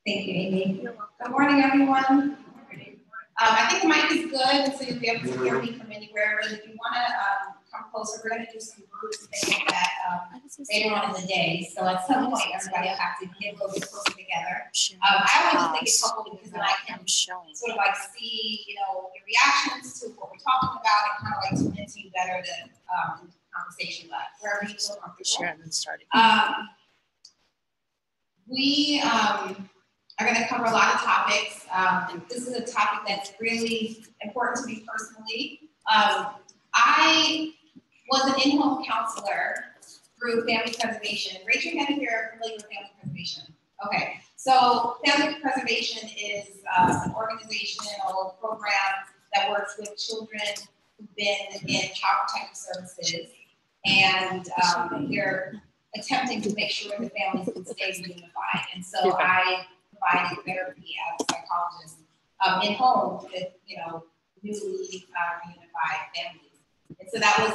Thank you, Amy. Good morning, everyone. I think the mic is good, so you'll be able to hear me from anywhere. But if you want to come closer, we're going to do some groups and things like that later on in the day. So at some point, everybody will have to get a little bit closer together. I always think it's helpful because then I can sort of like see, your reactions to what we're talking about and kind of like tune into you better to conversation, but wherever you feel comfortable. Sure, and then starting. We are going to cover a lot of topics. This is a topic that's really important to me personally. I was an in-home counselor through family preservation. Raise your hand if you're familiar with family preservation. Okay, so family preservation is an organization or a program that works with children who've been in child protective services, and they're attempting to make sure the families can stay reunified. And so I provided therapy as a psychologist in homes with, newly reunified families. And so that was,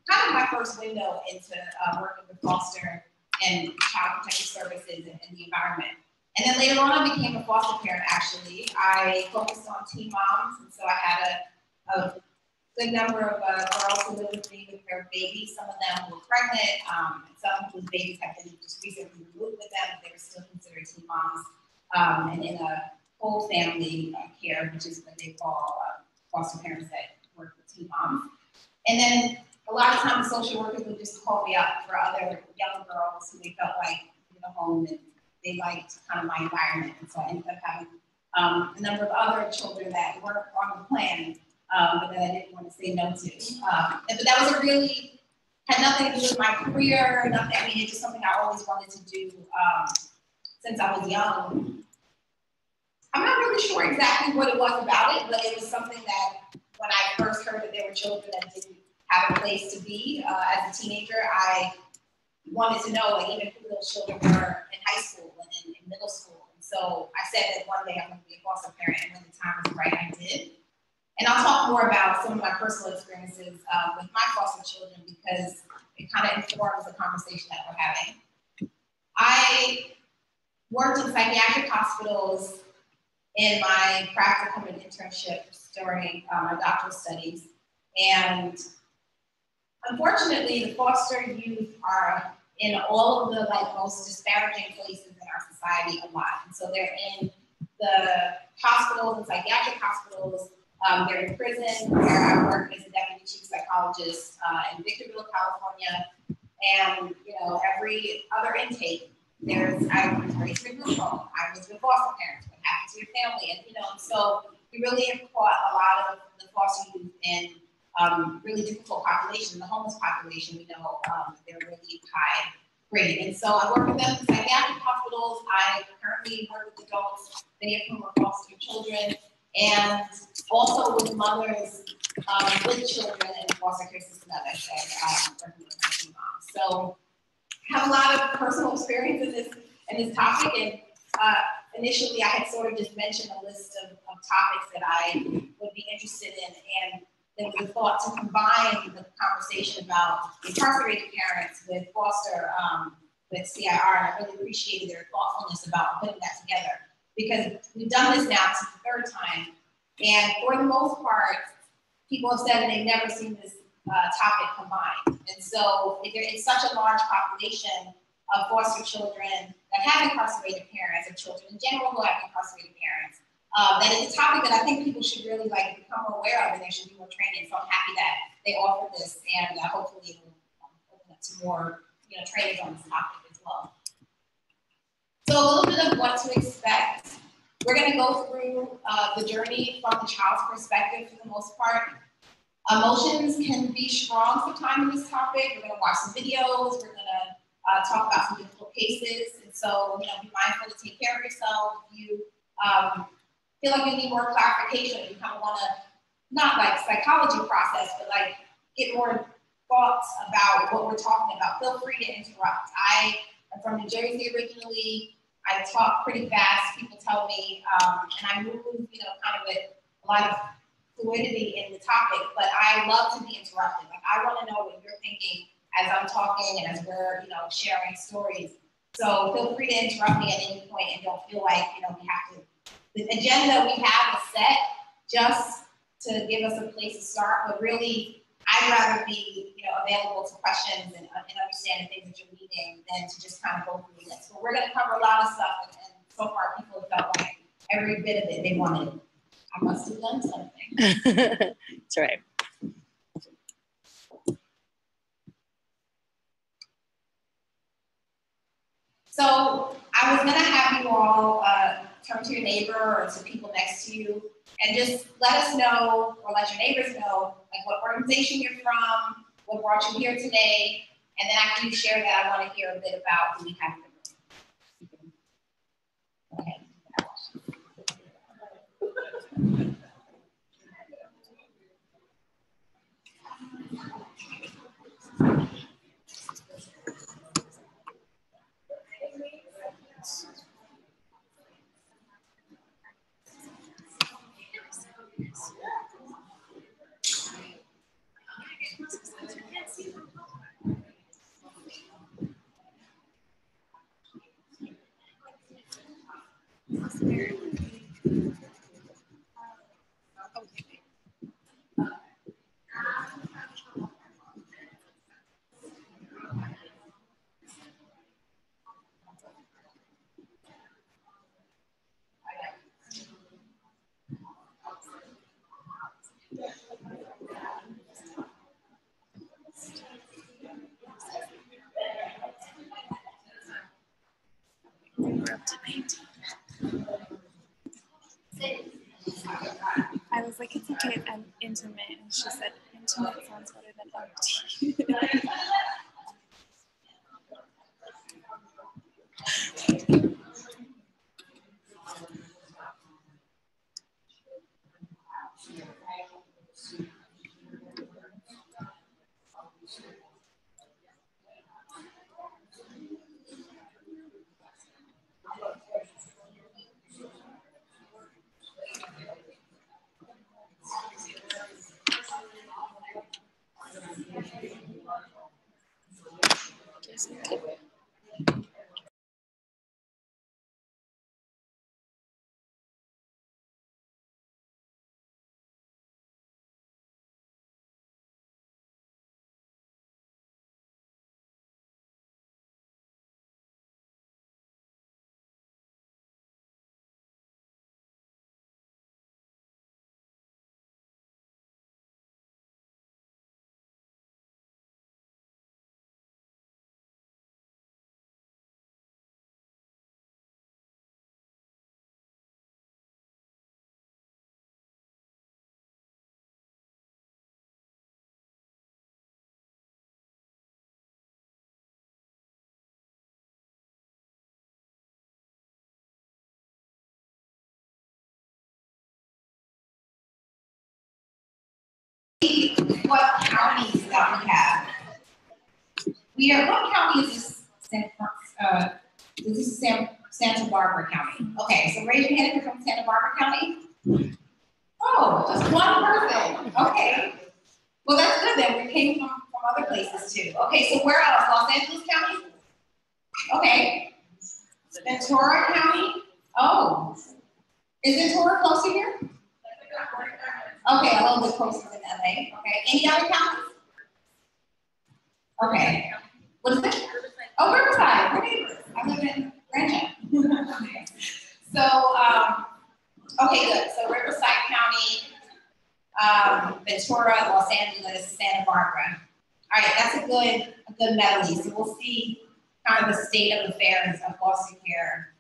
kind of my first window into working with foster and child protective services and the environment. And then later on, I became a foster parent, actually. I focused on teen moms, and so I had a good number of girls who lived with me with their babies. Some of them were pregnant, some whose babies had been just recently removed with them, but they were still considered teen moms, and in a whole family care, which is what they call foster parents that work with teen moms. And then a lot of times social workers would just call me up for other young girls who they felt like in a home and they liked kind of my environment. And so I ended up having a number of other children that weren't on the plan, but that I didn't want to say no to. But that was had nothing to do with my career, nothing. I mean, it's just something I always wanted to do since I was young. I'm not really sure exactly what it was about it, but it was something that when I first heard that there were children that didn't have a place to be as a teenager, I wanted to know, like, even who those children were in high school and in middle school. And so I said that one day I'm going to be a foster parent, and when the time was right, I did. And I'll talk more about some of my personal experiences with my foster children because it kind of informs the conversation that we're having. I worked in psychiatric hospitals in my practicum and internships during my doctoral studies. And unfortunately, the foster youth are in all of the most disparaging places in our society a lot. And so they're in the hospitals and psychiatric hospitals. They're in prison, where I work as a deputy chief psychologist in Victorville, California. And, every other intake, I was raised in a group home. I was with foster parents. What happened to your family? And, so we really have caught a lot of the foster youth in really difficult population, the homeless population. We know they're really high grade. And so I work with them in psychiatric hospitals. I currently work with adults, many of whom are foster children, and also with mothers with children in foster care system, as I said, working with teen moms. So I have a lot of personal experience in this topic, and initially I had sort of just mentioned a list of topics that I would be interested in, and there was a thought to combine the conversation about incarcerated parents with foster, with CIR, and I really appreciated their thoughtfulness about putting that together, because we've done this now, this is the third time, and for the most part, people have said that they've never seen this topic combined. And so it's such a large population of foster children that have incarcerated parents, or children in general who have incarcerated parents, that it's a topic that I think people should really become more aware of, and there should be more training. So I'm happy that they offer this, and hopefully it will open up to more trainings on this topic as well. So a little bit of what to expect. We're going to go through the journey from the child's perspective for the most part. Emotions can be strong sometimes in this topic. We're going to watch some videos. We're going to talk about some difficult cases. And so, be mindful to take care of yourself. If you feel like you need more clarification, you kind of want to, not psychology process, but get more thoughts about what we're talking about, feel free to interrupt. I am from New Jersey originally. I talk pretty fast, people tell me, and I move, kind of with a lot of fluidity in the topic, but I love to be interrupted. I want to know what you're thinking as I'm talking and as we're, sharing stories. So feel free to interrupt me at any point and don't feel like, you know, we have to, the agenda we have is set just to give us a place to start, but really, I'd rather be, you know, available to questions and understand the things that you're needing than to just kind of go through the list. But we're going to cover a lot of stuff, and so far people have felt like every bit of it they wanted. I must have done something. That's right. So I was going to have you all turn to your neighbor or to people next to you and just let us know, or let your neighbors know, like what organization you're from, what brought you here today, and then after you share that, I want to hear a bit about who we have in the room. Go ahead. I was like, it's okay, I'm intimate. And she said, intimate sounds better than empty. What counties that we have? What county is this? This is Santa Barbara County. Okay, so raise your hand if you're from Santa Barbara County. Oh, just one person. Okay. Well, that's good then. We came from other places too. Okay, so where else? Los Angeles County? Okay. Ventura County? Oh. Is Ventura close to here? Okay, a little bit closer than LA. Okay. Any other counties? Okay. What is it? Oh, Riverside. We're neighbors. I live in Rancho. Okay. So, okay, good. So Riverside County, Ventura, Los Angeles, Santa Barbara. All right, that's a good medley. So we'll see kind of the state of affairs of foster care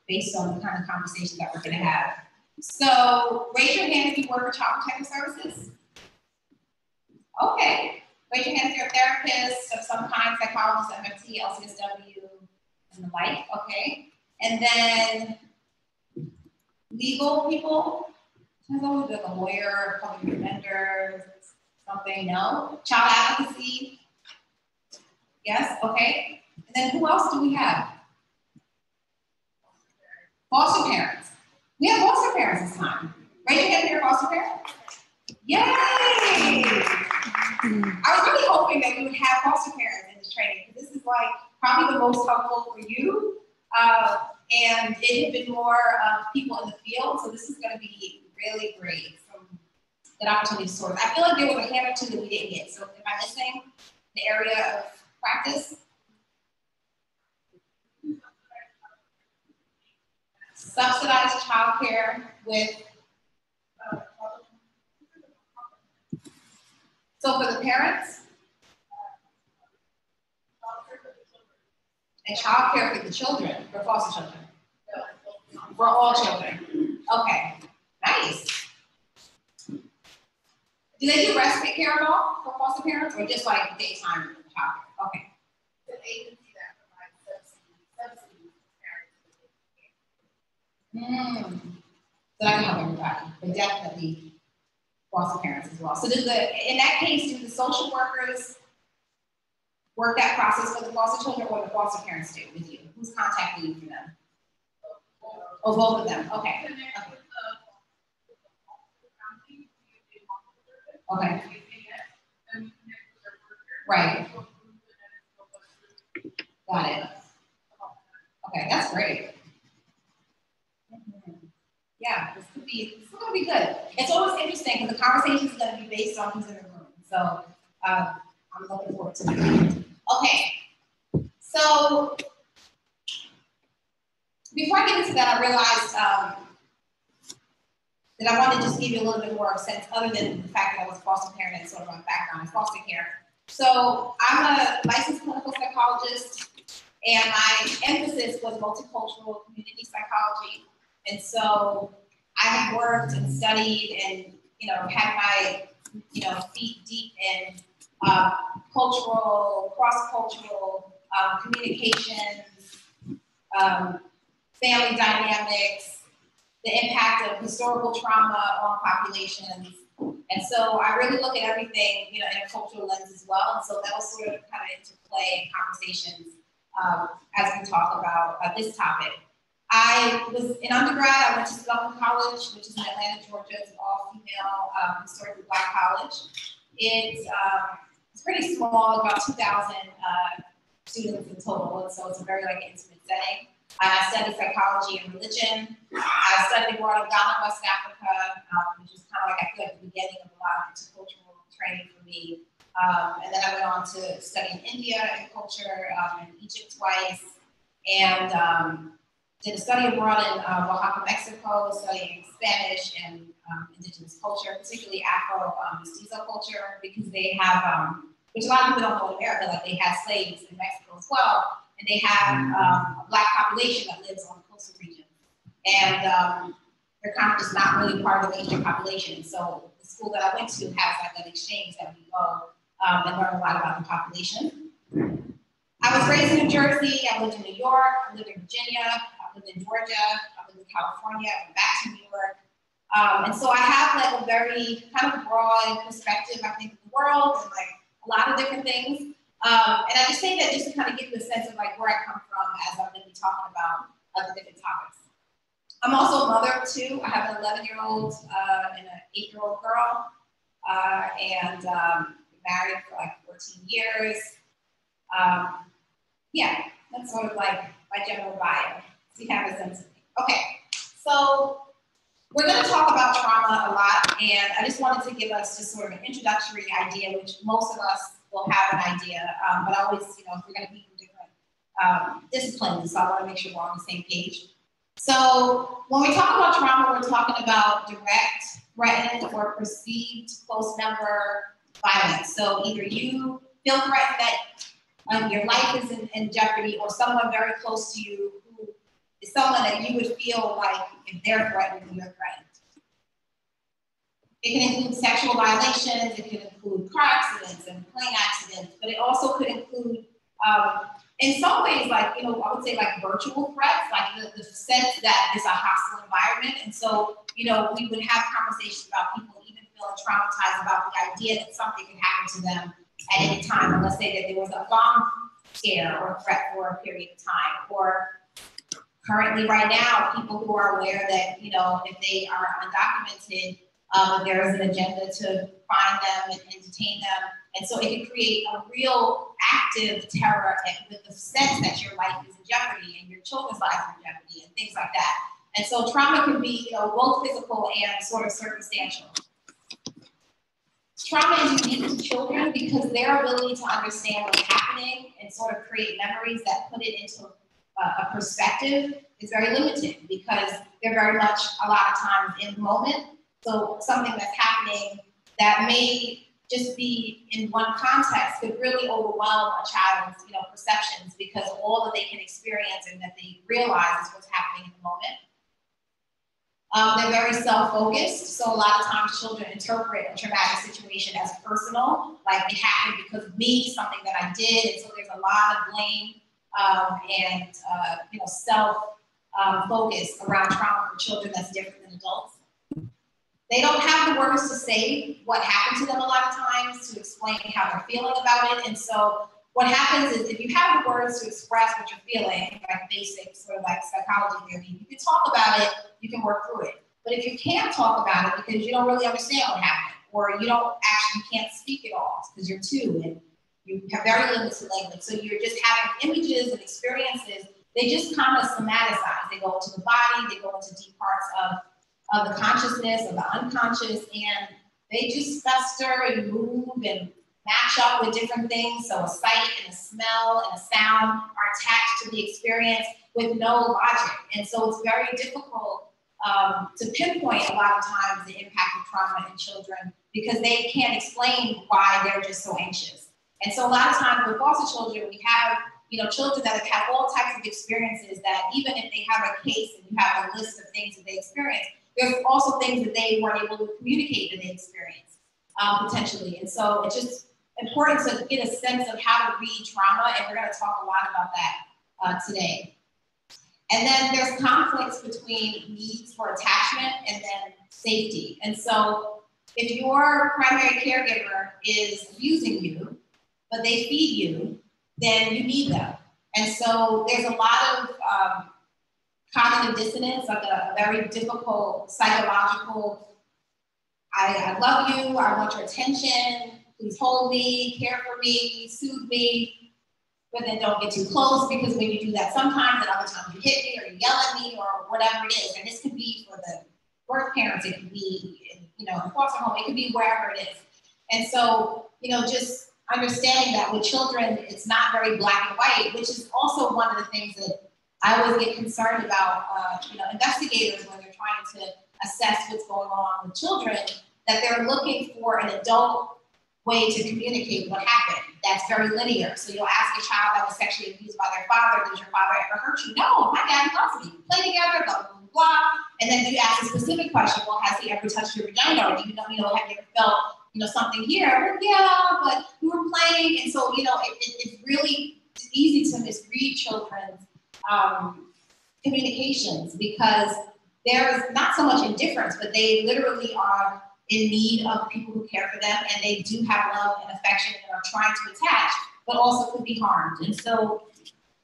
based on the kind of conversation that we're going to have. So raise your hand if you work for Child Protective Services. Okay. Raise your hand if you're a therapist of some kind, psychologist, MFT, LCSW, and the like. Okay. And then legal people. There's always been a lawyer, public defender, something. No. Child advocacy. Yes. Okay. And then who else do we have? Foster parents. We have foster parents this time. Raise your hand if you're a foster parent. Yay! I was really hoping that we would have foster parents in this training because this is like probably the most helpful for you. And it had been more people in the field, so this is going to be really great from that opportunity to source. I feel like there was a hand or two that we didn't get. So am I missing the area of practice? Subsidized childcare with, so for the parents? And childcare for the children, for foster children? For all children. Okay, nice. Do they do respite care at all for foster parents, or just like daytime childcare? Okay. The agency that provides subsidies for parents. So that can help everybody, but definitely foster parents as well. So does in that case, do the social workers work that process for the foster children, or the foster parents do with you? Who's contacting you for them? Oh, both of them. Okay. Okay. Right. Got it. Okay, that's great. Yeah, this could be good. It's always interesting because the conversation is going to be based on who's in the room. So I'm looking forward to that. Okay. So before I get into that, I realized that I wanted to just give you a little bit more of a sense, other than the fact that I was a foster parent and sort of my background in foster care. So I'm a licensed clinical psychologist, and my emphasis was multicultural community psychology. And so I have worked and studied and, had my, feet deep in cultural, cross-cultural communications, family dynamics, the impact of historical trauma on populations. And so I really look at everything, in a cultural lens as well. And so that was sort of kind of interplay in conversations as we talk about this topic. I was in undergrad, I went to Spelman College, which is in Atlanta, Georgia. It's an all-female historically Black college. It's pretty small, about 2,000 students in total, and so it's a very intimate setting. I studied psychology and religion. I studied abroad in Ghana, West Africa, which is kind of I feel like the beginning of a lot of intercultural training for me. And then I went on to study in India and culture, in Egypt twice, and did a study abroad in Oaxaca, Mexico, studying Spanish and indigenous culture, particularly Afro-Mestizo culture, because they have, which a lot of people don't know in America, they had slaves in Mexico as well, and they have a Black population that lives on the coastal region. And they're kind of just not really part of the mainstream population. So the school that I went to has an exchange that we go and learn a lot about the population. I was raised in New Jersey, I lived in New York, I lived in Virginia, I lived in Georgia, I lived in California, I went back to New York. And so I have a very kind of broad perspective, I think, of the world and a lot of different things. And I just say that just to kind of give you a sense of where I come from as I'm going to be talking about other different topics. I'm also a mother of two. I have an 11-year-old and an 8-year-old girl, and married for 14 years. Yeah, that's sort of my general bio, so you have a sense of me. Okay, so we're going to talk about trauma a lot, and I just wanted to give us just sort of an introductory idea, which most of us will have an idea, but I always, if we're going to be from different disciplines, so I want to make sure we're on the same page. So when we talk about trauma, we're talking about direct, threatened, or perceived close member violence. So either you feel threatened that your life is in jeopardy, or someone very close to you who is someone that you would feel like if they're threatened, you're threatened. It can include sexual violations, it can include car accidents and plane accidents, but it also could include, in some ways, I would say virtual threats, the sense that it's a hostile environment. And so, we would have conversations about people even feeling traumatized about the idea that something could happen to them at any time, and let's say that there was a bomb scare or a threat for a period of time, or currently right now, people who are aware that, if they are undocumented, there is an agenda to find them and detain them. And so it can create a real active terror with the sense that your life is in jeopardy and your children's lives are in jeopardy and things like that. And so trauma can be, both physical and sort of circumstantial. Trauma is unique to children because their ability to understand what's happening and sort of create memories that put it into a perspective is very limited because they're very much a lot of times in the moment. So something that's happening that may just be in one context could really overwhelm a child's perceptions because all that they can experience and that they realize is what's happening in the moment. They're very self-focused, so a lot of times children interpret a traumatic situation as personal, like it happened because of me, something that I did, and so there's a lot of blame and self-focus around trauma for children that's different than adults. They don't have the words to say what happened to them a lot of times to explain how they're feeling about it, and so what happens is if you have the words to express what you're feeling, like basic sort of like psychology theory, you can talk about it, you can work through it. But if you can't talk about it because you don't really understand what happened, or you can't speak at all because you're two and you have very limited language, so you're just having images and experiences, they just kind of somaticize. They go into the body, they go into deep parts of the consciousness, of the unconscious, and they just fester and move and match up with different things. So a sight and a smell and a sound are attached to the experience with no logic. And so it's very difficult to pinpoint a lot of times the impact of trauma in children because they can't explain why they're just so anxious. And so a lot of times with foster children, we have children that have had all types of experiences that even if they have a case and you have a list of things that they experience, there's also things that they weren't able to communicate that they experienced potentially. And so it's just important to get a sense of how to read trauma, and we're going to talk a lot about that today. And then there's conflicts between needs for attachment and then safety. And so if your primary caregiver is abusing you, but they feed you, then you need them. And so there's a lot of cognitive dissonance, like a very difficult psychological, I love you, I want your attention, please hold me, care for me, soothe me, but then don't get too close because when you do that sometimes, and other times you hit me or you yell at me or whatever it is. And this could be for the birth parents, it could be in the foster home, it could be wherever it is. And so, just understanding that with children, it's not very black and white, which is also one of the things that I always get concerned about, investigators when they're trying to assess what's going on with children, that they're looking for an adult way to communicate what happened. That's very linear. So you'll ask a child that was sexually abused by their father, does your father ever hurt you? No, my dad loves me. We play together, blah, blah, blah, blah. And then you ask a specific question, well, has he ever touched your vagina? Or do you know, have you ever felt, something here? Well, yeah, but we were playing. And so, it's really easy to misread children's communications because there's not so much indifference, but they literally are in need of people who care for them, and they do have love and affection and are trying to attach, but also could be harmed. And so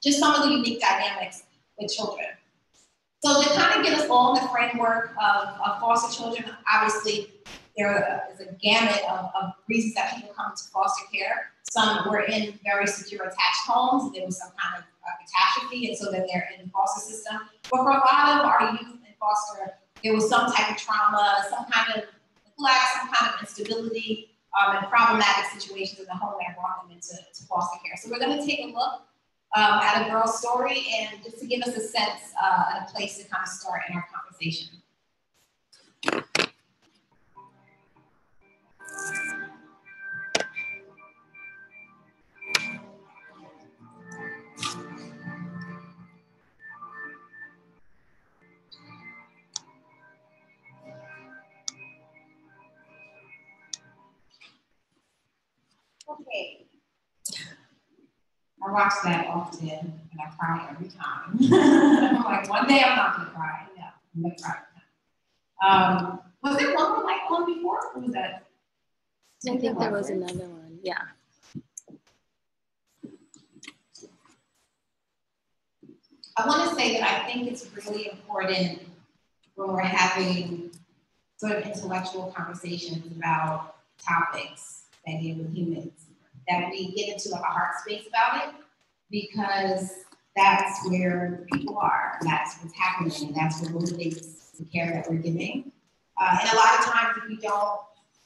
just some of the unique dynamics with children. So to kind of get us all in the framework of foster children, obviously there is a gamut of reasons that people come to foster care. Some were in very secure attached homes, there was some kind of catastrophe, and so then they're in the foster system. But for a lot of our youth in foster, there was some type of trauma, some kind of neglect, some kind of instability, and problematic situations in the home that brought them into foster care. So we're going to take a look at a girl's story and just to give us a sense and a place to kind of start in our conversation. Okay. I watch that often and I cry every time. I'm like, one day I'm not gonna cry. Yeah, I'm gonna cry. Was there one more like one before? Or was that? I think there was another one. Yeah. I want to say that I think it's really important when we're having sort of intellectual conversations about topics that deal with humans that we get into like a heart space about it, because that's where people are, that's what's happening, and that's what motivates the care that we're giving. And a lot of times if we don't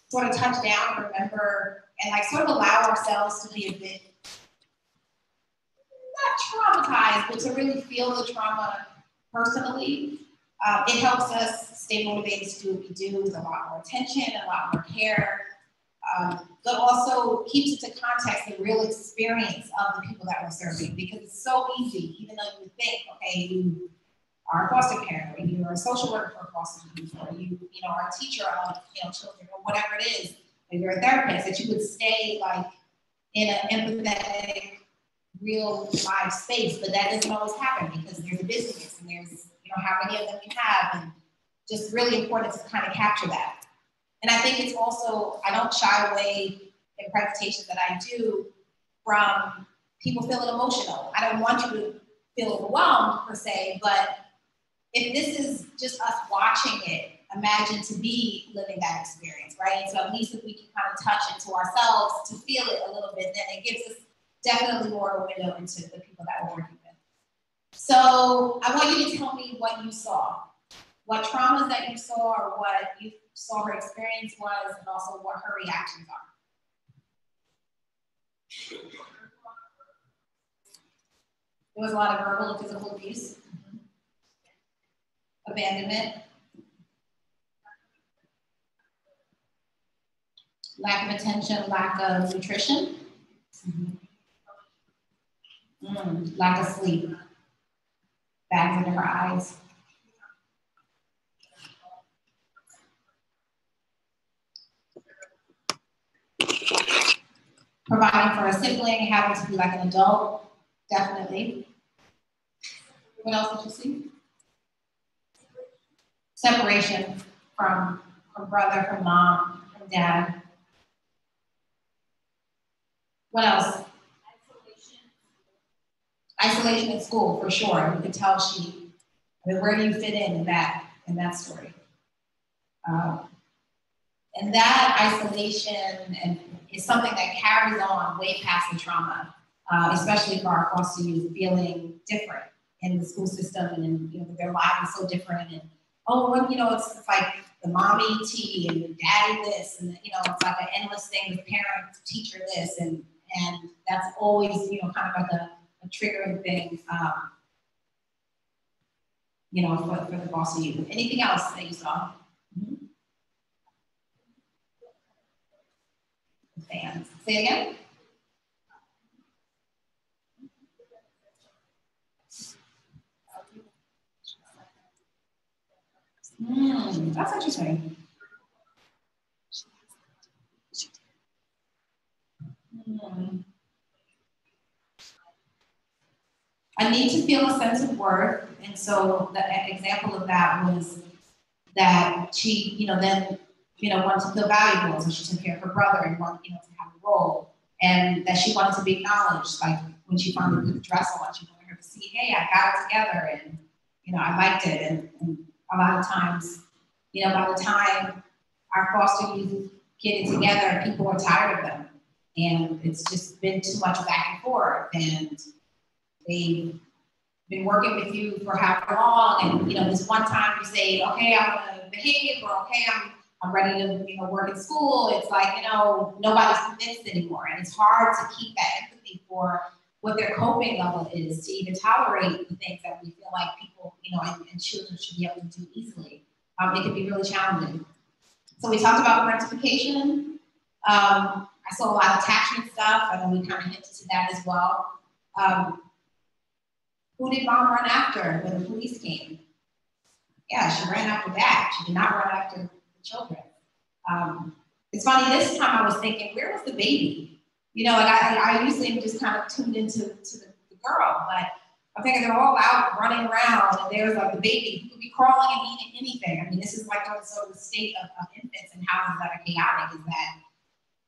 sort of touch down, remember, and like sort of allow ourselves to be a bit, not traumatized, but to really feel the trauma personally, it helps us stay motivated to do what we do with a lot more attention, a lot more care, but also keeps it to context the real experience of the people that we're serving, because it's so easy, even though you would think, okay, you are a foster parent, or you're a social worker for foster youth, or you are a teacher of children, or whatever it is, or you're a therapist, that you would stay like in an empathetic, real live space, but that doesn't always happen because there's a busyness and there's how many of them you have, and just really important to kind of capture that. And I think it's also, I don't shy away in presentations that I do from people feeling emotional. I don't want you to feel overwhelmed per se, but if this is just us watching it, imagine to be living that experience, right? So at least if we can kind of touch it to ourselves to feel it a little bit, then it gives us definitely more of a window into the people that we're working with. So I want you to tell me what you saw, what traumas that you saw, or what you saw her experience was, and also what her reactions are. There was a lot of verbal and physical abuse, abandonment, lack of attention, lack of nutrition, lack of sleep, bags under her eyes. Providing for a sibling, having to be like an adult, definitely. What else did you see? Separation from brother, from mom, from dad. What else? Isolation in school, for sure. You could tell where do you fit in that story? And that isolation is something that carries on way past the trauma, especially for our foster youth, feeling different in the school system, and their lives are so different. And it's like the mommy tea and the daddy this, and it's like an endless thing with parent, teacher this, and that's always kind of like a triggering thing, for the foster youth. Anything else that you saw? Fans. Say it again. That's interesting. I need to feel a sense of worth, and so the example of that was that she, then wanted to feel valuable, so she took care of her brother and wanted, to have a role, and that she wanted to be acknowledged. Like when she finally put the dress on, she wanted her to see, hey, I got it together, and I liked it. And a lot of times, by the time our foster youth get it together, people are tired of them, and it's just been too much back and forth, and they've been working with you for how long, and this one time you say, okay, I'm gonna behave, or okay, I'm ready to work in school. It's like nobody's convinced anymore, and it's hard to keep that empathy for what their coping level is to even tolerate the things that we feel like people and children should be able to do easily. It can be really challenging. So we talked about parentification. I saw a lot of attachment stuff. I know we kind of hinted to that as well. Who did mom run after when the police came? Yeah, she ran after dad. She did not run after the children. It's funny, this time I was thinking, where was the baby? I usually am just kind of tuned into the girl, but I'm thinking they're all out running around, and there's like the baby who could be crawling and eating anything. I mean, this is like sort of the state of infants and houses that are chaotic, is that,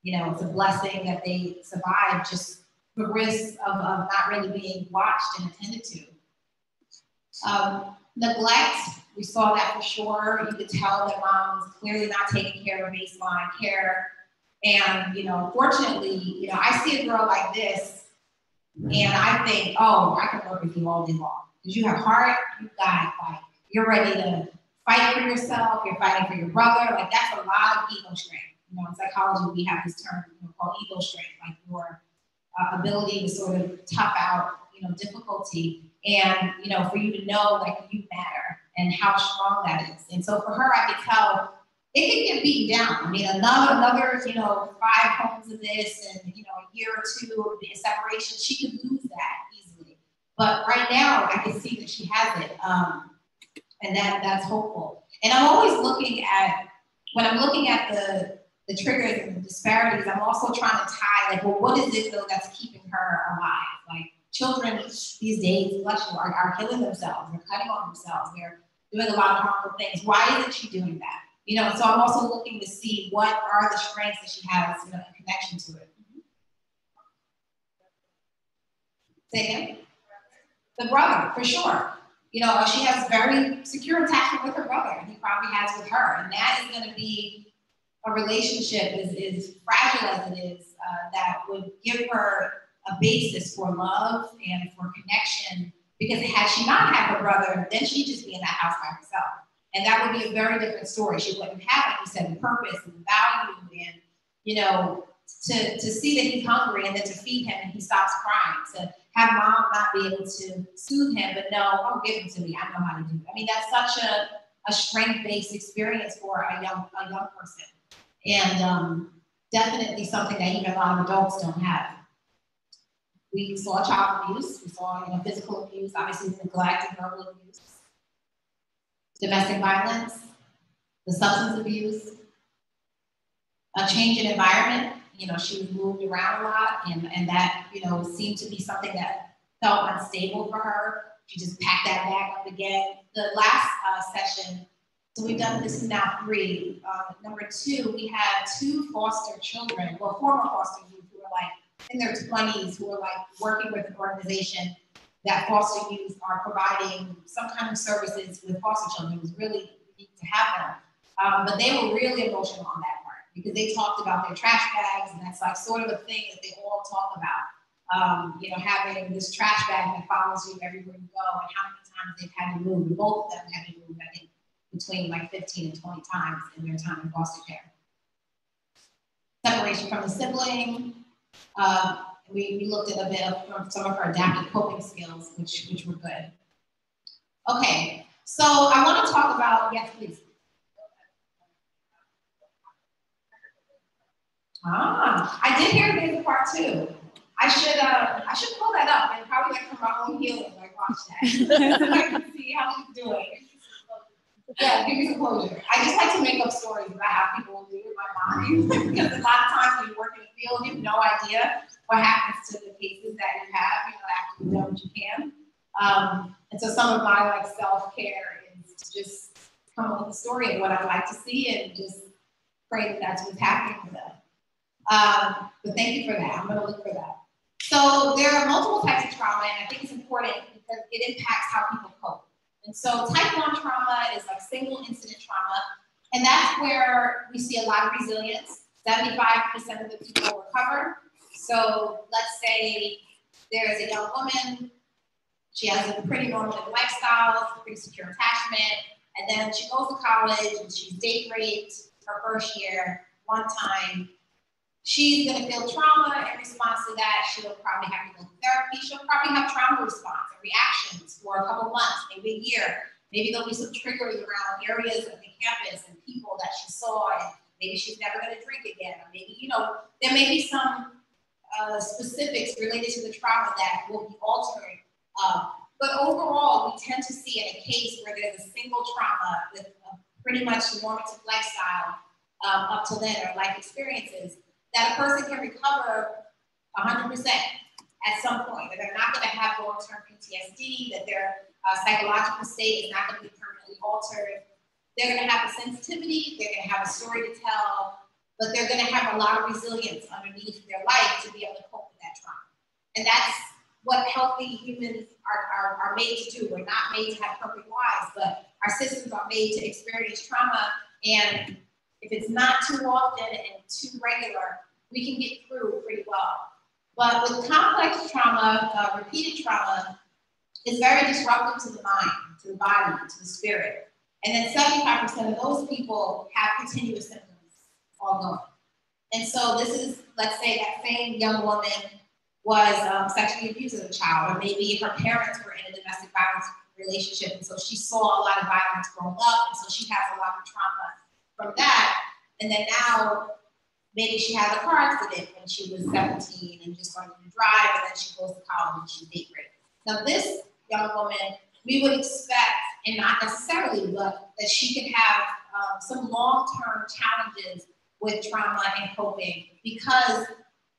it's a blessing that they survive, just the risk of not really being watched and attended to. Neglect, we saw that for sure. You could tell that mom was clearly not taking care of baseline care. And, you know, fortunately, you know, I see a girl like this and I think, oh, I can work with you all day long. Because you have heart, you got it, like, you're ready to fight for yourself, you're fighting for your brother. Like, that's a lot of ego strength. You know, in psychology, we have this term, you know, called ego strength, like your ability to sort of tough out, you know, difficulty. And, you know, for you to know, like, you matter and how strong that is. And so for her, I could tell it can get beaten down. I mean, another, you know, 5 homes of this and, you know, a year or 2 of the separation, she could lose that easily. But right now, I can see that she has it. And that's hopeful. And I'm always looking at, when I'm looking at the triggers and the disparities, I'm also trying to tie, like, well, what is it though that's keeping her alive? Like, children these days, bless you, are killing themselves. They're cutting on themselves. They're doing a lot of harmful things. Why isn't she doing that? You know, so I'm also looking to see what are the strengths that she has, you know, in connection to it. Say again? The brother, for sure. You know, she has very secure attachment with her brother, and he probably has with her. And that is going to be a relationship, as fragile as it is, that would give her a basis for love and for connection. Because had she not had her brother, then she'd just be in that house by herself. And that would be a very different story. She wouldn't have, like you said, the purpose and the value and, you know, to see that he's hungry and then to feed him and he stops crying, to have mom not be able to soothe him, but no, oh, give him to me, I know how to do it. I mean, that's such a strength-based experience for a young person. And definitely something that even a lot of adults don't have. We saw child abuse, we saw, you know, physical abuse, obviously neglect and verbal abuse, domestic violence, the substance abuse, a change in environment. You know, she was moved around a lot, and that, you know, seemed to be something that felt unstable for her. She just packed that bag up again. The last session, so we've done, this is now 3. Number 2, we had 2 foster children, well, former foster youth who were like in their 20s, who were like working with an organization that foster youth are providing some kind of services with foster children. It was really unique to have them. But they were really emotional on that part because they talked about their trash bags, and that's like sort of a thing that they all talk about. You know, having this trash bag that follows you everywhere you go, and how many times they've had to move. Both of them had to move, I think, between like 15 and 20 times in their time in foster care. Separation from the sibling. We looked at a bit of some of her adaptive coping skills, which were good. Okay, so I want to talk about, yes, please. I did hear there's a part 2. I should pull that up and probably like from my own healing, like watch that. So I can see how she's doing. Yeah, give me some closure. I just like to make up stories about how people will do in my mind. Because a lot of times when you work in the field, you have no idea what happens to the cases that you have, you know, after you've done what you can. And so some of my like self-care is to just come up with a story of what I'd like to see and just pray that that's what's happening for them. But thank you for that. I'm going to look for that. So there are multiple types of trauma, and I think it's important because it impacts how people cope. And so type 1 trauma is like single incident trauma, and that's where we see a lot of resilience. 75% of the people recover. So let's say there's a young woman, she has a pretty normative lifestyle, pretty secure attachment, and then she goes to college and she's date raped her first year, one time. She's going to feel trauma in response to that. She'll probably have to go to therapy. She'll probably have trauma response and reactions for a couple months, maybe a year. Maybe there'll be some triggers around areas of the campus and people that she saw, and maybe she's never going to drink again. Or maybe, you know, there may be some specifics related to the trauma that will be altering. But overall, we tend to see in a case where there's a single trauma with a pretty much normative lifestyle up till then, or life experiences, that a person can recover 100% at some point, that they're not going to have long-term PTSD, that their psychological state is not going to be permanently altered. They're going to have a sensitivity, they're going to have a story to tell, but they're going to have a lot of resilience underneath their life to be able to cope with that trauma. And that's what healthy humans are made to do. We're not made to have perfect lives, but our systems are made to experience trauma and if it's not too often and too regular, we can get through pretty well. But with complex trauma, repeated trauma, it's very disruptive to the mind, to the body, to the spirit. And then 75% of those people have continuous symptoms ongoing. And so this is, let's say that same young woman was sexually abused as a child, or maybe her parents were in a domestic violence relationship, and so she saw a lot of violence growing up, and so she has a lot of trauma from that. And then now, maybe she had a car accident when she was 17 and just learning to drive, and then she goes to college and she's date raped. Now this young woman, we would expect, and not necessarily, but that she could have some long-term challenges with trauma and coping, because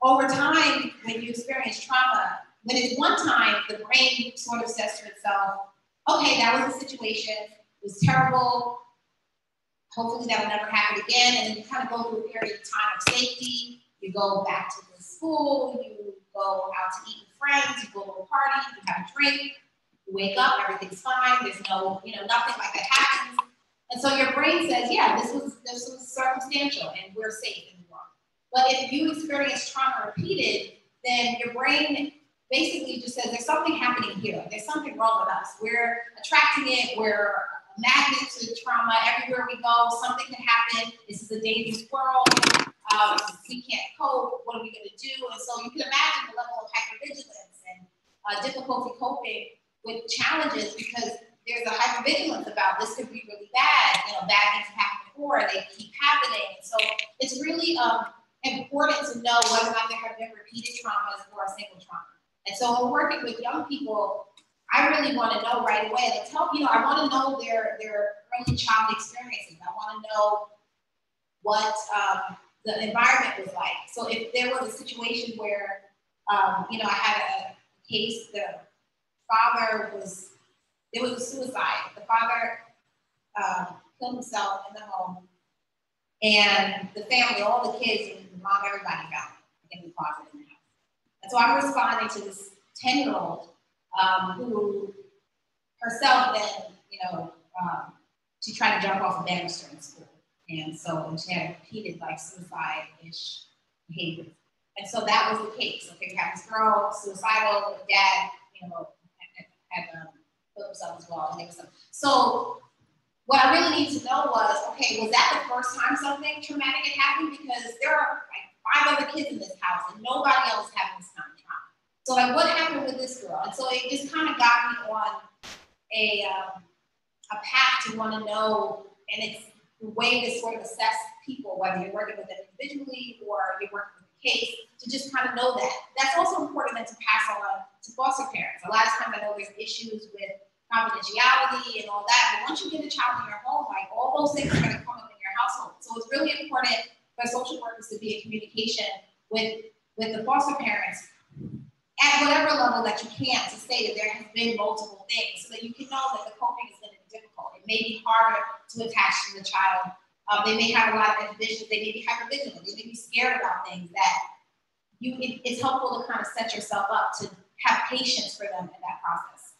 over time, when you experience trauma, when it's one time, the brain sort of says to itself, okay, that was a situation, it was terrible, hopefully that will never happen again, and then you kind of go through a period of time of safety, you go back to the school, you go out to eat with friends, you go to a party, you have a drink, you wake up, everything's fine, there's no, nothing like that happens. And so your brain says, yeah, this was circumstantial and we're safe in the world. But if you experience trauma repeated, then your brain basically just says there's something happening here. There's something wrong with us. We're attracting it. We're magnets to trauma. Everywhere we go, something can happen. This is a dangerous world. We can't cope. What are we going to do? And so you can imagine the level of hypervigilance and difficulty coping with challenges, because there's a hypervigilance about this could be really bad. Bad things have happened before, and they keep happening. And so it's really important to know whether or not there have been repeated traumas or a single trauma. And so when we're working with young people, I really want to know right away. Like, I want to know their early child experiences. I want to know what the environment was like. So if there was a situation where, I had a case, there was a suicide. The father killed himself in the home, and the family, all the kids, and the mom, everybody found it in the closet in the house. And so I'm responding to this 10-year-old who herself then, she tried to jump off a banister in school. And she had repeated suicide-ish behaviors. And so that was the case. Okay, we have this girl, suicidal, dad, had killed himself as well. And there was some. So what I really need to know was, okay, was that the first time something traumatic had happened? Because there are 5 other kids in this house and nobody else having this kind of trauma. So what happened with this girl? And so it just kind of got me on a path to want to know, and it's the way to sort of assess people, whether you're working with them individually or you're working with a case, to just kind of know that. That's also important then to pass on to foster parents. A lot of times I know there's issues with confidentiality and all that, but once you get a child in your home, all those things are going to come up in your household. So it's really important for social workers to be in communication with the foster parents at whatever level that you can, to say that there has been multiple things, so that you can know that the coping is going to be difficult. It may be harder to attach to the child. They may have a lot of inhibitions. They may be hypervigilant. They may be scared about things that it's helpful to kind of set yourself up to have patience for them in that process.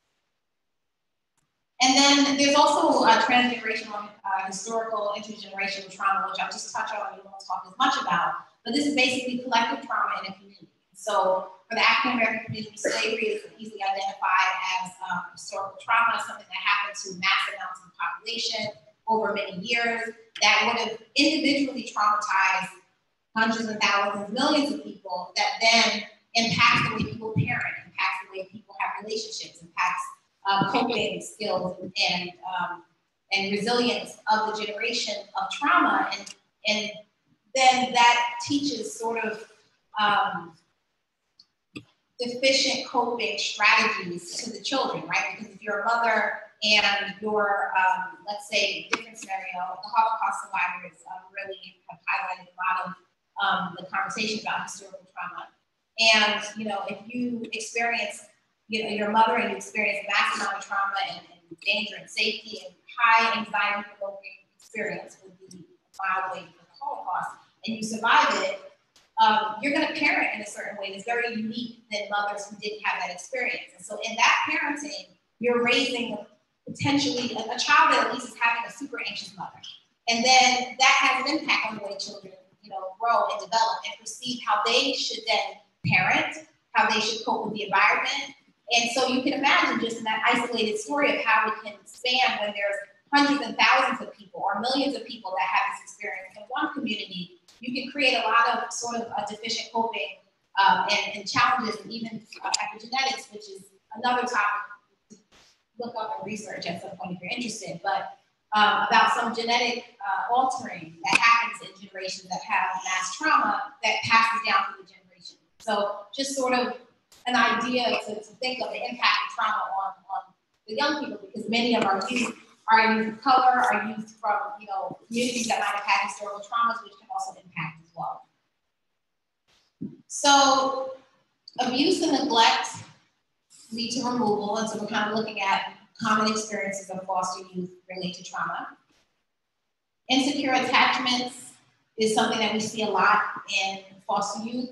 And then there's also transgenerational, historical, intergenerational trauma, which I'll just touch on and we won't talk as much about. But this is basically collective trauma in a community. So for the African American community, slavery is easily identified as historical trauma, something that happened to mass amounts of the population over many years that would have individually traumatized hundreds of thousands, millions of people, that then impacts the way people parent, impacts the way people have relationships, impacts coping skills and resilience of the generation of trauma. And then that teaches sort of deficient coping strategies to the children, right? Because if you're a mother and you're, let's say, different scenario, the Holocaust survivors really have highlighted a lot of the conversation about historical trauma. And, if you experience, your mother and you experience massive amount of trauma and danger and safety and high anxiety provoking experience with the mild wave of the Holocaust, and you survive it, you're going to parent in a certain way that's very unique than mothers who didn't have that experience. And so in that parenting, you're raising potentially a child that at least is having a super anxious mother. And then that has an impact on the way children, grow and develop and perceive how they should then parent, how they should cope with the environment. And so you can imagine just in that isolated story of how it can span when there's hundreds and thousands of people or millions of people that have this experience in one community, you can create a lot of sort of deficient coping and challenges, and even epigenetics, which is another topic to look up and research at some point if you're interested, but about some genetic altering that happens in generations that have mass trauma that passes down through the generation. So just sort of an idea to think of the impact of trauma on the young people, because many of our youth are youth of color, are youth from communities that might have had historical traumas, which can also impact as well. So abuse and neglect lead to removal, and so we're kind of looking at common experiences of foster youth related to trauma. Insecure attachments is something that we see a lot in foster youth.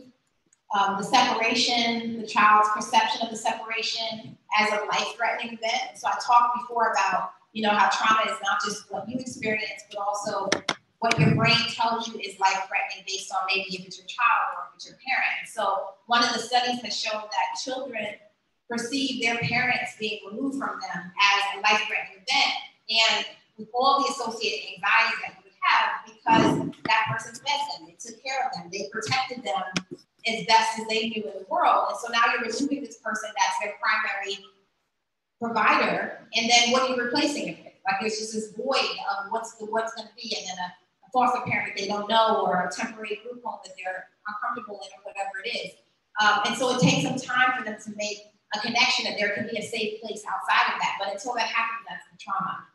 The separation, the child's perception of the separation as a life-threatening event. So I talked before about, how trauma is not just what you experience, but also what your brain tells you is life-threatening based on maybe if it's your child or if it's your parent. So one of the studies has shown that children perceive their parents being removed from them as a life-threatening event, and with all the associated anxieties that you would have because that person fed them, they took care of them, they protected them as best as they knew in the world. And so now you're removing this person that's their primary provider, and then what are you replacing it with? Like there's just this void of what's going to be, and then a foster parent that they don't know, or a temporary group home that they're uncomfortable in, or whatever it is. And so it takes some time for them to make a connection that there can be a safe place outside of that. But until that happens, that's the trauma.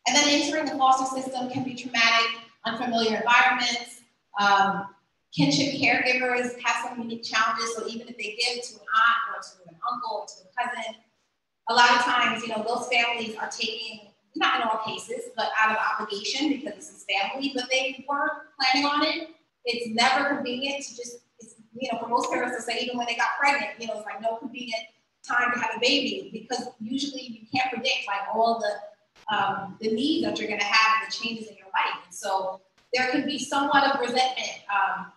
And then entering the foster system can be traumatic, unfamiliar environments. Kinship caregivers have some unique challenges. So even if they give to an aunt or to an uncle or to a cousin, a lot of times, those families are taking, not in all cases, but out of obligation because this is family, but they weren't planning on it. It's never convenient to just, for most parents to say, even when they got pregnant, it's like no convenient time to have a baby, because usually you can't predict like all the needs that you're going to have and the changes in your life. And so there can be somewhat of resentment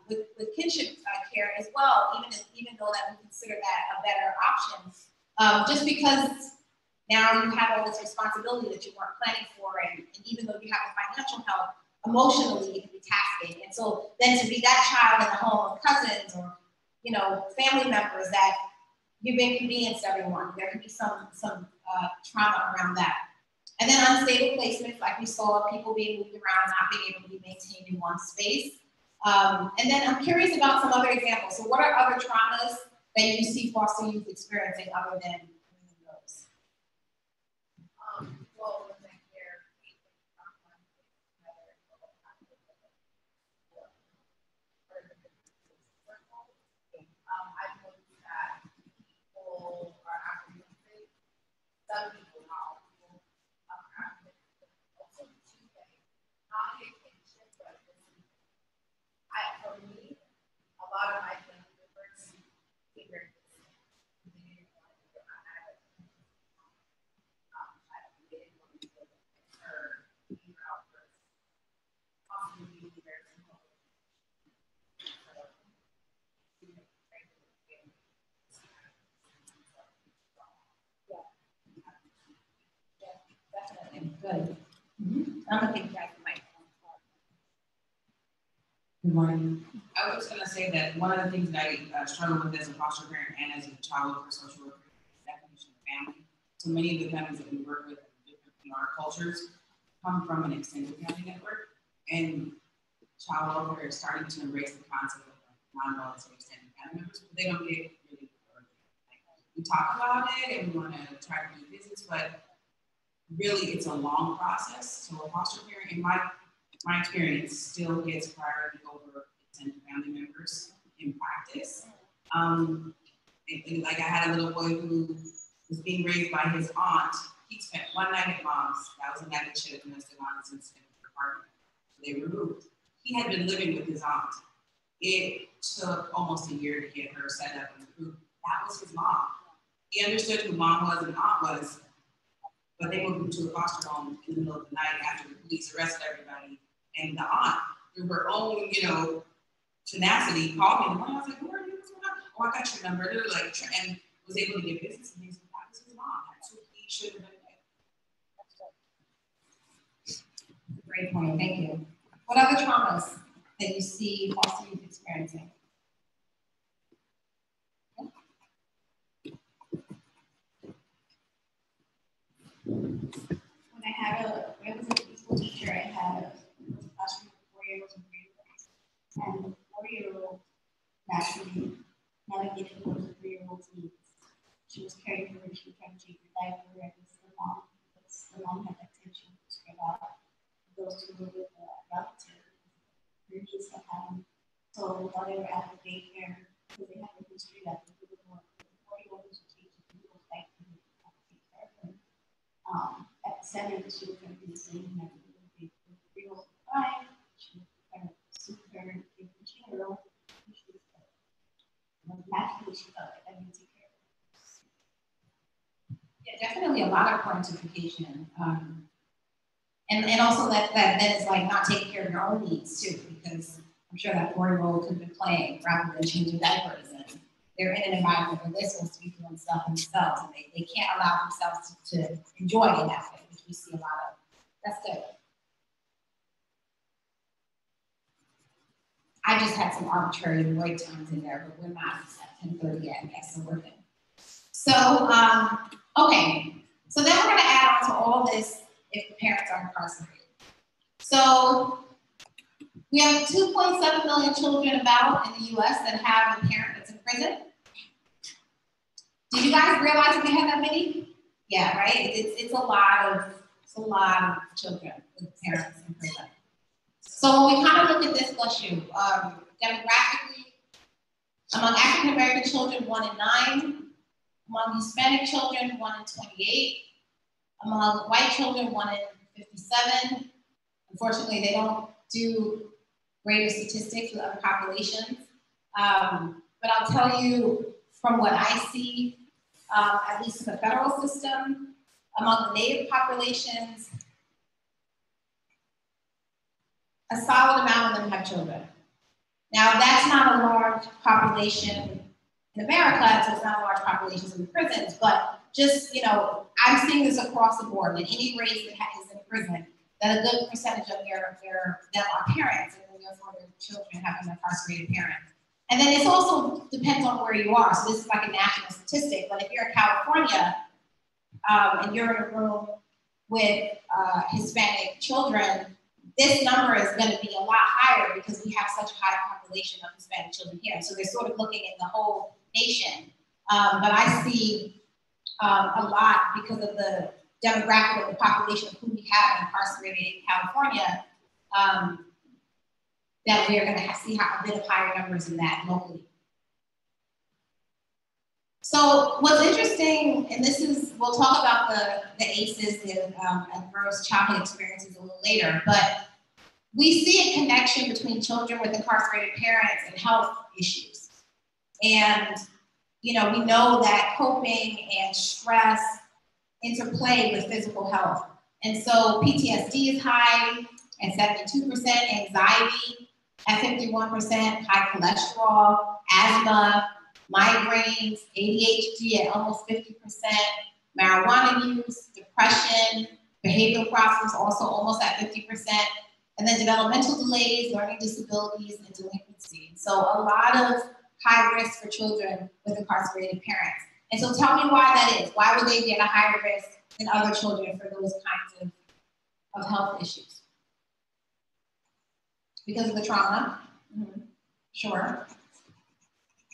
with kinship care as well, even though that we consider that a better option. Just because now you have all this responsibility that you weren't planning for, and even though you have the financial help, emotionally it can be taxing. And so then to be that child in the home of cousins or family members that you've inconvenienced everyone, there can be some trauma around that. And then unstable placements, like we saw, people being moved around, not being able to be maintained in one space. And then I'm curious about some other examples. So what are other traumas that you see foster youth experiencing other than those? Well, with my care, I've noticed that people are apprehensive. Some people, not all people, are apprehensive. Also, two things. Not a kinship, but for me, a lot of my family members figured this out. They didn't want to get my habit. They didn't want to get her either out first. Possibly be there to help. Definitely. Good. I'm going to take back the mic. Good morning. I was just going to say that one of the things that I struggle with as a foster parent and as a child worker, social worker, is the definition of family. So many of the families that we work with in our cultures come from an extended family network, and child welfare is starting to embrace the concept of non-relative extended family members, but they don't get really we talk about it and we want to try to do business, but really it's a long process. So a foster parent, in my experience, still gets priority over extended family members in practice. Like I had a little boy who was being raised by his aunt. He spent one night at mom's. That was a night that she had domestic violence incident in her apartment. They were removed. He had been living with his aunt. It took almost a year to get her set up and approved. That was his mom. He understood who mom was and aunt was, but they moved him to a foster home in the middle of the night after the police arrested everybody. And the aunt, through her own, you know, tenacity, called me in the morning. I was like, where are you? What's going on? Oh, I got your number. They're like, and was able to get business and things like that. This is his mom. That's what he should have been doing. Great point, thank you. What other traumas that you see foster youth experiencing? When I was a preschool teacher, I had a classroom of 4-year-olds and 3-year-olds. And the 4-year-old naturally navigated those 3-year-olds' needs. She was caring for her, she was trying to change her diaper, and the mom had that tension to spread out. Those two were with a relative, her niece at home. So while they were at the daycare, because they had a history that the 4-year-old was teaching, he was like, at the center, she was going to be the same, and the 3-year-old was crying. She was kind of soothe her, give her cheer. Naturally, she felt like I need to take care of her. Yeah, definitely a lot of parentification. And also that then is like not taking care of your own needs too, because I'm sure that 4-year-old could have been playing rather than changing diapers. And they're in an environment where they're supposed to be doing stuff themselves, and they can't allow themselves to enjoy it that way, which we see a lot of. That's good. I just had some arbitrary break times in there, but we're not at 10:30 yet, I guess, so we're good. So, okay. So then we're going to add on to all this if the parents are incarcerated. So we have 2.7 million children about in the US that have a parent that's in prison. Did you guys realize that we had that many? Yeah, right? It's a lot of children with parents in prison. So when we kind of look at this issue, demographically, among African American children, 1 in 9. Among Hispanic children, 1 in 28. Among white children, 1 in 57. Unfortunately, they don't do greater statistics with other populations. But I'll tell you from what I see, at least in the federal system, among the Native populations, a solid amount of them have children. Now, that's not a large population in America, so it's not a large population in the prisons, but just, you know, I'm seeing this across the board, that any race that is in prison, that a good percentage of them are parents, and therefore their children have an incarcerated parent. And then it also depends on where you are. So this is like a national statistic, but if you're in California and you're in a room with Hispanic children, this number is going to be a lot higher because we have such a high population of Hispanic children here. So they're sort of looking at the whole nation. But I see a lot because of the demographic of the population of who we have incarcerated in California, that we are going to see a bit of higher numbers in that locally. So what's interesting, and this is, we'll talk about the ACEs, the adverse childhood experiences a little later, but we see a connection between children with incarcerated parents and health issues. And, you know, we know that coping and stress interplay with physical health. And so PTSD is high at 72%, anxiety at 51%, high cholesterol, asthma, migraines, ADHD at almost 50%, marijuana use, depression, behavioral problems also almost at 50%, and then developmental delays, learning disabilities, and delinquency. So a lot of high risk for children with incarcerated parents. And so tell me why that is. Why would they be at a higher risk than other children for those kinds of health issues? Because of the trauma? Mm-hmm. Sure.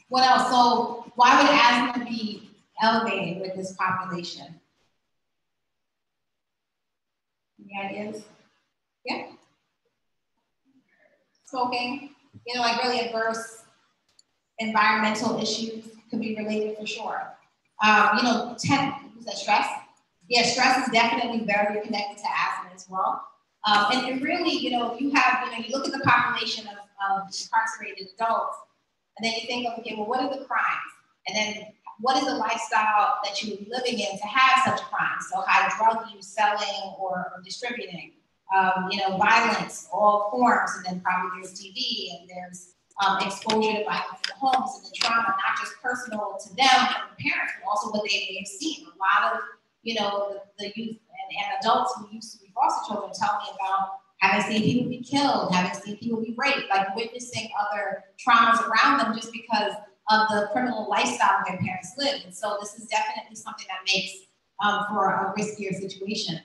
What else? So why would asthma be elevated with this population? Any ideas? Yeah. Smoking, you know, like really adverse environmental issues could be related for sure. You know, is that stress? Yeah, stress is definitely very connected to asthma as well. And really, you know, if you have, you know, you look at the population of incarcerated adults, and then you think, okay, well, what are the crimes? And then what is the lifestyle that you would be living in to have such crimes? So high drug use, selling, or distributing, violence, all forms, and then probably there's TV, and there's exposure to violence in the homes, and the trauma, not just personal to them from the parents, but also what they may have seen. A lot of, the youth and adults who used to be foster children tell me about having seen people be killed, having seen people be raped, like witnessing other traumas around them just because of the criminal lifestyle their parents lived. And so this is definitely something that makes for a riskier situation.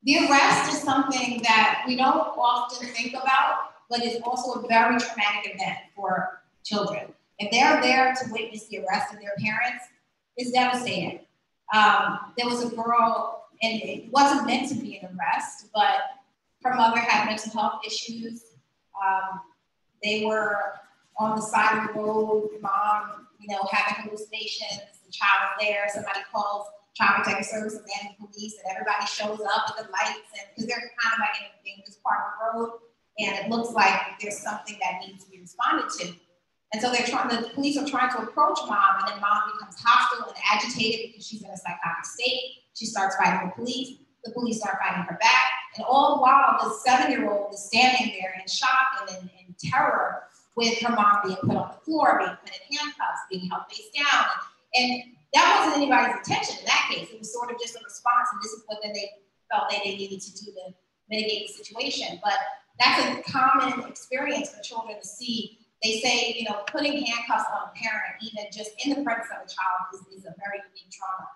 The arrest is something that we don't often think about, but it's also a very traumatic event for children. If they're there to witness the arrest of their parents, it's devastating. There was a girl, and it wasn't meant to be an arrest, but her mother had mental health issues. They were on the side of the road, mom, having hallucinations, the child is there, somebody calls Child Protective Service and then the police, and everybody shows up with the lights, and because they're kind of like in this part of the road, and it looks like there's something that needs to be responded to. And so the police are trying to approach mom, and then mom becomes hostile and agitated because she's in a psychotic state. She starts fighting the police start fighting her back, and all the while the 7-year-old is standing there in shock and in terror with her mom being put on the floor, being put in handcuffs, being held face down. And that wasn't anybody's intention in that case. It was sort of just a response, and this is what they felt they needed to do to mitigate the situation. But that's a common experience for children to see. They say, putting handcuffs on a parent, even just in the presence of a child, is a very unique trauma.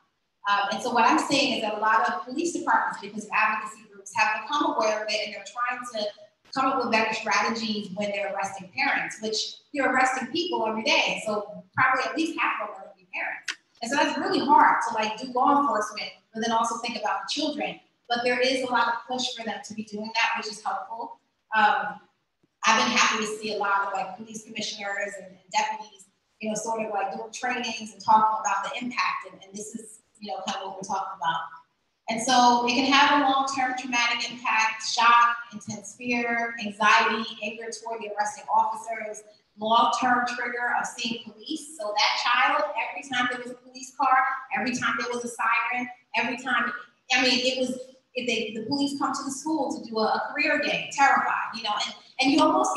And so what I'm saying is that a lot of police departments, because of advocacy groups, have become aware of it, and they're trying to come up with better strategies when they're arresting parents, which you're arresting people every day. So probably at least half of them are going to be parents. And so that's really hard to do law enforcement, but then also think about the children. But there is a lot of push for them to be doing that, which is helpful. I've been happy to see a lot of police commissioners and deputies, sort of doing trainings and talking about the impact. And this is, kind of what we're talking about. And so it can have a long-term traumatic impact: shock, intense fear, anxiety, anger toward the arresting officers, long-term trigger of seeing police. So that child, every time there was a police car, every time there was a siren, every time, it was, if the police come to the school to do a career day, terrified, and you almost,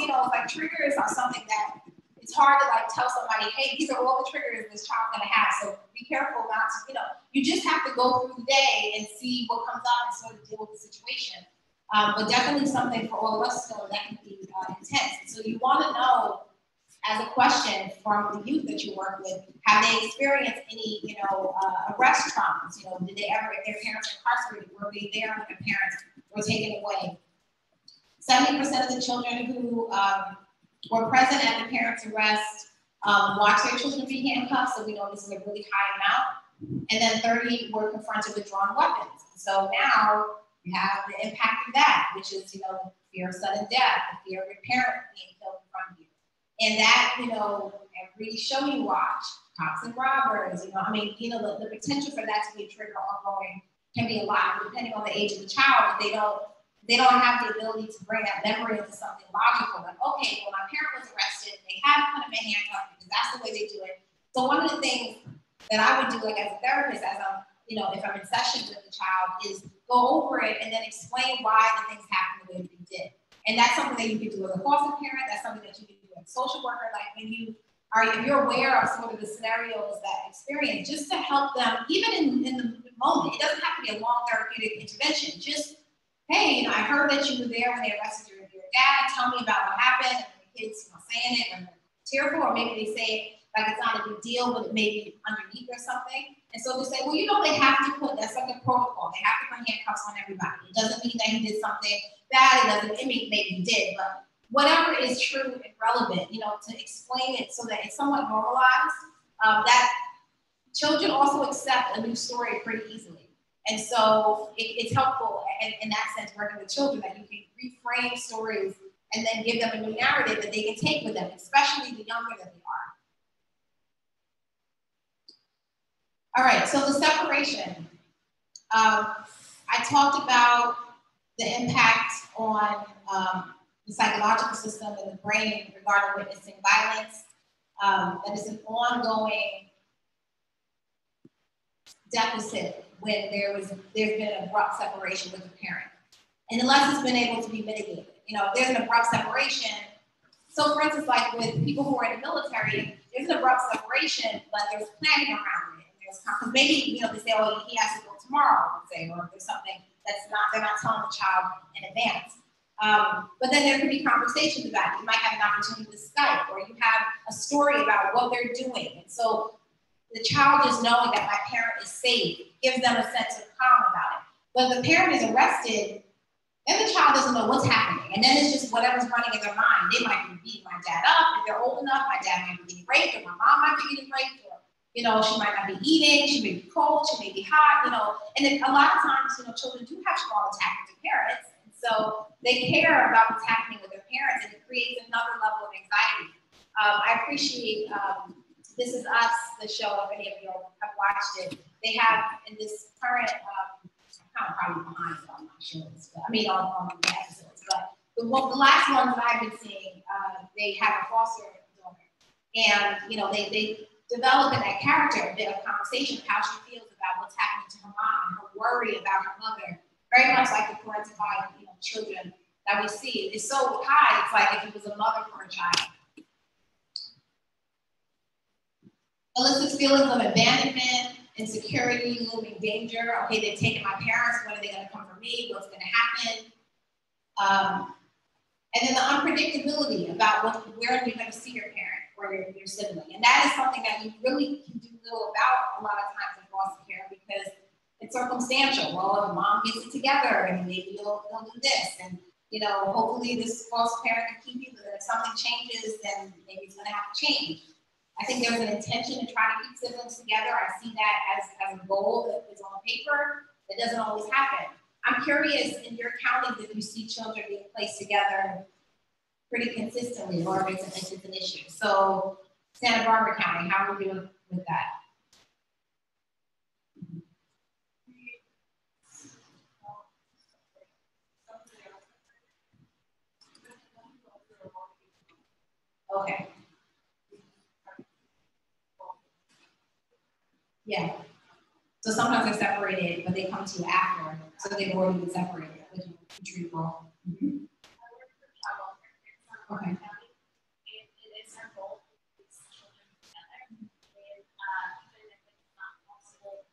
triggers are something that it's hard to tell somebody, hey, these are all the triggers this child's gonna have, so be careful not to, you just have to go through the day and see what comes up and sort of deal with the situation. But definitely something for all of us to know that can be intense. So you wanna know, as a question from the youth that you work with, have they experienced any, arrest traumas? Did they ever, if their parents were incarcerated, were they there when their parents were taken away? 70% of the children who were present at the parents' arrest watched their children be handcuffed, so we know this is a really high amount. And then 30 were confronted with drawn weapons. So now you have the impact of that, which is, the fear of sudden death, the fear of your parent being killed in front of you. And that, every show you watch, cops and robbers, the potential for that to be a trigger ongoing can be a lot, depending on the age of the child. But they don't have the ability to bring that memory into something logical. Like, okay, well, my parent was arrested, they had to put him in handcuffs because that's the way they do it. So one of the things that I would do, as a therapist, as I'm, if I'm in sessions with the child, is go over it and then explain why the things happened the way they did. And that's something that you can do as a foster parent. That's something that you can do as a social worker. When if you're aware of sort of the scenarios that experience, just to help them, even in the moment. It doesn't have to be a long therapeutic intervention. Just, hey, I heard that you were there when they arrested your dad. Tell me about what happened. And the kids, saying it and they're tearful, or maybe they say it like it's not a big deal, but it may be underneath or something. And so they say, well, they have to put, that's like a protocol. They have to put handcuffs on everybody. It doesn't mean that he did something bad. It mean maybe he did, but whatever is true and relevant, to explain it so that it's somewhat normalized, that children also accept a new story pretty easily. And so it's helpful in that sense, working with children, that you can reframe stories and then give them a new narrative that they can take with them, especially the younger that they are. All right, so the separation. I talked about the impact on the psychological system and the brain regarding witnessing violence. That is an ongoing deficit when there's been an abrupt separation with a parent. And unless it's been able to be mitigated. You know, if there's an abrupt separation, so for instance, like with people who are in the military, there's an abrupt separation, but there's planning around it. Because maybe, you know, they say, oh, he has to go tomorrow, let's say, or if there's something they're not telling the child in advance. But then there could be conversations about it. You might have an opportunity to Skype, or you have a story about what they're doing. And so the child just knowing that my parent is safe gives them a sense of calm about it. But if the parent is arrested, then the child doesn't know what's happening. And then it's just whatever's running in their mind. They might be beating my dad up. If they're old enough, my dad might be getting raped, or my mom might be getting raped, or, you know, she might not be eating, she may be cold, she may be hot, you know. And then a lot of times, you know, children do have strong attachment to parents. And so they care about what's happening with their parents, and it creates another level of anxiety. I appreciate This Is Us, the show, if any of you have watched it. They have in this current, I'm probably behind, so I'm not sure. I mean, on the episodes, but the last ones that I've been seeing, they have a foster daughter, and you know, they develop in that character a bit of conversation of how she feels about what's happening to her mom and her worry about her mother. Very much like the parentified, you know, children that we see. It's so high. It's like if it was a mother for a child. Elicits feelings of abandonment, insecurity, looming danger. Okay, they've taken my parents. When are they going to come for me? What's going to happen? And then the unpredictability about where you're going to see your parent or your sibling. And that is something that you really can do little about a lot of times in foster care because it's circumstantial. Well, if mom gets it together and maybe they'll do this. And, you know, hopefully this foster parent can keep you, but if something changes, then maybe it's going to have to change. I think there's an intention to try to keep siblings together. I see that as a goal that is on paper. It doesn't always happen. I'm curious in your counties if you see children being placed together pretty consistently or if it's an issue. So Santa Barbara County, how are we doing with that? Okay. Yeah. So sometimes they're separated, but they come to you after, so they've already been separated. Which you well. Mm-hmm. Okay. It is our goal to keep these children together. And even if it's not possible,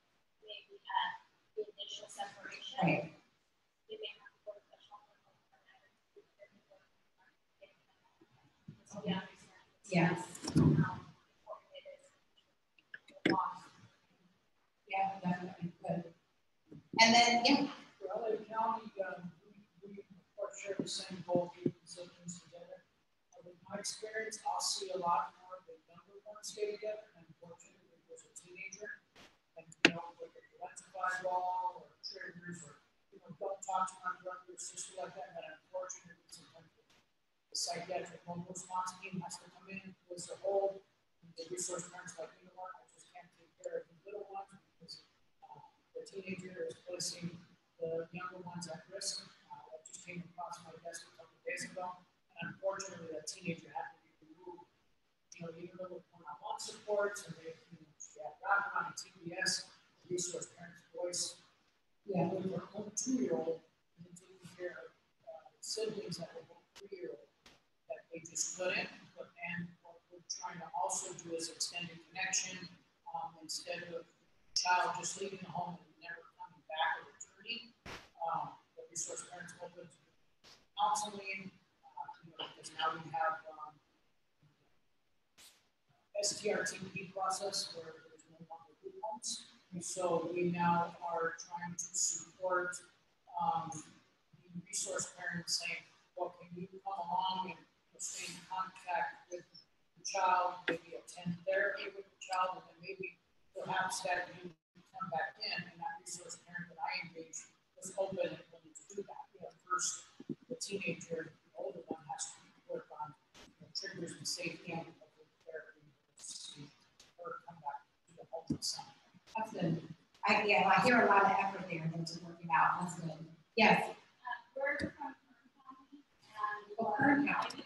maybe at the initial separation, right. They may have to go to the shelter home for that. So we understand. Yes. Important it is. Yeah, definitely. Good. And then, yeah. For LA County, we of course share the same goal, keeping siblings together. In my experience, I'll see a lot more of the younger ones stay together. And unfortunately, if there's a teenager, and you know, with a parentified law or triggers, or you know, don't talk to my brother or sister like that. But unfortunately, sometimes the psychiatric home response team has to come in, place a hold, and the resource parents like, you know what, I just can't take care of the little ones because the teenager is placing the younger ones at risk. That just came across my desk a couple of days ago. And unfortunately, that teenager had to be removed. You know, even though with one-on-one supports and they, you know, she had background in TBS, the resource parent's voice, yeah, with her own 2-year-old, and taking care of siblings that were 3-year-old, that they just couldn't. And what we're trying to also do is extended connection instead of the child just leaving the home and never coming back or returning. The resource parents open to counseling. Because now we have STRTP process where there's no longer group homes. And so we now are trying to support the resource parents saying, well, can you come along and stay in contact with the child, maybe attend therapy with the child, and then maybe perhaps that you come back in, and that resource parent that I engaged was open and willing to do that. You know, first, the teenager, the older one, has to work on triggers and safety and therapy or come back to the home with something. That's good. I hear a lot of effort there into working out. That's good. Yes. We're from Kern County.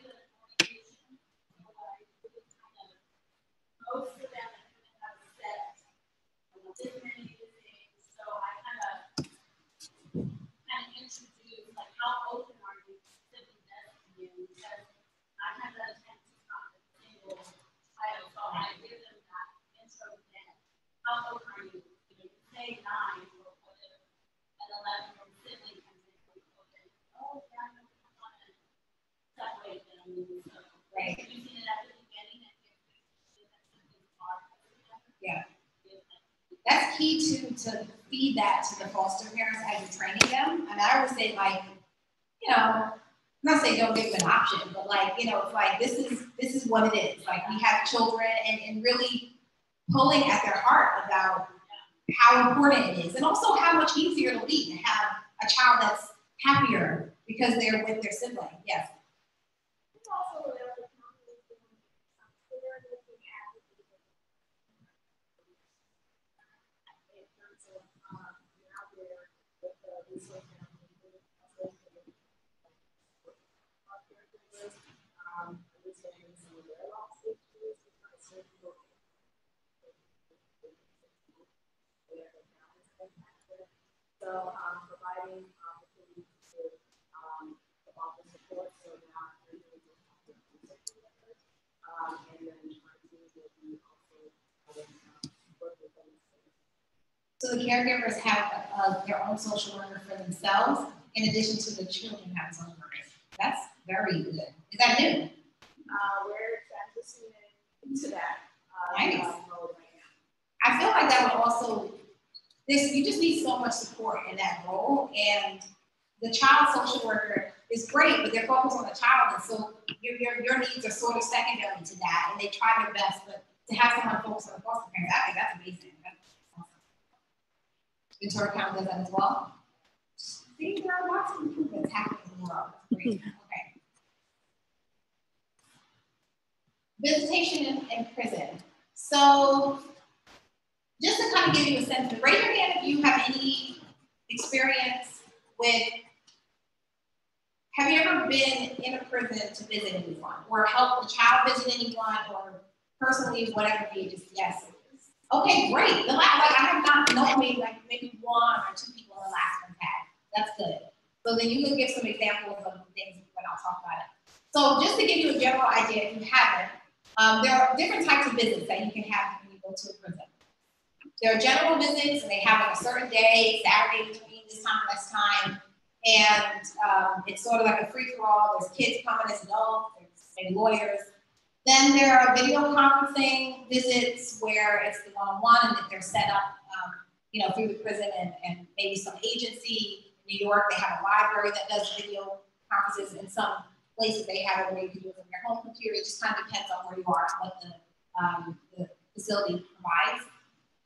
Most of them have set this many say 9 or whatever, an 11-year-old sibling comes in and goes, oh, yeah, I want to separate them. So, Right. have you seen it at the beginning? Yeah. That's key to feed that to the foster parents as you're training them. And I would say, like, you know, I'm not saying don't give them an option, but like, you know, it's like this is what it is. Like, we have children and really pulling at their heart about how important it is, and also how much easier it'll be to have a child that's happier because they're with their sibling. Yes. So providing opportunities to offer support, so now and then work with them. So the caregivers have their own social worker for themselves, in addition to the children having social workers. That's very good. Is that new? We're transitioning into that Nice. mode right now. I feel like that would also, you just need so much support in that role, and the child social worker is great, but they're focused on the child, and so your needs are sort of secondary to that, and they try their best, but to have someone focus on the foster parents, I think that's amazing. That's awesome. Ventura County does that as well. See, there are lots of improvements happening in the world. That's great. Okay. Visitation in prison. So, just to kind of give you a sense, raise your hand if you have any experience with, have you ever been in a prison to visit anyone, or help the child visit anyone, or personally, whatever it be, just yes. Okay, great. The last, like, I have not known maybe one or two people in the last one had. That's good. So then you can give some examples of things when I'll talk about it. So just to give you a general idea, if you haven't, there are different types of visits that you can have when you go to a prison. There are general visits, and they have on a certain day, Saturday between this time and this time, and it's sort of like a free-for-all. There's kids coming as adults, there's lawyers. Then there are video conferencing visits where it's the one-on-one, and that they're set up, you know, through the prison and maybe some agency. In New York, they have a library that does video conferences. In some places, they have it where you can do it from your home computer. It just kind of depends on where you are and what the facility provides.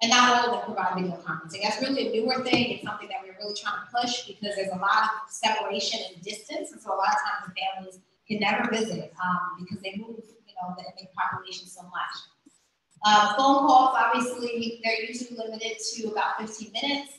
And not all of them provide video conferencing. That's really a newer thing. It's something that we're really trying to push because there's a lot of separation and distance. And so a lot of times the families can never visit because they move, you know, the inmate population so much. Phone calls, obviously, they're usually limited to about 15 minutes.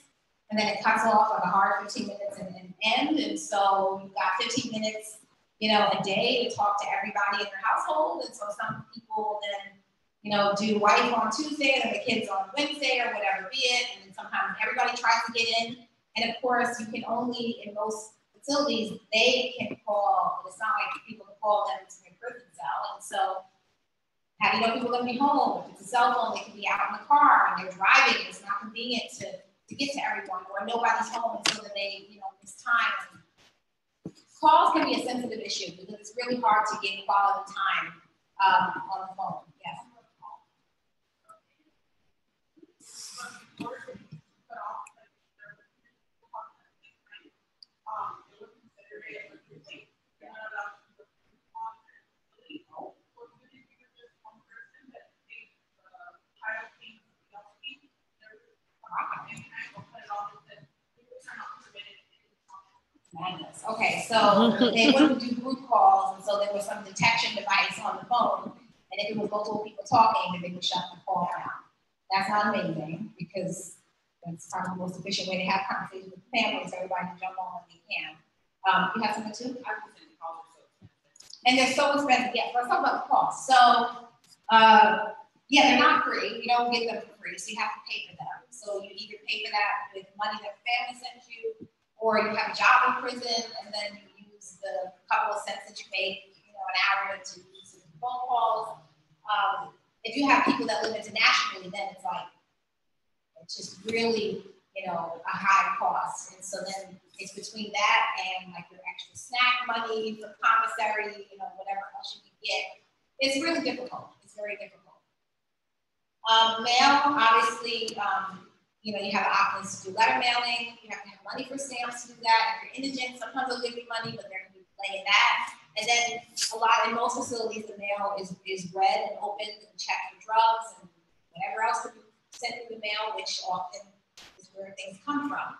And then it cuts off like a hard 15 minutes and end. And so you've got 15 minutes, you know, a day to talk to everybody in your household. And so some people then, you know, do wife on Tuesday and the kids on Wednesday or whatever be it. And then sometimes everybody tries to get in. And of course, you can only, in most facilities, they can call. It's not like people can call them to their prison cell. And so, how do you know people are going to be home? If it's a cell phone, they can be out in the car and they're driving. It's not convenient to get to everyone, or nobody's home, and so that they, you know, miss time. Calls can be a sensitive issue because it's really hard to get quality time on the phone. Yes. Madness. Okay, so they wouldn't do group calls, and so there was some detection device on the phone, and if it was multiple people talking, then they would shut the call down. That's not amazing because that's probably the most efficient way to have conversations with families. Everybody can jump on when they can. You have something too? I would say the calls are so expensive. And they're so expensive. Yeah, let's talk about the cost. So, yeah, they're not free. You don't get them for free, so you have to pay for them. So you either pay for that with money that the family sends you, or you have a job in prison, and then you use the couple of cents that you make, you know, an hour to use phone calls. If you have people that live internationally, then it's like, it's just really you know, a high cost. And so then it's between that and like your extra snack money for commissary, you know, whatever else you can get. It's really difficult. It's very difficult. Mail, obviously, you know, you have options to do letter mailing. You have to have money for stamps to do that. If you're indigent, sometimes they'll give you money, but they're going to be playing that. And then in most facilities, the mail is read and opened and checked for drugs and whatever else could be sent through the mail, which often is where things come from.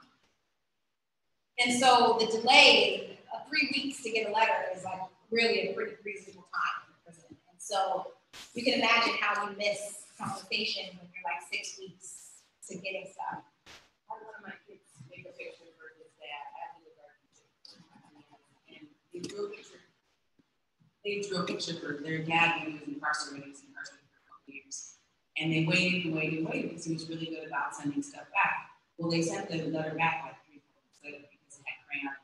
And so the delay of 3 weeks to get a letter is like really a pretty reasonable time in prison. And so you can imagine how you miss consultation when you're like 6 weeks to getting stuff. I had one of my kids make a picture for his dad at the university, and they drew a picture for their dad when he was incarcerated. He was incarcerated for a couple of years, and they waited and waited and waited because he was really good about sending stuff back. Well, they sent the letter back like 3 months later because it had crayon,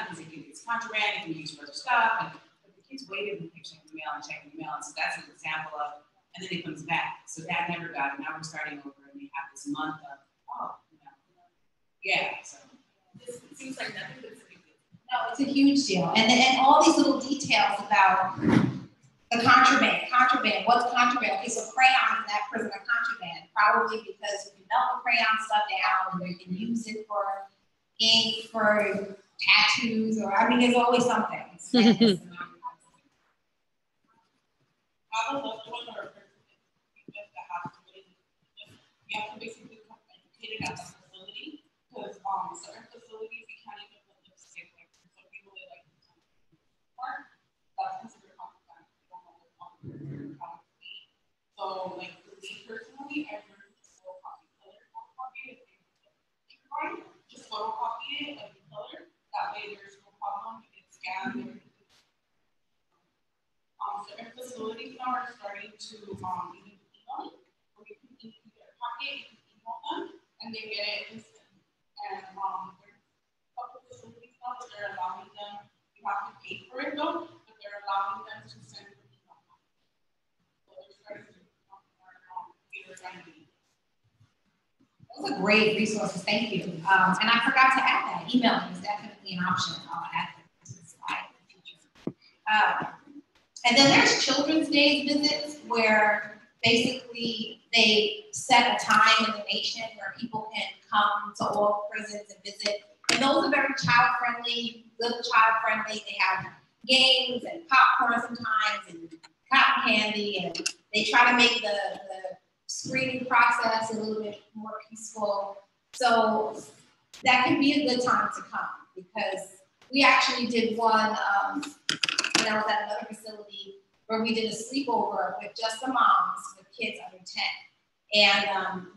because it could use contraband, it can use for other stuff, but the kids waited and kept checking the mail, and so that's an example of. And then it comes back. So dad never got it. Now we're starting over and we have this month of, yeah. So it seems like nothing but it's a big deal. No, it's a huge deal. And all these little details about the contraband. What's contraband? Okay, so crayons in that prison are contraband. Probably because you can melt the crayon stuff down and you can use it for ink, for tattoos, or I mean, there's always something. You have to basically become educated at the facility because certain facilities you can't even put lipstick. Like some people they like part that's considered contraband. You don't know what's on. So like for me personally, I learned to photocopy it. Just photocopy it like the color. That way there's no problem. You can scan everything. Certain facilities now are starting to even email it. You can email them and they get it instant. And there's a couple of facilities now that they're allowing them, you have to pay for it though, but they're allowing them to send an email. So they're starting to become more user friendly. Those are great resources, thank you. And I forgot to add that. Emailing is definitely an option. I'll add that to the slide in the future. And then there's Children's Day visits where basically they set a time in the nation where people can come to all prisons and visit. And those are very child-friendly, little child-friendly. They have games and popcorn sometimes and cotton candy, and they try to make the screening process a little bit more peaceful. So that can be a good time to come because we actually did one when I was at another facility where we did a sleepover with just the moms with kids under 10. And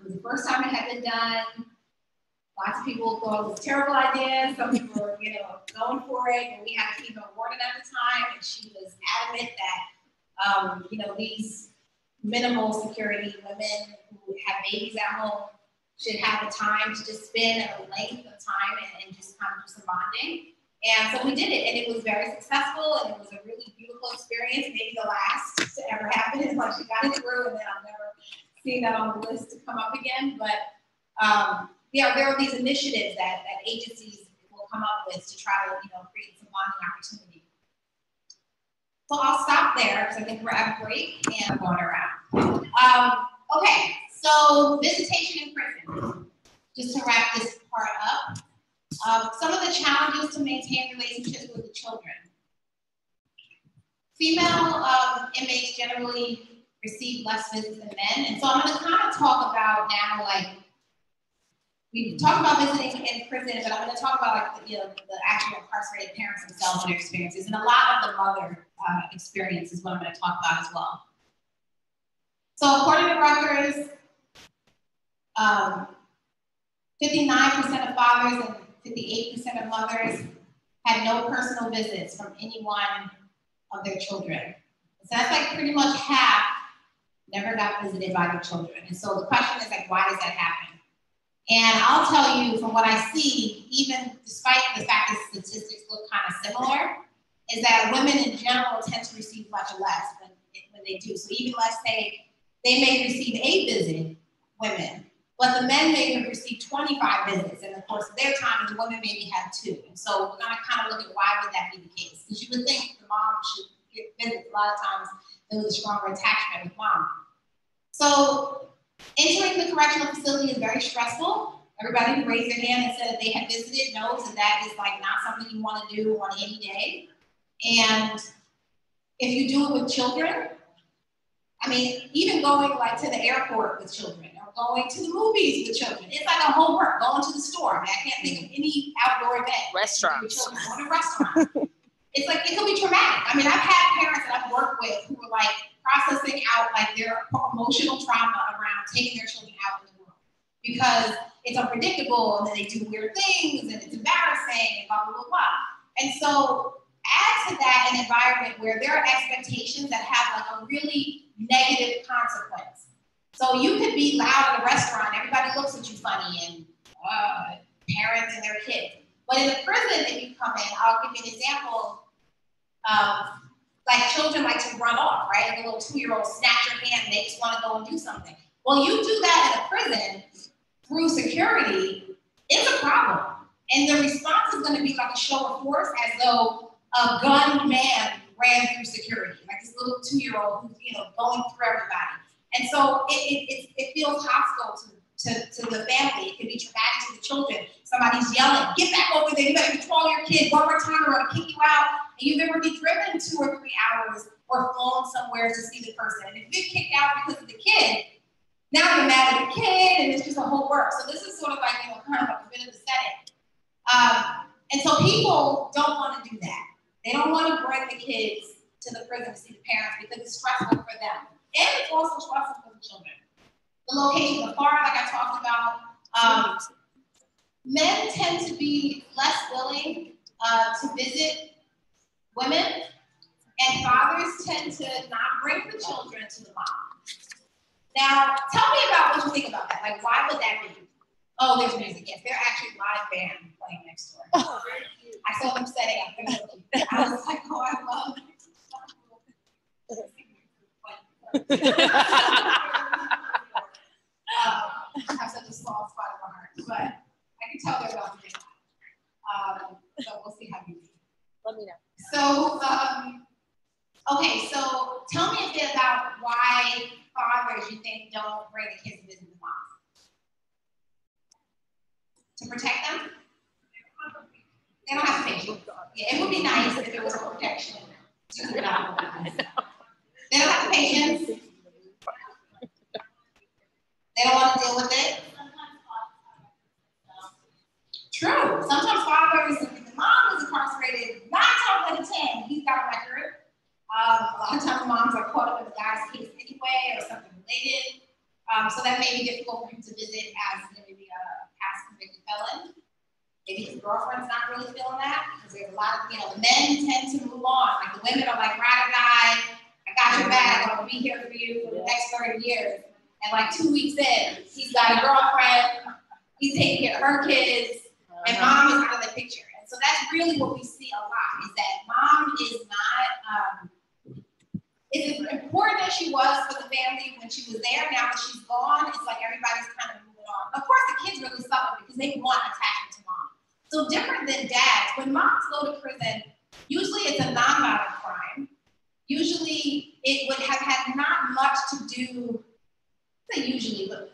it was the first time it had been done. Lots of people thought it was a terrible idea. Some people were, going for it. And we had a female warden at the time, and she was adamant that, these minimal security women who have babies at home should have the time to just spend a length of time and just kind of do some bonding. And so we did it, and it was very successful, and it was a really beautiful experience, maybe the last to ever happen. It's like she got it through, and then I've never seen that on the list to come up again. But there are these initiatives that agencies will come up with to try to create some bonding opportunity. So I'll stop there because I think we're at a break and I'm going around. Okay, so visitation in prison. Just to wrap this part up. Some of the challenges to maintain relationships with the children. Female inmates generally receive less visits than men. And so I'm going to kind of talk about now, we talk about visiting in prison, but I'm going to talk about the actual incarcerated parents themselves and their experiences. And a lot of the mother experience is what I'm going to talk about as well. So according to Rutgers, 59% of fathers and 58% of mothers had no personal visits from any one of their children. So that's like pretty much half never got visited by their children. And so the question is why does that happen? And I'll tell you from what I see, even despite the fact that statistics look kind of similar, is that women in general tend to receive much less when they do. So even let's say they may receive a visit, women, But the men may have received 25 visits in the course of their time, and the women maybe had 2. And so we're gonna kind of look at why would that be the case? Because you would think the mom should get visits. A lot of times there was a stronger attachment with mom. So entering the correctional facility is very stressful. Everybody who raised their hand and said that they had visited knows that that is like not something you want to do on any day. And if you do it with children, I mean, even going like to the airport with children or going to the movies with children, it's like a whole work. Going to the store. I mean, I can't think of any outdoor event. Restaurants. Going to restaurants. It's like, it could be traumatic. I mean, I've had parents that I've worked with who were like processing out like their emotional trauma around taking their children out in the world because it's unpredictable and then they do weird things and it's embarrassing and blah, blah, blah, blah. And so add to that an environment where there are expectations that have like a really negative consequence. So you could be loud at a restaurant, everybody looks at you funny and parents and their kids. But in a prison, if you come in, I'll give you an example. Like children like to run off, right? Like a little 2-year-old snatch your hand and they just want to go and do something. Well, you do that in a prison through security, it's a problem. And the response is going to be like a show of force as though a gunned man ran through security, like this little 2-year-old who's, you know, going through everybody. And so it feels hostile to the family. It can be traumatic to the children. Somebody's yelling, get back over there, you better control your kid, one more time, we're gonna kick you out. And you've ever been driven 2 or 3 hours or flown somewhere to see the person. And if you get kicked out because of the kid, now you're mad at the kid and it's just a whole work. So this is sort of like, you know, kind of a bit of the setting. And so people don't want to do that. They don't want to bring the kids to the prison to see the parents because it's stressful for them. And it's also stressful for the children. The location, the farm, like I talked about, men tend to be less willing to visit women, and fathers tend to not bring the children to the mom. Now, tell me about what you think about that. Like, why would that be? Oh, there's music. Yes, they're actually live band playing next door. I saw them setting up. I was like, oh, I love I have such a soft spot in my heart, but I can tell they're about to get so we'll see how you do. Let me know. So, okay, so tell me a bit about why fathers you think don't bring the kids to visit the mom. To protect them? They don't have patience. Yeah, it would be nice if it was a protection. They don't have the patience. They don't want to deal with it. True. Sometimes fathers, if the mom is incarcerated, 9 times out of 10, he's got a record. A lot of times moms are caught up in the guy's case anyway or something related. So that may be difficult for him to visit as maybe a past convicted felon. Maybe his girlfriend's not really feeling that because there's a lot of, you know, the men tend to move on. Like the women are like, ride or die, I got your back, I'm gonna be here for you for the next 30 years. And like 2 weeks in, he's got a girlfriend, he's taking care of her kids, and mom is out of the picture. And so that's really what we see a lot is that mom is not, it's as important as she was for the family when she was there. Now that she's gone, it's like everybody's kind of moving on. Of course, the kids really suffer because they want attachment to mom. So different than dads, when moms go to prison, usually it's a nonviolent crime. Usually it would have had not much to do, not usually, but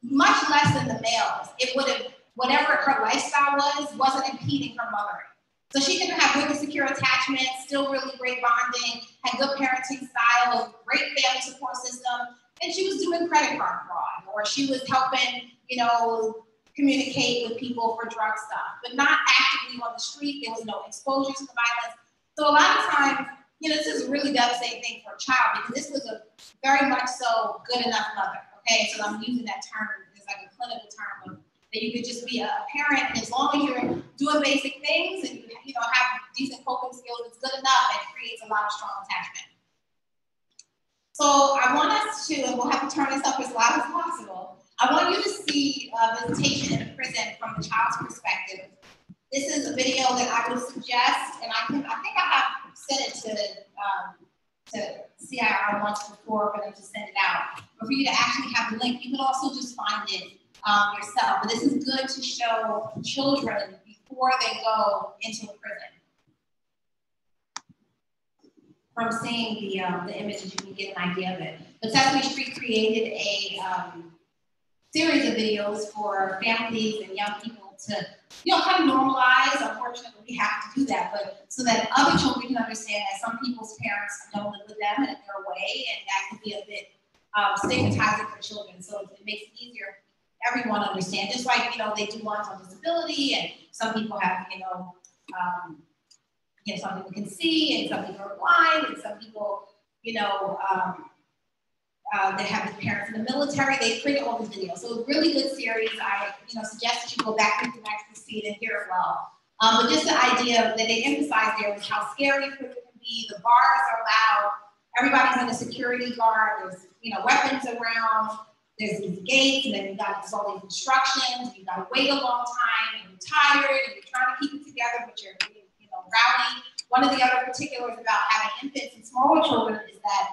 much less than the males. It would have, whatever her lifestyle wasn't impeding her mothering. So she could have really secure attachment, still really great bonding, had good parenting style, great family support system, and she was doing credit card fraud, or she was helping, you know, communicate with people for drug stuff, but not actively on the street. There was no exposure to the violence. So a lot of times, you know, this is a really devastating thing for a child because this was a very much so good enough mother. Okay, so I'm using that term as like a clinical term of that you could just be a parent, and as long as you're doing basic things and you know have decent coping skills, it's good enough and creates a lot of strong attachment. So I want us to, and we'll have to turn this up as loud as possible. I want you to see visitation in a prison from the child's perspective. This is a video that I would suggest, and I think I have sent it to CIR once before for them to send it out. But for you to actually have the link, you can also just find it yourself. But this is good to show children before they go into a prison. From seeing the images, you can get an idea of it. But Sesame Street created a series of videos for families and young people to, kind of normalize. Unfortunately, we have to do that, but so that other children can understand that some people's parents don't live with them and they're away, and that can be a bit stigmatizing for children. So it makes it easier for everyone to understand. Just like, they do ones on disability, and some people have, some people can see, and some people are blind, and some people, they have their parents in the military. They created all these videos. So a really good series. I, suggest that you go back and you can actually see it and hear it well. But just the idea that they emphasized there was how scary prison can be. The bars are loud. Everybody's in a security guard. There's, weapons around. There's these gates, and then you've got all these instructions. You've got to wait a long time, and you're tired, and you're trying to keep it together, but you're, rowdy. One of the other particulars about having infants and smaller children is that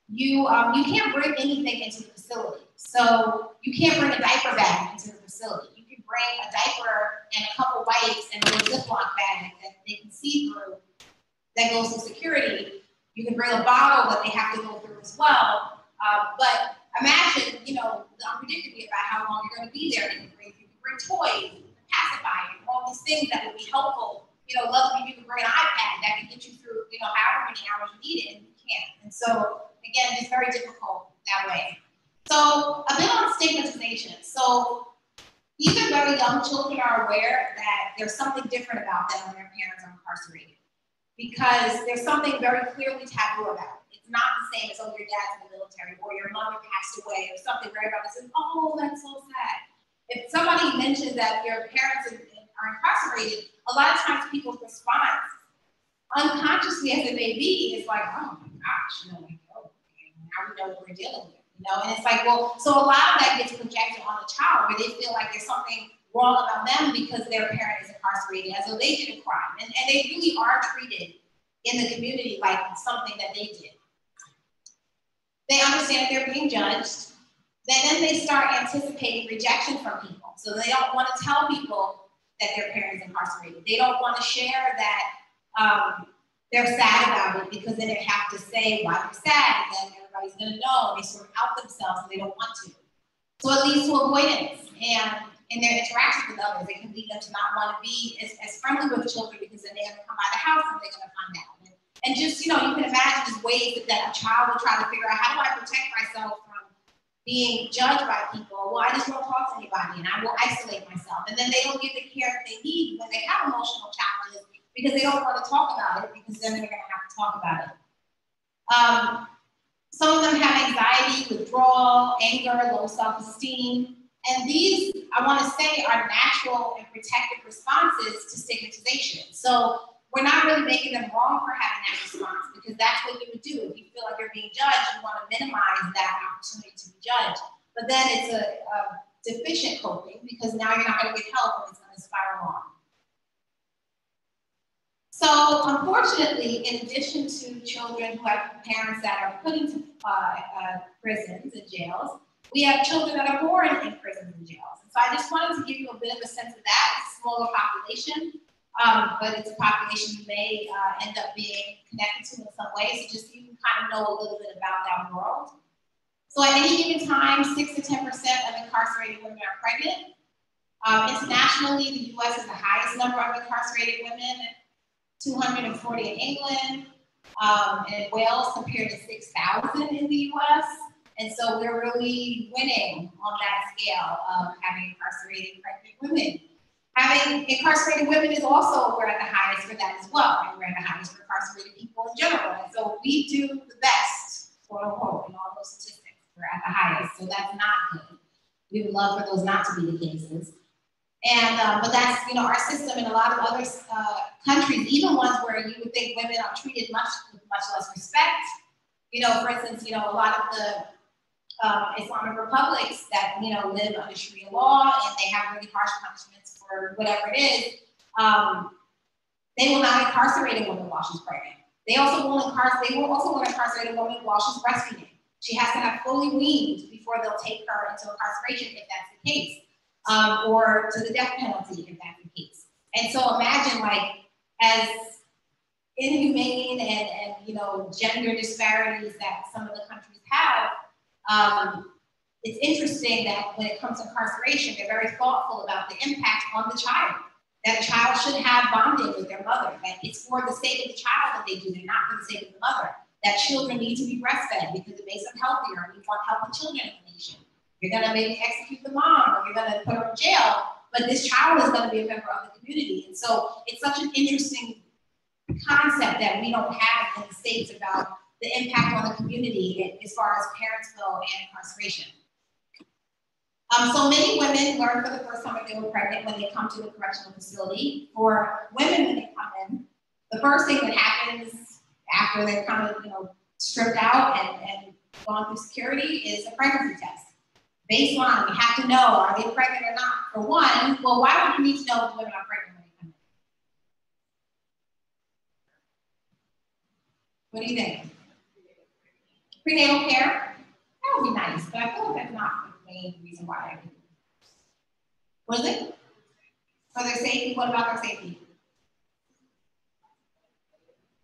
you can't bring anything into the facility. So you can't bring a diaper bag into the facility. You can bring a diaper and a couple wipes and a little Ziploc bag that they can see through that goes to security. You can bring a bottle that they have to go through as well. But imagine, the unpredictability about how long you're going to be there. You can bring toys, pacifiers, all these things that would be helpful. Luckily you can bring an iPad that can get you through, however many hours you need it, and you can't. And so, again, it's very difficult that way. So, a bit on stigmatization. So, even very young children are aware that there's something different about them when their parents are incarcerated, because there's something very clearly taboo about it. It's not the same as, oh, your dad's in the military, or your mother passed away, or something very about this. Oh, that's so sad. If somebody mentions that your parents are incarcerated, a lot of times people's response, unconsciously as it may be, is like, oh my gosh, now we know what we're dealing with, and it's like, well, so a lot of that gets projected on the child, where they feel like there's something wrong about them because their parent is incarcerated, as though they did a crime, and they really are treated in the community like something that they did. They understand they're being judged, then they start anticipating rejection from people, so they don't want to tell people that their parent is incarcerated. They don't want to share that they're sad about it, because then they have to say why they're sad, and then everybody's going to know, and they sort of out themselves, and they don't want to. So it leads to avoidance, and in their interactions with others, it can lead them to not want to be as friendly with children, because then they're going to come by the house and they're going to find out. And just, you can imagine just ways that a child will try to figure out, how do I protect myself from being judged by people? Well, I just won't talk to anybody, and I will isolate myself. And then they don't get the care that they need when they have emotional challenges, because they don't want to talk about it, because then they're going to have to talk about it. Some of them have anxiety, withdrawal, anger, low self-esteem. And these, I want to say, are natural and protective responses to stigmatization. So we're not really making them wrong for having that response, because that's what you would do. If you feel like you're being judged, you want to minimize that opportunity to be judged. But then it's a deficient coping, because now you're not going to get help, and it's going to spiral on. So unfortunately, in addition to children who have parents that are put into prisons and jails, we have children that are born in prisons and jails. And so I just wanted to give you a bit of a sense of that. It's a smaller population, but it's a population you may end up being connected to in some way. So just so you can kind of know a little bit about that world. So at any given time, 6 to 10% of incarcerated women are pregnant. Internationally, the US is the highest number of incarcerated women, 240 in England, and in Wales compared to 6,000 in the US. And so we're really winning on that scale of having incarcerated pregnant women. Having incarcerated women is also, we're at the highest for that as well. And we're at the highest for incarcerated people in general. And so we do the best, quote unquote, in all those statistics. We're at the highest, so that's not good. We would love for those not to be the cases. And, but that's, our system in a lot of other countries, even ones where you would think women are treated with much less respect. For instance, a lot of the Islamic republics that, live under Sharia law, and they have really harsh punishments for whatever it is, they will not incarcerate a woman while she's pregnant. They will also incarcerate a woman while she's breastfeeding. She has to have fully weaned before they'll take her into incarceration, if that's the case. or to the death penalty if that's the case. And so imagine like as inhumane and gender disparities that some of the countries have, it's interesting that when it comes to incarceration, they're very thoughtful about the impact on the child. That a child should have bonding with their mother. That it's for the sake of the child that they do it, not for the sake of the mother. That children need to be breastfed because it makes them healthier. We want healthy children in the nation. You're gonna maybe execute the mom, or you're gonna put her in jail, but this child is gonna be a member of the community. And so it's such an interesting concept that we don't have in the States about the impact on the community as far as parents go and incarceration. So many women learn for the first time if they were pregnant when they come to the correctional facility. For women, when they come in, the first thing that happens after they're kind of stripped out and gone through security is a pregnancy test. Baseline, we have to know, are they pregnant or not? For one, well, why would you need to know if women are pregnant when they come in? What do you think? Prenatal care? That would be nice, but I feel like that's not the main reason why I do it. What is it? For their safety? What about their safety?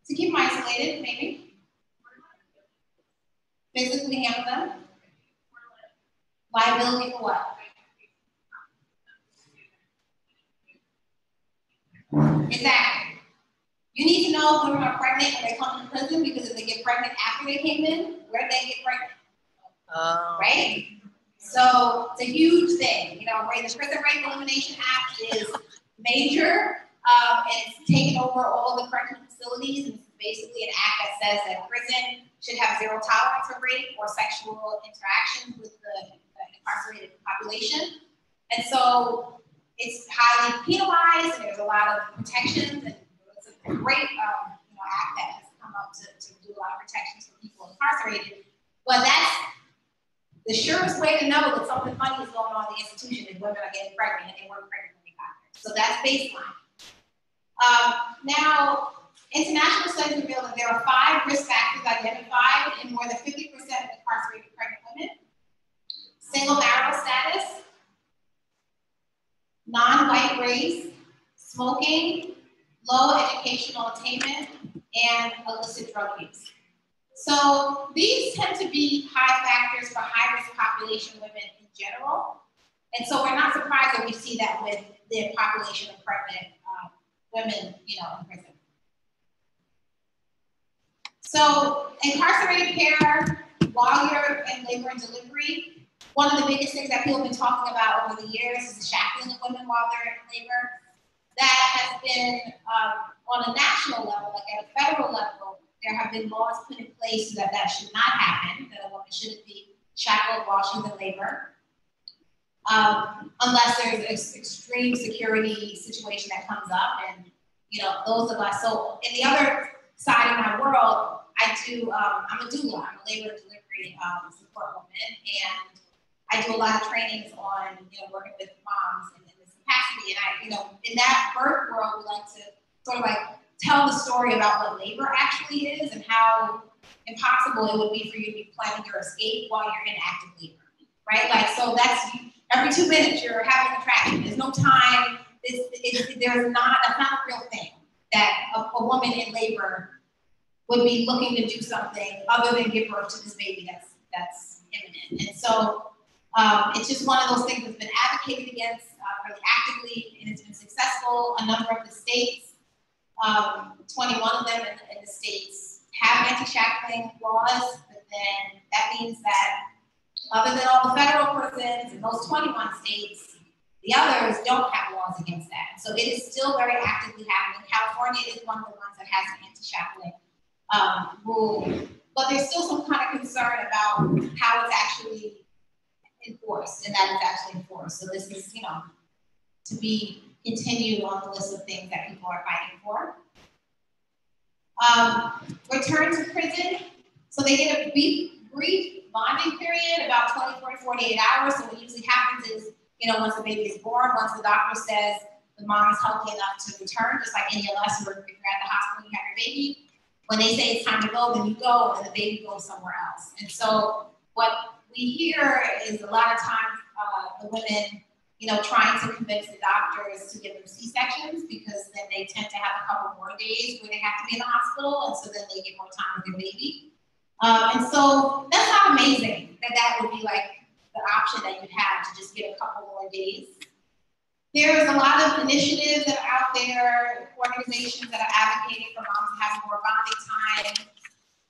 To keep them isolated, maybe. Physically handle them. Liability for what? Exactly. You need to know if women are pregnant when they come to prison, because if they get pregnant after they came in, where did they get pregnant? Right? So it's a huge thing. The Prison Rape Elimination Act is major, and it's taken over all the correctional facilities, and it's basically an act that says that prison should have zero tolerance for rape or sexual interactions with the incarcerated population. And so it's highly penalized, and there's a lot of protections, and it's a great act that has come up to do a lot of protections for people incarcerated. But that's the surest way to know that something funny is going on in the institution is women are getting pregnant, and they weren't pregnant when they got there. So that's baseline. Now, international studies reveal that there are 5 risk factors identified in more than 50% of incarcerated pregnant women. Single marital status, non-white race, smoking, low educational attainment, and illicit drug use. So these tend to be high factors for high-risk population women in general. And so we're not surprised that we see that with the population of pregnant women, in prison. So incarcerated care while you're in labor and delivery, one of the biggest things that people have been talking about over the years is the shackling of women while they're in labor. That has been on a national level, like at a federal level, there have been laws put in place so that that should not happen, that a woman shouldn't be shackled while she's in labor, unless there's an extreme security situation that comes up. And those of us, so in the other side of my world, I'm a doula, I'm a labor and delivery support woman, and I do a lot of trainings on working with moms in this capacity. And in that birth world, we like to sort of like tell the story about what labor actually is and how impossible it would be for you to be planning your escape while you're in active labor, right? Like, so that's every 2 minutes you're having a contraction. There's no time. That's not a real thing that a woman in labor would be looking to do something other than give birth to this baby that's imminent. And so it's just one of those things that's been advocated against really actively, and it's been successful. A number of the states, 21 of them in the states have anti-shackling laws, but then that means that other than all the federal prisons in those 21 states, the others don't have laws against that. So it is still very actively happening. California is one of the ones that has an anti-shackling rule, but there's still some kind of concern about how it's actually enforced, and that it's actually enforced. So this is, to be continued on the list of things that people are fighting for. Return to prison. So they get a brief bonding period, about 24 to 48 hours. So what usually happens is, once the baby is born, once the doctor says the mom is healthy enough to return, just like any of us, or if you're at the hospital and you have your baby, when they say it's time to go, then you go, and then the baby goes somewhere else. And so what we hear is a lot of times the women, trying to convince the doctors to give them C-sections, because then they tend to have a couple more days where they have to be in the hospital, and so then they get more time with their baby. And so that's not amazing that would be like the option that you'd have to just get a couple more days. There's a lot of initiatives that are out there, organizations that are advocating for moms to have more bonding time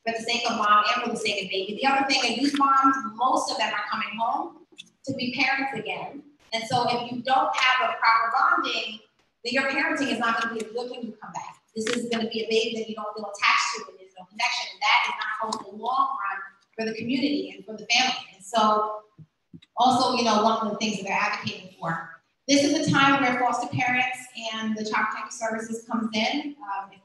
for the sake of mom and for the sake of baby. The other thing is these moms, most of them are coming home to be parents again. And so if you don't have a proper bonding, then your parenting is not going to be as good when you come back. This is going to be a baby that you don't feel attached to, and there's no connection. And that is not going in the long run for the community and for the family. And so also, one of the things that they're advocating for. This is a time where foster parents and the Child Protective Services comes in.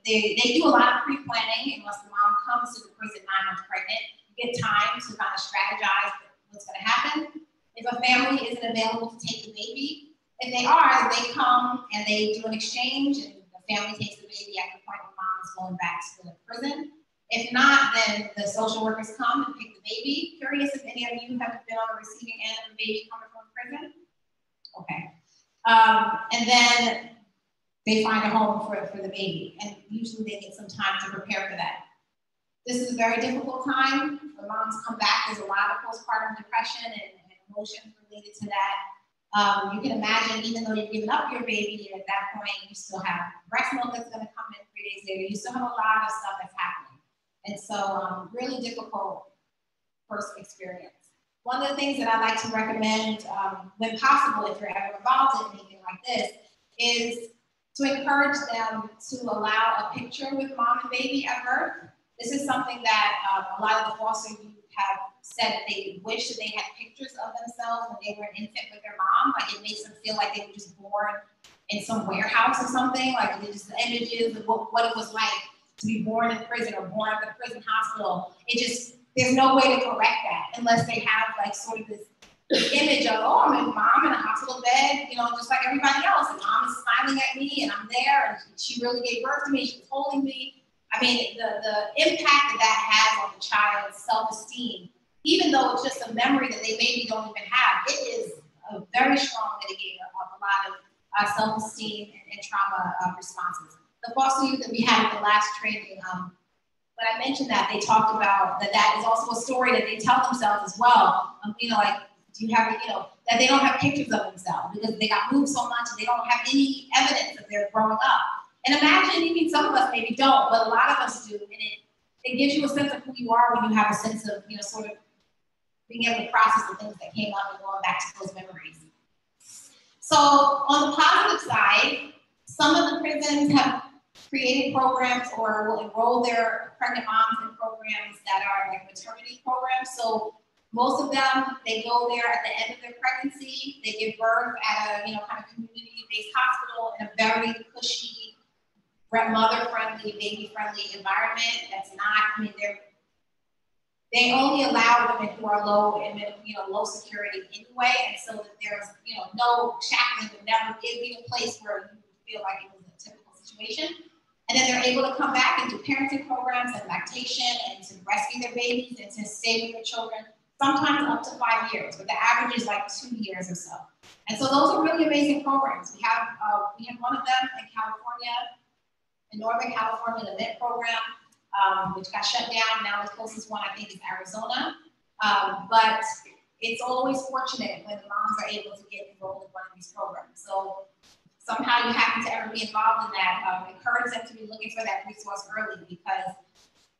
They do a lot of pre-planning. Unless the mom comes to the prison 9 months pregnant, you get time to kind of strategize what's going to happen. If a family isn't available to take the baby, if they are, they come and they do an exchange, and the family takes the baby at the point when mom is going back to the prison. If not, then the social workers come and pick the baby. Curious if any of you have been on the receiving end of a baby coming from prison? Okay. And then they find a home for the baby, and usually they get some time to prepare for that. This is a very difficult time. When moms come back, there's a lot of postpartum depression and emotions related to that. You can imagine, even though you've given up your baby, at that point, you still have breast milk that's going to come in 3 days later. You still have a lot of stuff that's happening. And so really difficult first experience. One of the things that I like to recommend, when possible, if you're ever involved in anything like this, is to encourage them to allow a picture with mom and baby at birth. This is something that a lot of the foster youth have said that they wish that they had pictures of themselves when they were an infant with their mom. Like, it makes them feel like they were just born in some warehouse or something. Like, it's just images of what it was like to be born in prison or born at the prison hospital. There's no way to correct that unless they have like sort of this image of, oh, I'm a mom in a hospital bed, just like everybody else. And mom is smiling at me and I'm there, and she really gave birth to me. She was holding me. I mean, the impact that has on the child's self-esteem, even though it's just a memory that they maybe don't even have, it is a very strong mitigator of a lot of self-esteem and trauma responses. The foster youth that we had at the last training, when I mentioned that, they talked about that is also a story that they tell themselves as well. Like, do you have, that they don't have pictures of themselves because they got moved so much and they don't have any evidence of their growing up. And imagine, some of us maybe don't, but a lot of us do. And it gives you a sense of who you are when you have a sense of, sort of being able to process the things that came up and going back to those memories. So on the positive side, some of the prisons have created programs or will enroll their pregnant moms in programs that are like maternity programs. So most of them, they go there at the end of their pregnancy. They give birth at a kind of community-based hospital in a very cushy, mother-friendly, baby-friendly environment. That's not, they only allow women who are low security anyway, and so that there's no shackling would never be a place where you feel like it was a typical situation. And then they're able to come back and do parenting programs and lactation and to rescue their babies and to stay with their children, sometimes up to 5 years, but the average is like 2 years or so. And so those are really amazing programs. We have one of them in California, in Northern California, the MET program, which got shut down. Now the closest one, I think, is Arizona. But it's always fortunate when the moms are able to get enrolled in one of these programs. So somehow you happen to ever be involved in that, encourage them to be looking for that resource early, because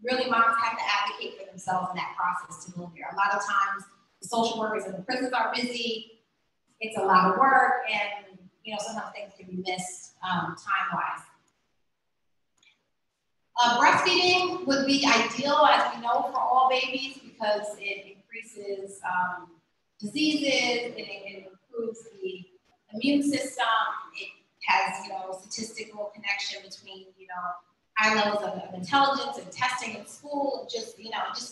really moms have to advocate for themselves in that process to go there. A lot of times the social workers in the prisons are busy, it's a lot of work, and sometimes things can be missed time-wise. Breastfeeding would be ideal, as we know, for all babies because it increases diseases, it improves the immune system, it has statistical connection between high levels of intelligence and testing in school, just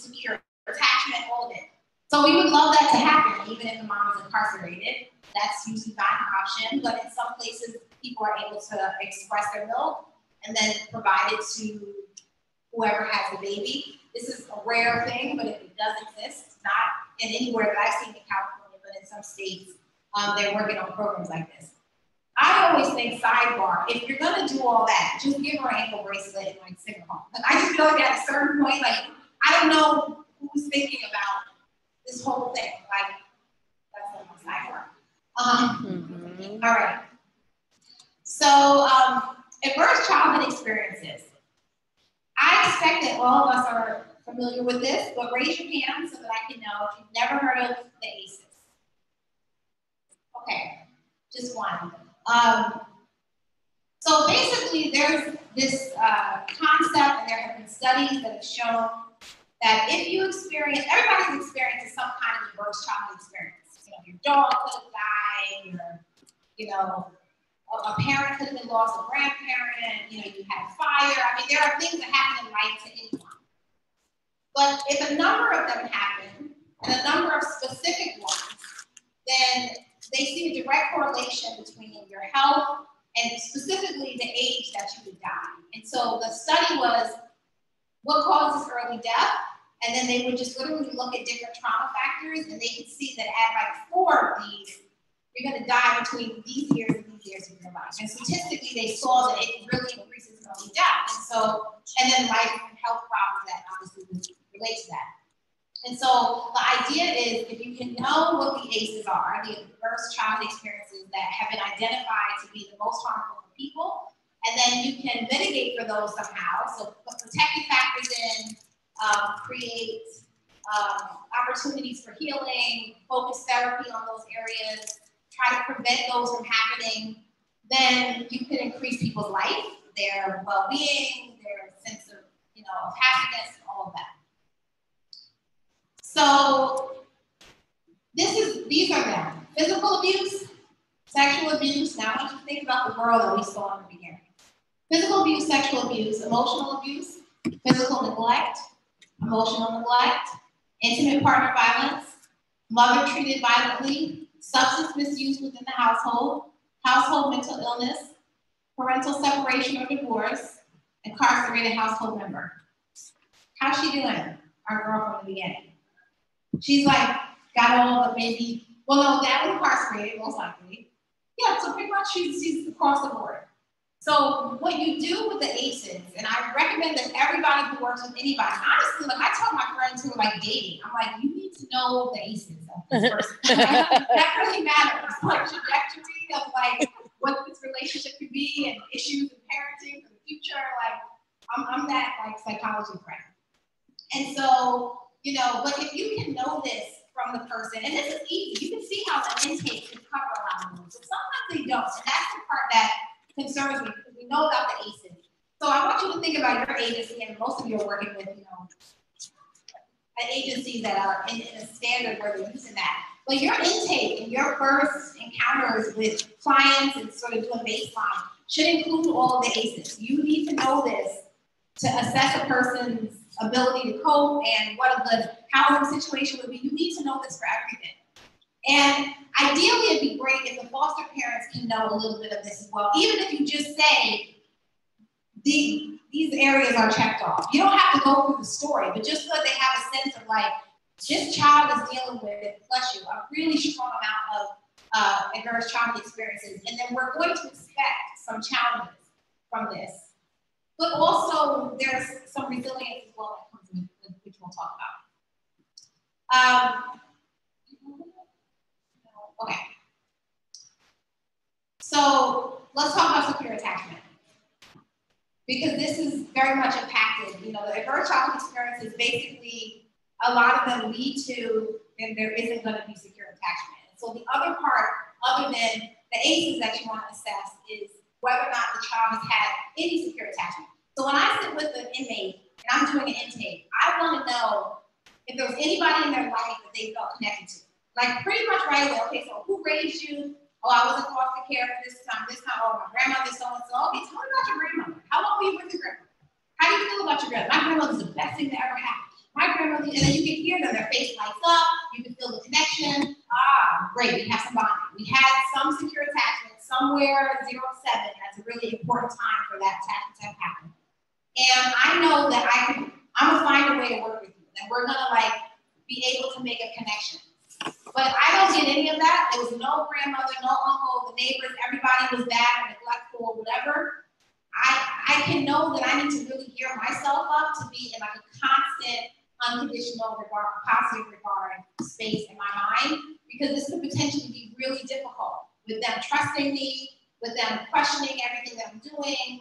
secure attachment, all of it. So we would love that to happen, even if the mom is incarcerated. That's usually not an option, but in some places people are able to express their milk and then provide it to whoever has the baby. This is a rare thing, but if it does exist, not in anywhere that I've seen in California, but in some states, they're working on programs like this. I always think, sidebar, if you're gonna do all that, just give her an ankle bracelet and like send her home. Like, I just feel like at a certain point, like, I don't know who's thinking about this whole thing. Like, that's like my sidebar. All right. So, adverse childhood experiences. I expect that all of us are familiar with this, but raise your hand so that I can know if you've never heard of the ACEs. Okay, just one. So basically, there's this concept, and there have been studies that have shown that if you experience, everybody's experienced some kind of adverse childhood experience. You know, your dog could have died, you know, a parent could have been lost, a grandparent, you know, you had fire. I mean, there are things that happen in life to anyone. But if a number of them happen, and a number of specific ones, then they see a direct correlation between your health and specifically the age that you would die. And so the study was what causes early death, and then they would just literally look at different trauma factors, and they could see that at like 4 of these, you're going to die between these years and these years of your life. And statistically, they saw that it really increases early death. And so, and then life and health problems that obviously relate to that. And so the idea is, if you can know what the ACEs are, the adverse childhood experiences that have been identified to be the most harmful for people, and then you can mitigate for those somehow. So put protective factors in, create opportunities for healing, focus therapy on those areas, try to prevent those from happening, then you can increase people's life, their well-being, their sense of, you know, of happiness, all of that. So these are them. Physical abuse, sexual abuse. Now I want you to think about the girl that we saw in the beginning. Physical abuse, sexual abuse, emotional abuse, physical neglect, emotional neglect, intimate partner violence, mother treated violently, substance misuse within the household, household mental illness, parental separation or divorce, incarcerated household member. How's she doing? Our girl from the beginning. She's like, got all the maybe, well, no, dad was incarcerated, most likely. Yeah, so pretty much she's across the board. So what you do with the ACEs, and I recommend that everybody who works with anybody, honestly, like I tell my friends who are like dating, I'm like, you need to know the ACEs of this person. That really matters. Like trajectory of like what this relationship could be and issues in parenting for the future. Like I'm that like psychology friend. And so, you know, but if you can know this from the person, and this is easy, you can see how the intake can cover a lot of those, but sometimes they don't. And that's the part that concerns me, because we know about the ACEs. So I want you to think about your agency, and most of you are working with, you know, an agency that are in a standard where they're using that. But your intake and your first encounters with clients and sort of doing baseline should include all of the ACEs. You need to know this to assess a person's ability to cope and what a good housing situation would be. You need to know this for everything. And ideally, it'd be great if the foster parents can know a little bit of this as well, even if you just say, these areas are checked off. You don't have to go through the story, but just so that they have a sense of like, this child is dealing with, bless you, a really strong amount of adverse childhood experiences. And then we're going to expect some challenges from this. But also, there's some resilience as well that comes with, which we'll talk about. Okay. So let's talk about secure attachment, because this is very much impacted. You know, the adverse childhood experiences, basically, a lot of them lead to, and there isn't going to be secure attachment. And so the other part, other than the ACEs that you want to assess, is whether or not the child has had any secure attachment. So when I sit with an inmate and I'm doing an intake, I want to know if there was anybody in their life that they felt connected to. Like pretty much right away, okay, so who raised you? Oh, I was in foster care for this time, oh, my grandmother, so-and-so. Okay, tell me about your grandmother. How long were you with your grandmother? How do you feel about your grandmother? My grandmother's the best thing that ever happened. My grandmother, and then you can hear them, their face lights up, you can feel the connection. Ah, great, we have some bonding. We had some secure attachment somewhere 0 to 7. That's a really important time for that attachment to happen. And I know that I'm gonna find a way to work with you, and we're gonna like be able to make a connection. But I don't get any of that. There was no grandmother, no uncle, the neighbors, everybody was bad, neglectful, or whatever. I can know that I need to really gear myself up to be in like a constant, unconditional regard, positive regard space in my mind, because this could potentially be really difficult with them trusting me, with them questioning everything that I'm doing,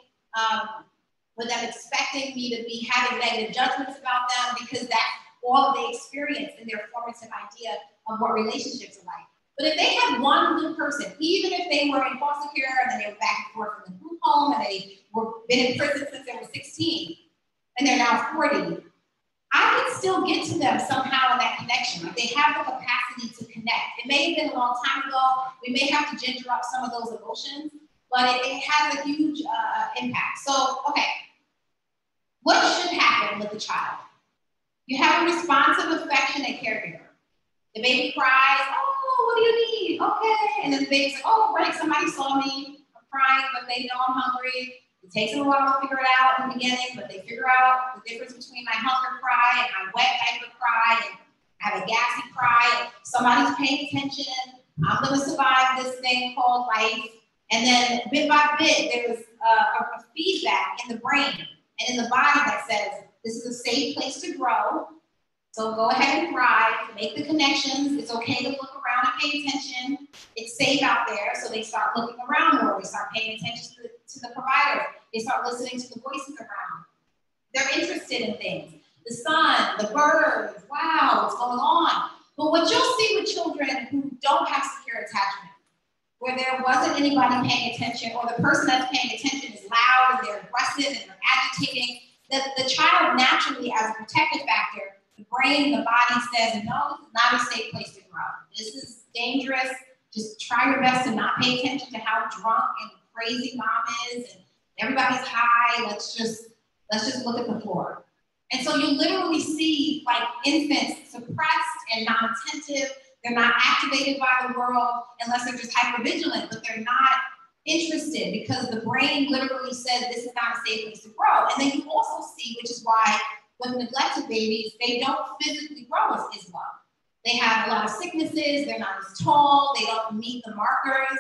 with them expecting me to be having negative judgments about them, because that's all they experience in their formative idea of what relationships are like. But if they had one good person, even if they were in foster care and then they were back and forth from the group home and they were been in prison since they were 16 and they're now 40, I can still get to them somehow in that connection. Like they have the capacity to connect. It may have been a long time ago. We may have to ginger up some of those emotions, but it has a huge impact. So, okay, what should happen with the child? You have a responsive, affectionate caregiver. The baby cries, oh, what do you need? Okay. And then the baby's like, oh, great, somebody saw me. I'm crying, but they know I'm hungry. It takes them a while to figure it out in the beginning, but they figure out the difference between my hunger cry and my wet diaper cry, and I have a gassy cry. Somebody's paying attention. I'm going to survive this thing called life. And then bit by bit, there's a feedback in the brain and in the body that says, this is a safe place to grow. So go ahead and thrive, make the connections. It's okay to look around and pay attention. It's safe out there, so they start looking around more. They start paying attention to the provider. They start listening to the voices around. They're interested in things. The sun, the birds, wow, what's going on? But what you'll see with children who don't have secure attachment, where there wasn't anybody paying attention, or the person that's paying attention is loud and they're aggressive and they're agitating, that the child naturally, as a protective factor, the brain, the body says, no, this is not a safe place to grow. This is dangerous. Just try your best to not pay attention to how drunk and crazy mom is, and everybody's high. Let's just look at the floor. And so you literally see like infants suppressed and non-attentive. They're not activated by the world unless they're just hypervigilant, but they're not interested because the brain literally says this is not a safe place to grow. And then you also see, which is why with neglected babies, they don't physically grow as well. They have a lot of sicknesses, they're not as tall, they don't meet the markers.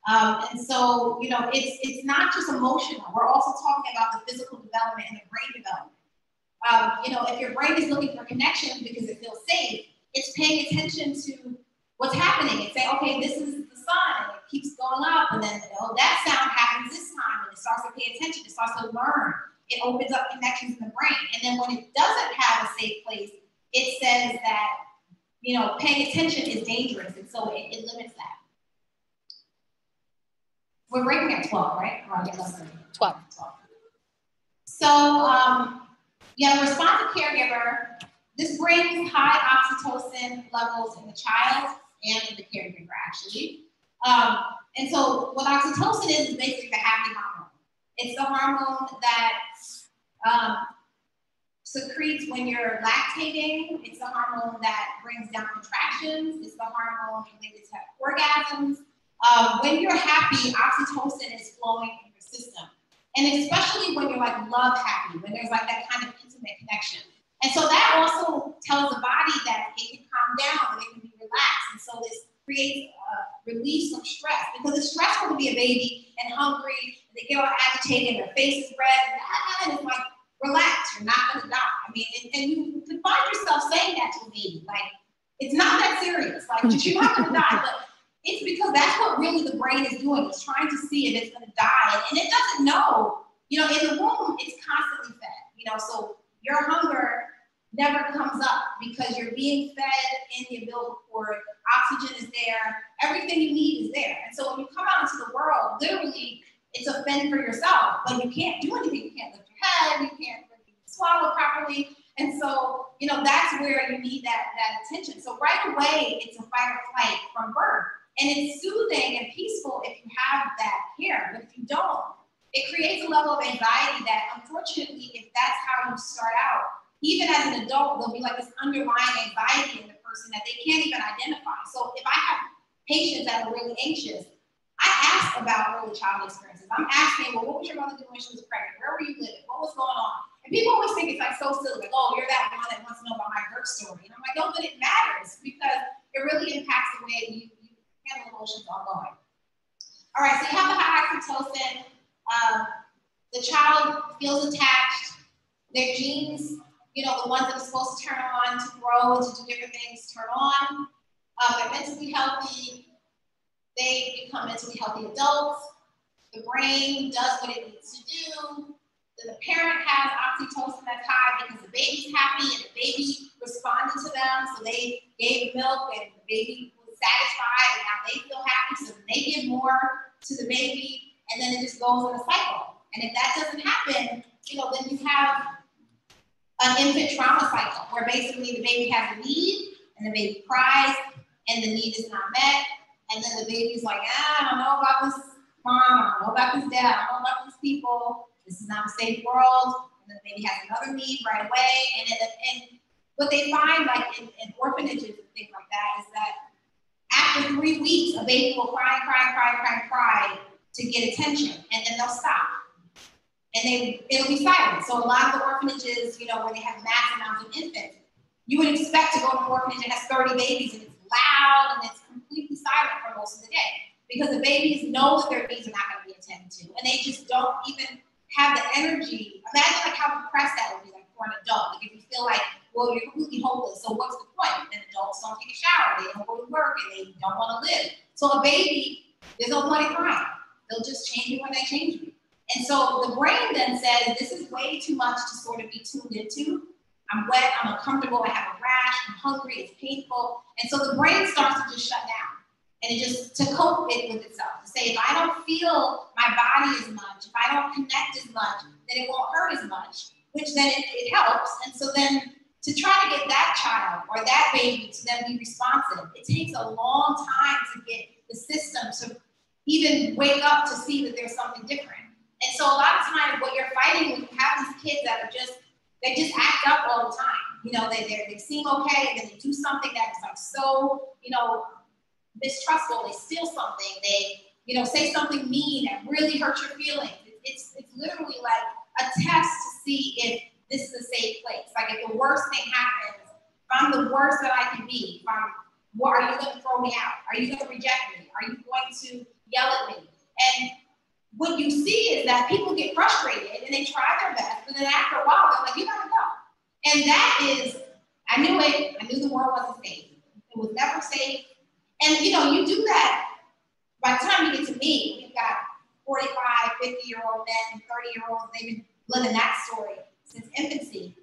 And so, you know, it's not just emotional. We're also talking about the physical development and the brain development. You know, if your brain is looking for connection because it feels safe, it's paying attention to what's happening and say, okay, this is the sun, and it keeps going up, and then, oh, that sound happens this time, and it starts to pay attention, it starts to learn. It opens up connections in the brain. And then when it doesn't have a safe place, it says that, you know, paying attention is dangerous. And so it limits that. We're breaking at 12, right? Or I guess 12. So you have a responsive caregiver. This brings high oxytocin levels in the child and in the caregiver, actually. And so what oxytocin is basically the happy hormone. It's the hormone that secretes when you're lactating. It's the hormone that brings down contractions. It's the hormone related to orgasms. When you're happy, oxytocin is flowing in your system. And especially when you're like love happy, when there's like that kind of intimate connection. And so that also tells the body that it can calm down, that it can be relaxed. And so this creates a release from stress, because it's stressful to be a baby and hungry, and they get all agitated, and their face is red, and it's like, relax, you're not gonna die. I mean, and you can find yourself saying that to a baby, like, it's not that serious, like, you're not gonna die, but it's because that's what really the brain is doing. It's trying to see if it's gonna die, and it doesn't know. You know, in the womb, it's constantly fed, you know, so your hunger never comes up because you're being fed in the umbilical cord, oxygen is there, everything you need is there. And so when you come out into the world, literally, it's a fend for yourself, but you can't do anything. You can't lift your head, you can't really swallow properly. And so, you know, that's where you need that attention. So right away, it's a fight or flight from birth. And it's soothing and peaceful if you have that care, but if you don't, it creates a level of anxiety that, unfortunately, if that's how you start out, even as an adult, there'll be like this underlying anxiety in the person that they can't even identify. So if I have patients that are really anxious, I ask about early childhood experiences. I'm asking, well, what was your mother doing when she was pregnant? Where were you living? What was going on? And people always think it's like so silly, like, oh, you're that one that wants to know about my birth story. And I'm like, no, but it matters because it really impacts feels attached. Their genes, you know, the ones that are supposed to turn on to grow and to do different things, turn on. They're mentally healthy. They become mentally healthy adults. The brain does what it needs to do. Then the parent has oxytocin that's high because the baby's happy and the baby responded to them. So they gave milk and the baby was satisfied and now they feel happy. So they give more to the baby and then it just goes in a cycle. And if that doesn't happen, you know, then you have an infant trauma cycle where basically the baby has a need and the baby cries and the need is not met. And then the baby's like, I don't know about this mom, I don't know about this dad, I don't know about these people. This is not a safe world. And then the baby has another need right away. And what they find, like in orphanages and things like that, is that after 3 weeks, a baby will cry to get attention, and then they'll stop. And it'll be silent. So a lot of the orphanages, you know, where they have mass amounts of infants, you would expect to go to an orphanage that has 30 babies and it's loud and it's completely silent for most of the day because the babies know that their needs are not going to be attended to, and they just don't even have the energy. Imagine like how depressed that would be, like for an adult. Like if you feel like, well, you're completely hopeless, so what's the point? And adults don't take a shower, they don't go to work, and they don't want to live. So a baby, there's no point in crying. They'll just change you when they change you. And so the brain then says, this is way too much to sort of be tuned into. I'm wet, I'm uncomfortable, I have a rash, I'm hungry, it's painful. And so the brain starts to just shut down. And it just, to cope it with itself. To say, if I don't feel my body as much, if I don't connect as much, then it won't hurt as much, which then it helps. And so then to try to get that child or that baby to then be responsive, it takes a long time to get the system to even wake up to see that there's something different. And so a lot of times what you're fighting when you have these kids that are they just act up all the time. You know, they seem okay, and then they do something that is like so, you know, mistrustful. They steal something. They, you know, say something mean that really hurts your feelings. It's literally like a test to see if this is a safe place. Like if the worst thing happens, if I'm the worst that I can be, are you going to throw me out? Are you going to reject me? Are you going to yell at me? And what you see is that people get frustrated and they try their best, but then after a while, they're like, you gotta go. And that is, I knew it. I knew the world wasn't safe. It was never safe. And you know, you do that, by the time you get to me, you've got 45, 50-year-old men, 30-year-olds, they've been living that story since infancy.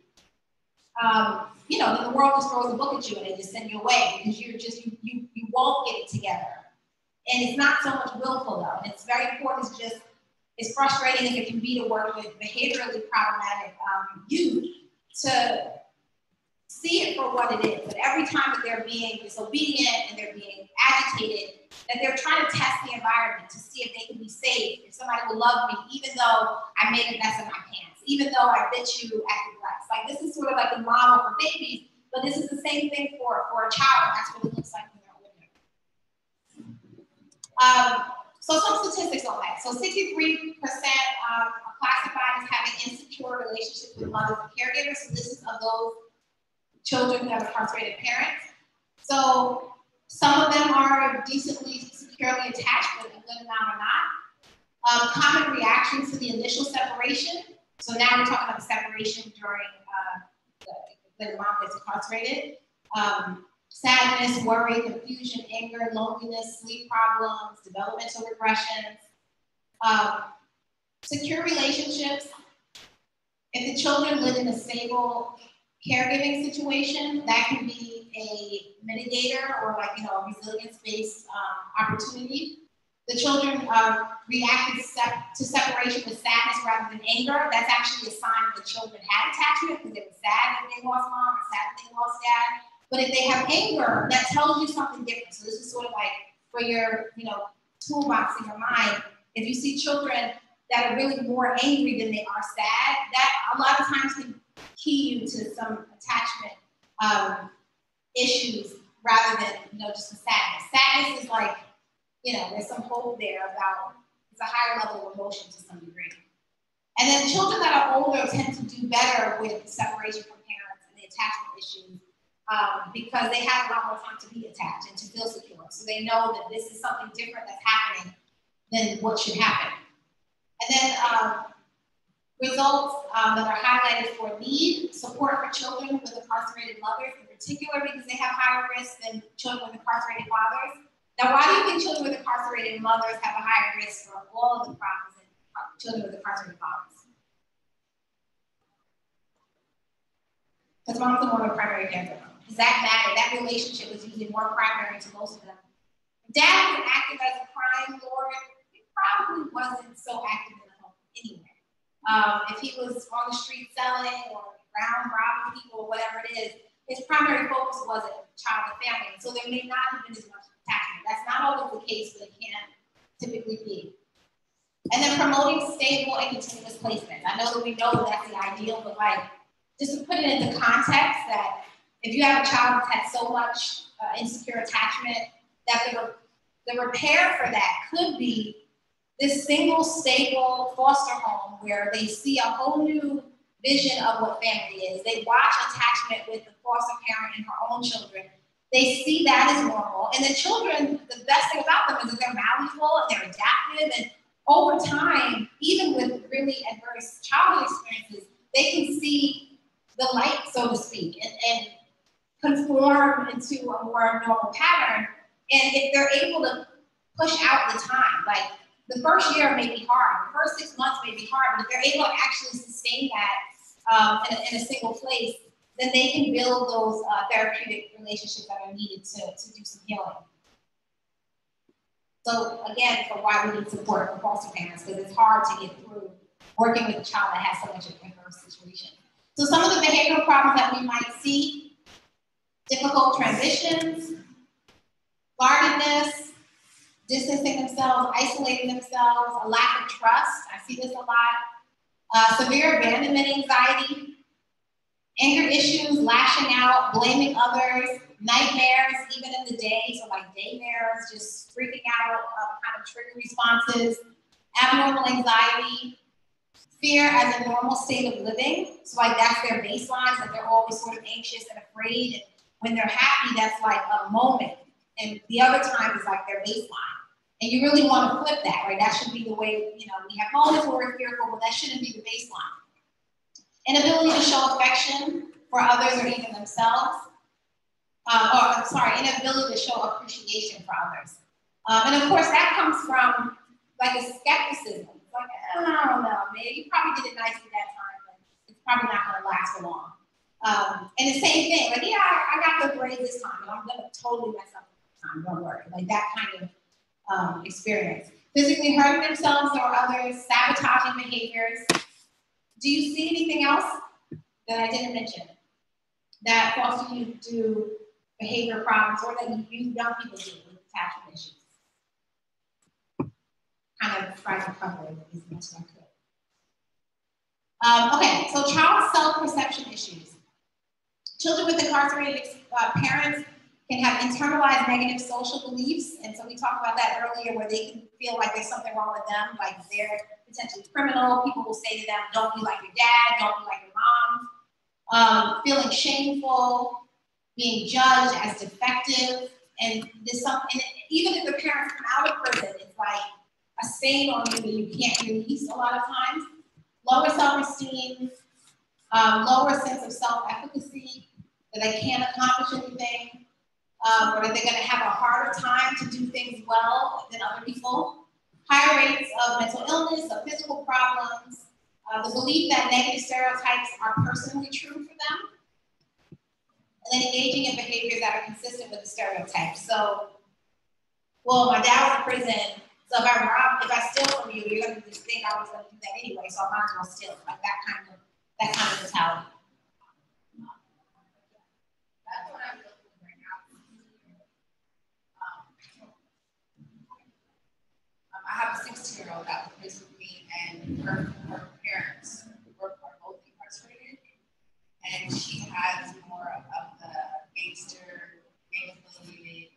You know, then the world just throws a book at you and they just send you away because you won't get it together. And it's not so much willful though. And it's very important. It's frustrating as it can be to work with behaviorally problematic youth to see it for what it is. But every time that they're being disobedient and they're being agitated, that they're trying to test the environment to see if they can be safe, if somebody will love me, even though I made a mess of my pants, even though I bit you at the breast. Like this is sort of like the model for babies, but this is the same thing for a child. That's what it looks like when they're older. So some statistics on that. So 63% are classified as having insecure relationships with mothers and caregivers. So this is of those children who have incarcerated parents. So some of them are decently securely attached, but a good amount are not. Common reactions to the initial separation. So now we're talking about the separation during the mom gets incarcerated. Sadness, worry, confusion, anger, loneliness, sleep problems, developmental regressions. Secure relationships. If the children live in a stable caregiving situation, that can be a mitigator or like, you know, a resilience-based opportunity. The children reacted to separation with sadness rather than anger. That's actually a sign that the children had attachment because they were sad that they lost mom or sad that they lost dad. But if they have anger, that tells you something different. So this is sort of like for your, you know, toolbox in your mind. If you see children that are really more angry than they are sad, that a lot of times can key you to some attachment issues rather than, you know, just the sadness. Sadness is like, you know, there's some hope there about, it's a higher level of emotion to some degree. And then children that are older tend to do better with separation from parents and the attachment issues because they have a lot more time to be attached and to feel secure. So they know that this is something different that's happening than what should happen. And then Results that are highlighted for need, support for children with incarcerated mothers in particular because they have higher risk than children with incarcerated fathers. Now, why do you think children with incarcerated mothers have a higher risk for all of the problems than children with incarcerated fathers? Because mom's the more primary caregiver. Does that matter? That relationship is usually more primary to most of them. If dad was active as a crime lord, he probably wasn't so active in the home anyway. If he was on the street selling or round robbing people or whatever it is, his primary focus wasn't child and family. So there may not have been as much attachment. That's not always the case, but it can typically be. And then promoting stable and continuous placement. I know that we know that that's the ideal, but like, just to put it into context that if you have a child that's had so much insecure attachment, that the repair for that could be this single, stable foster home where they see a whole new vision of what family is. They watch attachment with the foster parent and her own children. They see that as normal. And the children, the best thing about them is that they're malleable and they're adaptive. And over time, even with really adverse childhood experiences, they can see the light, so to speak, and conform into a more normal pattern. And if they're able to push out the time, like, the first year may be hard, the first 6 months may be hard, but if they're able to actually sustain that in a single place, then they can build those therapeutic relationships that are needed to do some healing. So again, for why we need support for foster parents, because it's hard to get through working with a child that has so much of an adverse situation. So some of the behavioral problems that we might see: difficult transitions, guardedness, distancing themselves, isolating themselves, a lack of trust. I see this a lot. Severe abandonment anxiety, anger issues, lashing out, blaming others, nightmares, even in the day, so like daymares, just freaking out, kind of trigger responses, abnormal anxiety, fear as a normal state of living. So like that's their baseline, that they're always sort of anxious and afraid. And when they're happy, that's like a moment. And the other time is like their baseline. And you really want to flip that, right? That should be the way, you know, we have moments where we're fearful, but that shouldn't be the baseline. Inability to show affection for others or even themselves. Inability to show appreciation for others. And of course, that comes from like a skepticism. Like, I don't know, man, you probably did it nicely that time, but it's probably not going to last for long. And the same thing, like, yeah, I got the grade this time, and I'm going to totally mess up this time, don't worry. Like that kind of experience. Physically hurting themselves or others, sabotaging behaviors. Do you see anything else that I didn't mention that causes you to do behavior problems or that you young people do with attachment issues? Kind of try to cover it as much as I could. Okay, so child self-perception issues. Children with incarcerated parents can have internalized negative social beliefs. And so we talked about that earlier, where they can feel like there's something wrong with them, like they're potentially criminal. People will say to them, don't be like your dad, don't be like your mom. Feeling shameful, being judged as defective. And this something, even if the parents come out of prison, it's like a stain on you that you can't release a lot of times. Lower self-esteem, lower sense of self-efficacy, that they can't accomplish anything. Or that they're going to have a harder time to do things well than other people. Higher rates of mental illness, of physical problems, the belief that negative stereotypes are personally true for them, and then engaging in behaviors that are consistent with the stereotypes. So, well, my dad was in prison, so if I steal from you, you're going to just think I was going to do that anyway, so I might as well steal. Like that kind of mentality. That's what I'm looking for right now. I have a 16-year-old that lives with me, and her parents are both incarcerated, and she has more of the gangster, gang-affiliated,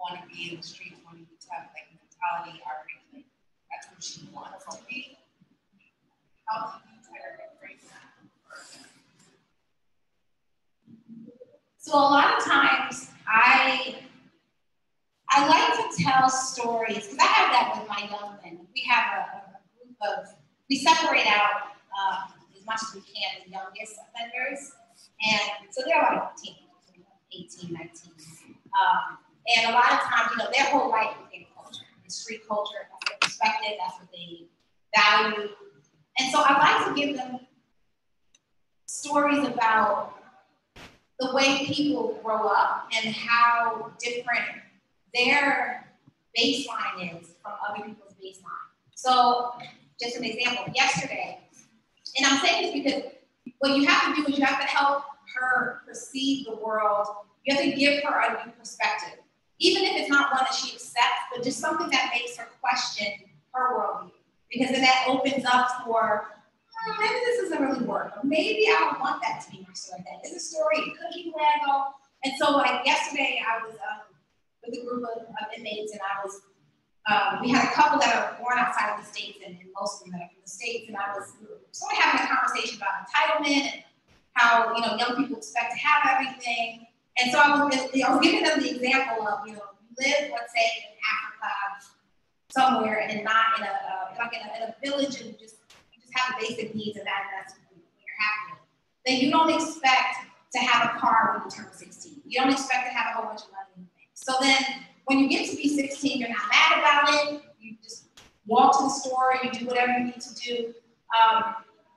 want to be in the streets, want to be tough, like mentality, already. That's what she wants to be. How do you try to reframe that? So a lot of times I like to tell stories, because I have that with my young men. We have a group of we separate out as much as we can the youngest offenders. And so they're like teenagers, 18, 19. And a lot of times, their whole life is in culture, in street culture, that's their perspective, that's what they value. And so I like to give them stories about the way people grow up and how different their baseline is from other people's baseline. So just an example, yesterday, and I'm saying this because what you have to do is you have to help her perceive the world. You have to give her a new perspective, even if it's not one that she accepts, but just something that makes her question her worldview. Because then that opens up for, maybe this doesn't really work. Or maybe I don't want that to be my story. That is a story. It could keep where I go. And so, like yesterday, I was with a group of inmates, and I was. We had a couple that are born outside of the States, and most of them that are from the States. And I was sort of having a conversation about entitlement and how young people expect to have everything. And so I was giving them the example of you live, let's say, in Africa somewhere, and not in a village, and you just have the basic needs, and that's when you're happy. Then you don't expect to have a car when you turn 16. You don't expect to have a whole bunch of money in the bank. So then when you get to be 16, you're not mad about it. You just walk to the store, you do whatever you need to do.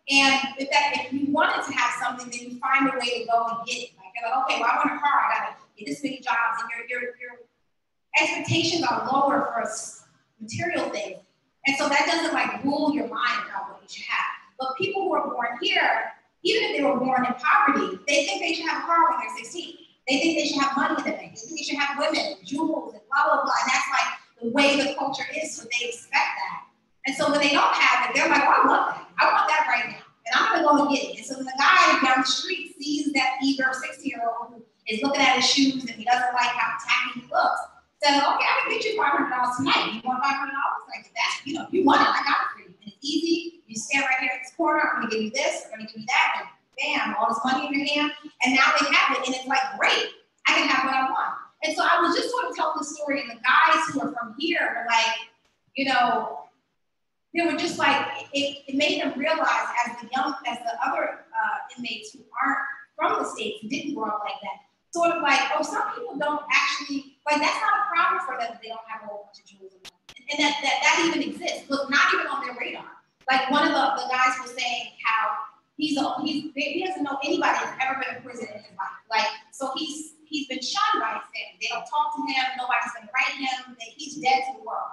And if you wanted to have something, then you find a way to go and get it. Like, okay, well, I want a car, I gotta get this many jobs, and your expectations are lower for material things. And so that doesn't rule your mind about what you should have. But people who are born here, even if they were born in poverty, they think they should have a car when they're 16. They think they should have money in the bank. They think they should have women, jewels, and blah, blah, blah. And that's the way the culture is, so they expect that. And so when they don't have it, they're like, oh, I want that. I want that right now. And I'm gonna go and get it. And so when the guy down the street sees that eager 16-year-old who is looking at his shoes and he doesn't like how tacky he looks, says, okay, I can get you $500 tonight. You want $500? Like that, you want it, I got it for you. And it's easy. You stand right here in this corner, I'm gonna give you this, I'm gonna give you that, and bam, all this money in your hand. And now they have it, and it's great. I can have what I want. And so I was just sort of telling the story, and the guys who are from here were they were just it made them realize as the other inmates who aren't from the States, who didn't grow up like that, sort of some people don't actually, that's not a problem for them if they don't have a whole bunch of jewels. And that even exists, but not even on their radar. One of the guys was saying how he doesn't know anybody that's ever been in prison in his life. So he's been shunned by his family. They don't talk to him. Nobody's gonna write him. He's dead to the world.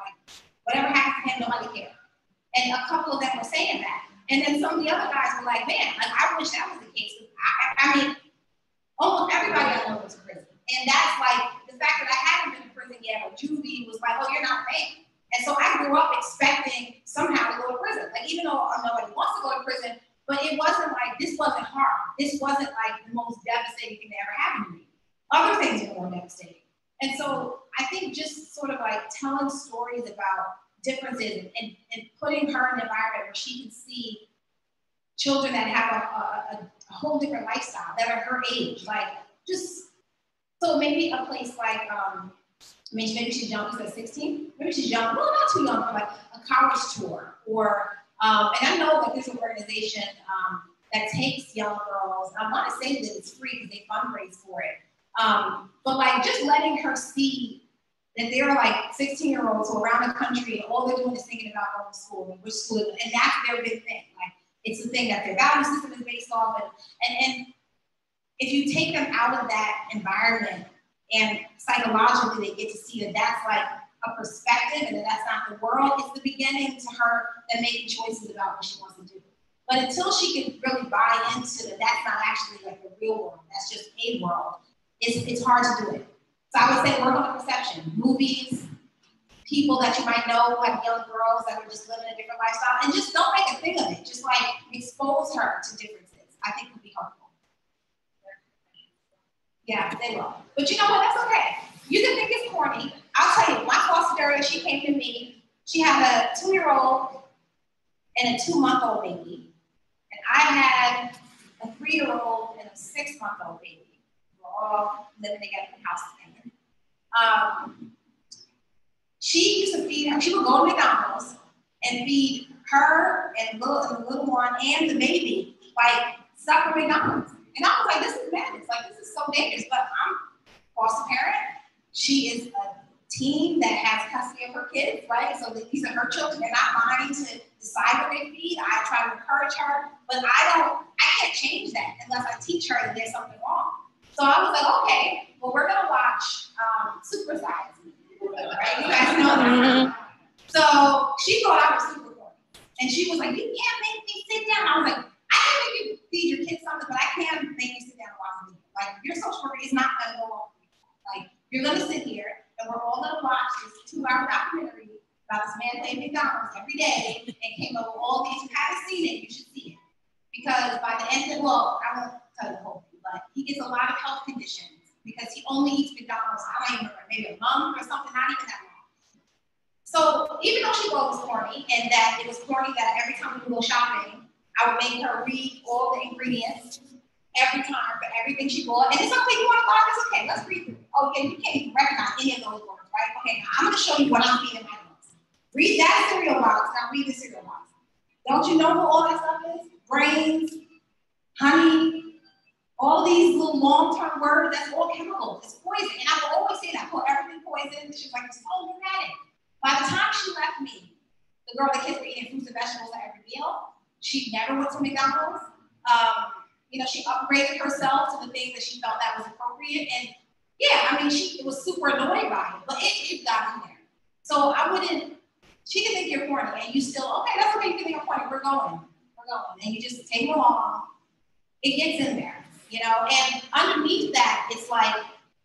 Whatever happens to him, nobody cares. And a couple of them were saying that. And then some of the other guys were like, man, I wish that was the case. I mean, almost everybody I know was in prison. And that's the fact that I hadn't been in prison yet, or juvie was oh, you're not a man. And so I grew up expecting somehow to go to prison. Even though nobody wants to go to prison, but it wasn't this wasn't hard. This wasn't the most devastating thing that ever happened to me. Other things were more devastating. And so I think just sort of telling stories about differences and putting her in an environment where she can see children that have a whole different lifestyle that are her age. So maybe a place maybe she's young, she's 16, maybe she's young, well, not too young for a college tour, or and I know there's an organization that takes young girls. I want to say that it's free because they fundraise for it. But just letting her see that there are 16-year-olds who are around the country and all they're doing is thinking about going to school and which school, and that's their big thing. It's the thing that their value system is based off of. And if you take them out of that environment and psychologically they get to see that that's a perspective and that that's not the world, it's the beginning to her that making choices about what she wants to do. But until she can really buy into that that's not actually the real world, that's just a world, it's hard to do it. So I would say work on the perception. Movies, people that you might know who have young girls that are just living a different lifestyle, and just don't make a thing of it. Just expose her to differences. I think would be helpful. Yeah, they will. But you know what? That's okay. You can think it's corny. I'll tell you, my foster area, she came to me. She had a 2-year-old and a 2-month-old baby. And I had a 3-year-old and a 6-month-old baby. We're all living together in the house together. She used to feed her. She would go to McDonald's and feed her and the little one and the baby, like, stuck with McDonald's. And I was like, this is madness. Like, this is so dangerous. But I'm a foster parent. She is a teen that has custody of her kids, right? So these are her children. They're not mine to decide what they feed. I try to encourage her, but I can't change that unless I teach her that there's something wrong. So I was like, okay, well, we're gonna watch Super Size Me, right? You guys know that. So she thought I was super cool. And she was like, you can't make me sit down. I was like, I can make you feed your kids something, but I can't make you sit down and watch a video. Like, your social worker is not gonna go on. Like, you're gonna sit here and we're all gonna watch this 2-hour documentary about this man playing McDonald's every day and came up with all these. You haven't seen it, you should see it. Because by the end of, well, I won't tell you the whole thing, but he gets a lot of health conditions because he only eats McDonald's, I don't even remember, maybe a month or something, not even that long. So even though she thought it was corny, and that it was corny that every time we go shopping, I would make her read all the ingredients every time for everything she bought. And it's okay, you want to buy this? Okay, let's read through it. Oh, yeah, you can't even recognize any of those words, right? Okay, now I'm going to show you what I'm feeding my dogs. Read that cereal box, now read the cereal box. Don't you know what all that stuff is? Grains, honey, all these little long-term words, that's all chemicals. It's poison. And I will always say that, call everything poison. She's like, it's so dramatic. By the time she left me, the girl, the kids were eating fruits and vegetables at every meal. She never went to McDonald's. She upgraded herself to the things that she felt that was appropriate. And yeah, I mean, she was super annoyed by it, but it got in there. So she can think you're corny and you still, okay, that's okay, you can think I'm corny, we're going. And you just take them along. It gets in there, and underneath that, it's like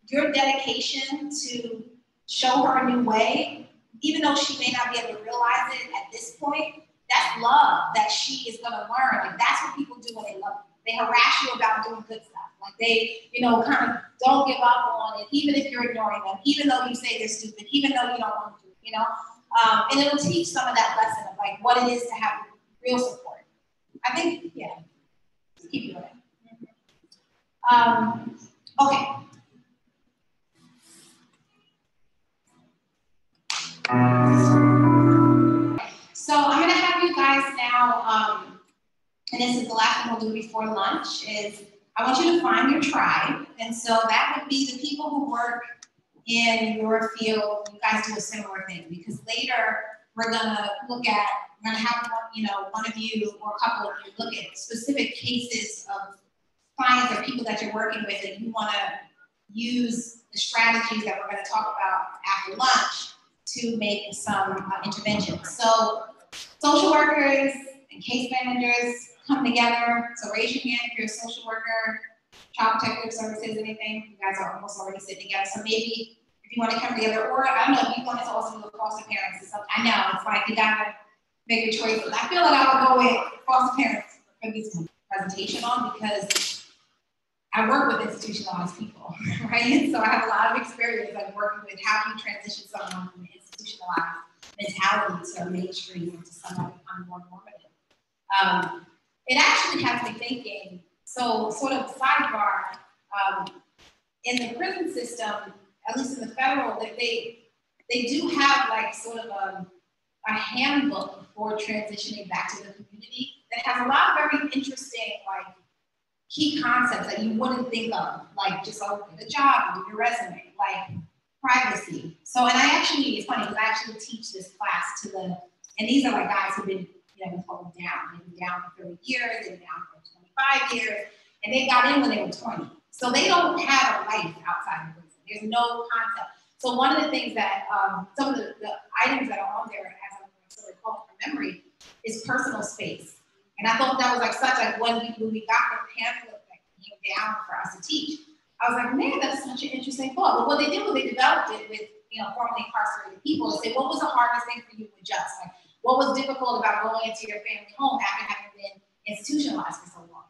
your dedication to show her a new way, even though she may not be able to realize it at this point, that's love that she is gonna learn. Like, that's what people do when they love you. They harass you about doing good stuff. Like, they, kind of don't give up on it, even if you're ignoring them, even though you say they're stupid, even though you don't want to do it, and it'll teach some of that lesson of like what it is to have real support. I think, yeah, just keep doing it. Okay. So I'm going to have you guys now, and this is the last one we'll do before lunch, is I want you to find your tribe. And so that would be the people who work in your field. You guys do a similar thing, because later we're going to have one of you or a couple of you look at specific cases of clients or people that you're working with, and you want to use the strategies that we're going to talk about after lunch to make some interventions. So social workers and case managers come together. So raise your hand if you're a social worker, child protective services, anything. You guys are almost already sitting together. So maybe if you want to come together, or I don't know, if you want to also do foster parents or something. I know, it's like you got to make your choices. I feel like I would go with foster parents for this presentation on, because I work with institutionalized people, right? So I have a lot of experience like working with how you transition someone from an institutionalized mentality to mainstream into somebody becoming more normative. It actually has me thinking, so sort of sidebar, in the prison system, at least in the federal, they do have like sort of a handbook for transitioning back to the community that has a lot of very interesting like key concepts that you wouldn't think of, like just open a job, do your resume, like privacy. So, and it's funny because I actually teach this class and these are like guys who've been, been holding down. They've been down for 30 years, they've been down for 25 years, and they got in when they were 20. So they don't have a life outside of prison. There's no concept. So one of the things that, some of the items that are on there, as I'm sort of calling from memory, is personal space. And I thought that was like such like when we got the pamphlet that came down for us to teach, I was like, man, that's such an interesting thought. But what they did was they developed it with, formerly incarcerated people to say, what was the hardest thing for you to adjust? Like, what was difficult about going into your family home after having been institutionalized for so long?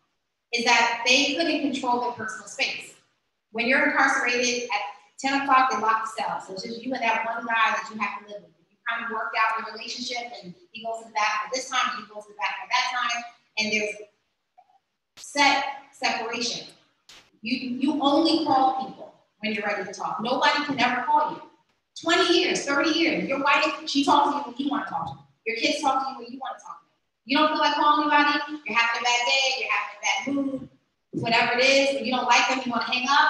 Is that they couldn't control their personal space. When you're incarcerated at 10 o'clock, they lock the cell. So it's just you and that one guy that you have to live with. You kind of work out your relationship, and he goes to the back at this time, and he goes to the back at that time, and there's set separation. You only call people when you're ready to talk. Nobody can ever call you. 20 years, 30 years, your wife, she talks to you when you want to talk to her. Your kids talk to you when you want to talk to them. You don't feel like calling anybody, you're having a bad day, you're having a bad mood, whatever it is, and you don't like them, you want to hang up,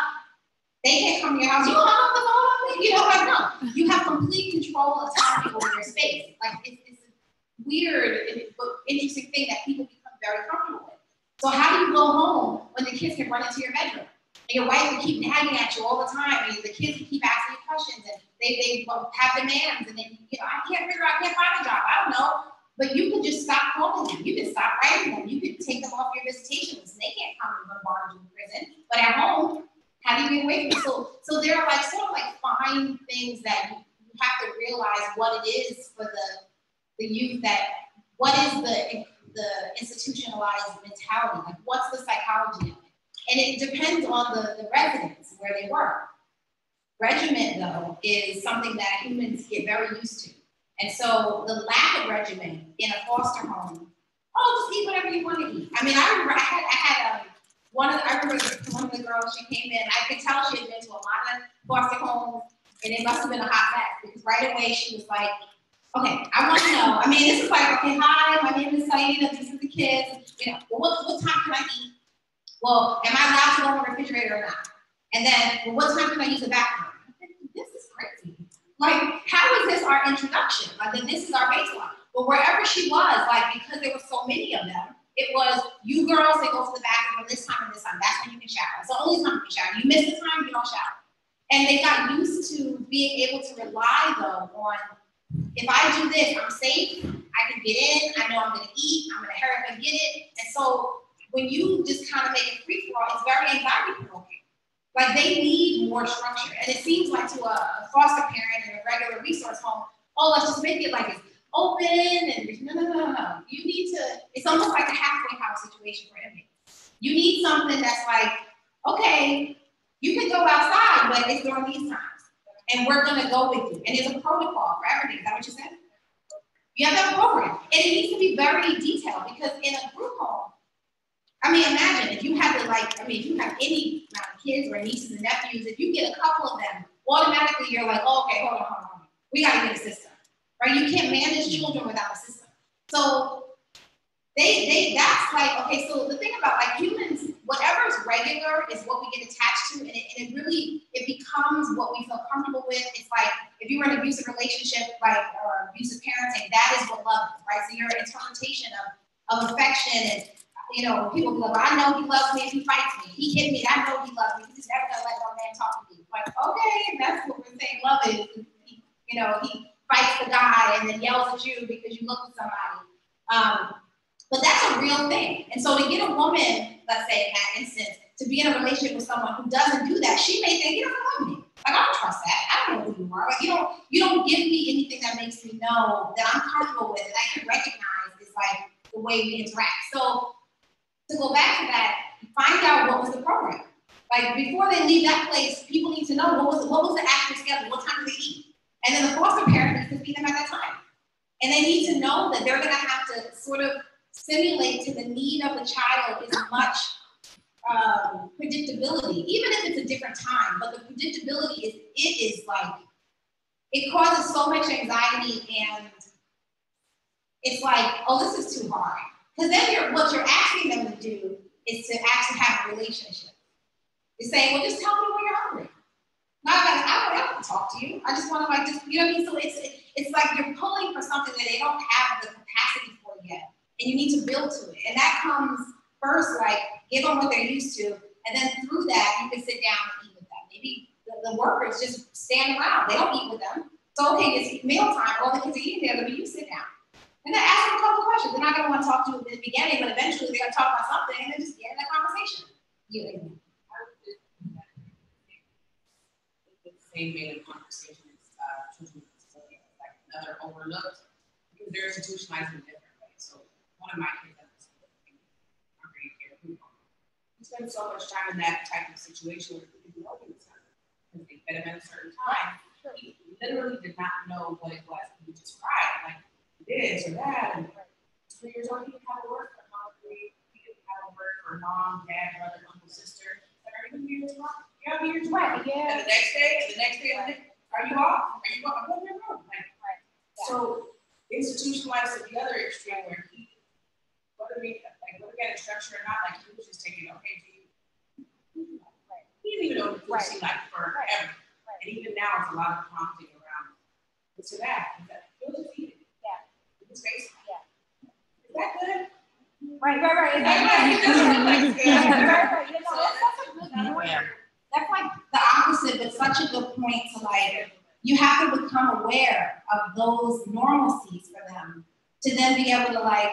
they can't come to your house, you hung up the phone on me, you know, like, no. You have complete control of telling people in their space. Like, it's a weird but interesting thing that people become very comfortable with. So how do you go home when the kids can run into your bedroom? And your wife will keep nagging at you all the time, and the kids will keep asking you questions, and they have demands, and then, you know, I can't find a job, I don't know. But you can just stop calling them. You can stop writing them. You can take them off your visitation list. They can't come and bombard you in prison. But at home, how do you get away from it? So there are like sort of like fine things that you have to realize what it is for the youth, that what is the institutionalized mentality? Like, what's the psychology of it? And it depends on the residents where they work. Regiment, though, is something that humans get very used to. And so the lack of regimen in a foster home, oh, just eat whatever you want to eat. I mean, I remember I had one of the girls, she came in, I could tell she had been to a lot of foster homes, and it must have been a hot mess, because right away she was like, okay, I want to know. I mean, this is like, okay, hi, my name is Sayida, this is the kids. You know, well, what time can I eat? Well, am I allowed to go in the refrigerator or not? And then, well, what time can I use the bathroom? This is crazy. Like, how is this our introduction? Like, then this is our baseline. But wherever she was, like, because there were so many of them, it was, you girls, they go to the bathroom from this time and this time. That's when you can shower. It's the only time you can shower. You miss the time, you don't shower. And they got used to being able to rely, though, on, if I do this, I'm safe, I can get in, I know I'm going to eat, I'm going to hurry up and get it. And so when you just kind of make it free-for-all, it's very anxiety-provoking. Like, they need more structure. And it seems like to a foster parent in a regular resource home, oh, let's just make it like it's open and no. You need to, it's almost like a halfway house situation for inmates. You need something that's like, okay, you can go outside, but it's during these times. And we're gonna go with you. And there's a protocol for everything. Is that what you said? You have that program. And it needs to be very detailed, because in a group home, I mean, imagine if you have if you have any amount of kids or nieces and nephews, if you get a couple of them, automatically you're like, oh, okay, hold on. We gotta get a system, right? You can't manage children without a system. So that's like, okay, so the thing about like humans, whatever is regular is what we get attached to, and it becomes what we feel comfortable with. It's like, if you were in an abusive relationship, like, or abusive parenting, that is what love is, right? So your interpretation of affection, and, you know, people be like, well, I know he loves me if he fights me. He hit me, I know he loves me. He's never gonna let no man talk to me. Like, okay, that's what we're saying love is. You know, he fights the guy and then yells at you because you look at somebody. But that's a real thing. And so to get a woman, let's say in that instance, to be in a relationship with someone who doesn't do that, she may think, he doesn't love me. Like, I don't trust that. I don't know who you are. Like, you don't give me anything that makes me know that I'm comfortable with, and I can recognize is like the way we interact. So to go back to that, find out what was the program. Like, before they leave that place, people need to know what was the active schedule, what time do they eat? And then the foster parent needs to feed them at that time. And they need to know that they're gonna have to sort of simulate to the need of the child as much predictability, even if it's a different time, but the predictability is like, it causes so much anxiety, and it's like, oh, this is too hard. Because then what you're asking them to do is to actually have a relationship. You're saying, well, just tell me when you're hungry. Not like, I don't have to talk to you. I just want to, like, just, you know what I mean? So it's like you're pulling for something that they don't have the capacity for yet. And you need to build to it. And that comes first, like, give them what they're used to. And then through that, you can sit down and eat with them. Maybe the workers just stand around. They don't eat with them. So, okay, it's mealtime. All the kids are eating together, but you sit down. And then ask them a couple of questions. They're not going to want to talk to you in the beginning, but eventually they're going to talk about something, and then just get in that conversation. Same vein of conversation as children with disabilities, like another overlooked, because they're institutionalized in different ways. So one of my kids has this congregate care group. We spend so much time in that type of situation where people know him because they fed him at a certain time. He literally did not know what it was. He just cried, like this or that. And 3 years old, he didn't have a word for hungry. He didn't have a word for mom, dad, brother, uncle, sister. Like, are you here to talk? Yeah, I'm here to talk. Yeah. And the next day, are you off? Are you going? I'm going to your room. Like, so institutionalized to the other extreme where he had a structure or not, like he was just taking, okay, he didn't even know what it seemed like forever. And even now, it's a lot of prompting around this or that. Is that feel defeated? Yeah. In his face? Yeah. Is that good? Right. Is that Right. That's like the opposite, but such a good point to like, you have to become aware of those normalcies for them to then be able to like,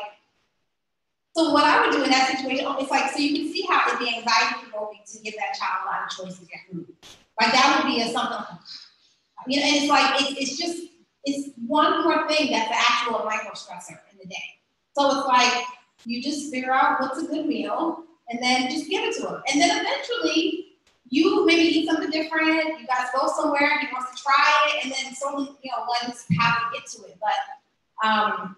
so what I would do in that situation, it's like, so you can see how it'd be anxiety provoking to give that child a lot of choices of food. Like that would be something like, you know, and it's like, it's one more thing that's the actual micro stressor in the day. So it's like, you just figure out what's a good meal and then just give it to them. And then eventually you maybe eat something different, you guys go somewhere, he wants to try it, and then slowly, you know, let us how to get to it. But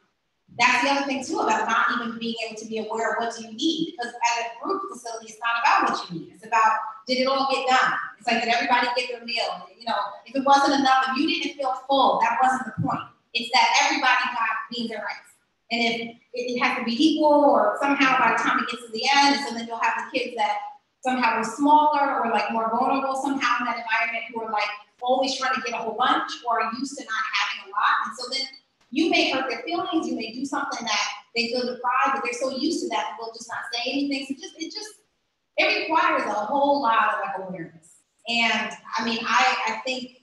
that's the other thing too about not even being able to be aware of what do you need. Because at a group facility, it's not about what you need. It's about, did it all get done? It's like, did everybody get their meal? You know, if it wasn't enough, if you didn't feel full, that wasn't the point. It's that everybody got beans and rice. And if it has to be equal or somehow by the time it gets to the end, and so then you'll have the kids that somehow were smaller or like more vulnerable somehow in that environment who are like always trying to get a whole bunch or are used to not having a lot. And so then you may hurt their feelings, you may do something that they feel deprived, but they're so used to that they'll just not say anything. So it requires a whole lot of like awareness. And I mean, I think,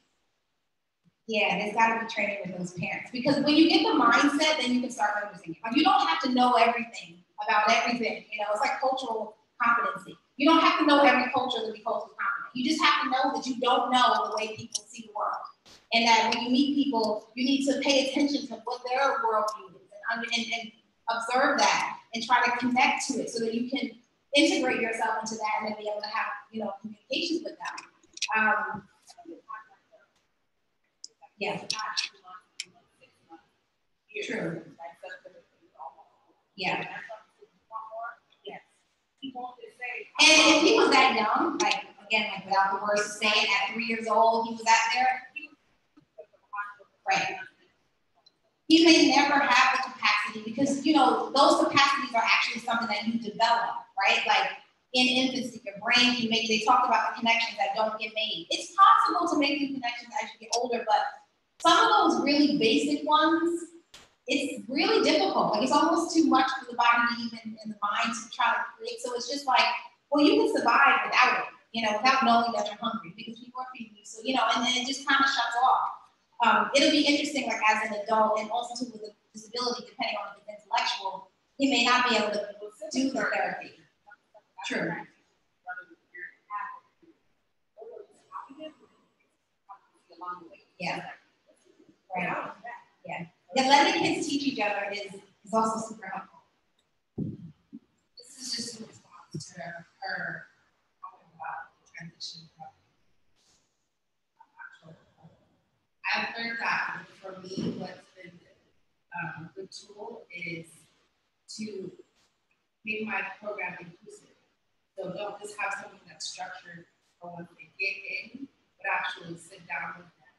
yeah, there's got to be training with those parents because when you get the mindset, then you can start noticing it. Like you don't have to know everything about everything. You know, it's like cultural competency. You don't have to know every culture to be culturally competent. You just have to know that you don't know the way people see the world. And that when you meet people, you need to pay attention to what their worldview is and observe that and try to connect to it so that you can integrate yourself into that and then be able to have, you know, communications with them. Yeah. True. Yeah. Yes. And if he was that young, like again, like without the words to say it, at 3 years old, he was out there. Right. He may never have the capacity because, you know, those capacities are actually something that you develop, right? Like in infancy, your brain can make, they talked about the connections that don't get made. It's possible to make these connections as you get older, but some of those really basic ones, it's really difficult. Like it's almost too much for the body even and the mind to try to create. So it's just like, well, you can survive without it, you know, without knowing that you're hungry because people are feeding you. So, you know, and then it just kind of shuts off. It'll be interesting, like as an adult and also too with a disability, depending on if it's intellectual, he may not be able to do the therapy. True. Yeah. Right. Yeah. Yeah, letting kids teach each other is also super helpful. This is just in response to her talking about the transition from actual. I've learned that for me, what's been a good tool is to make my program inclusive. So don't just have something that's structured for once they get in, but actually sit down with them,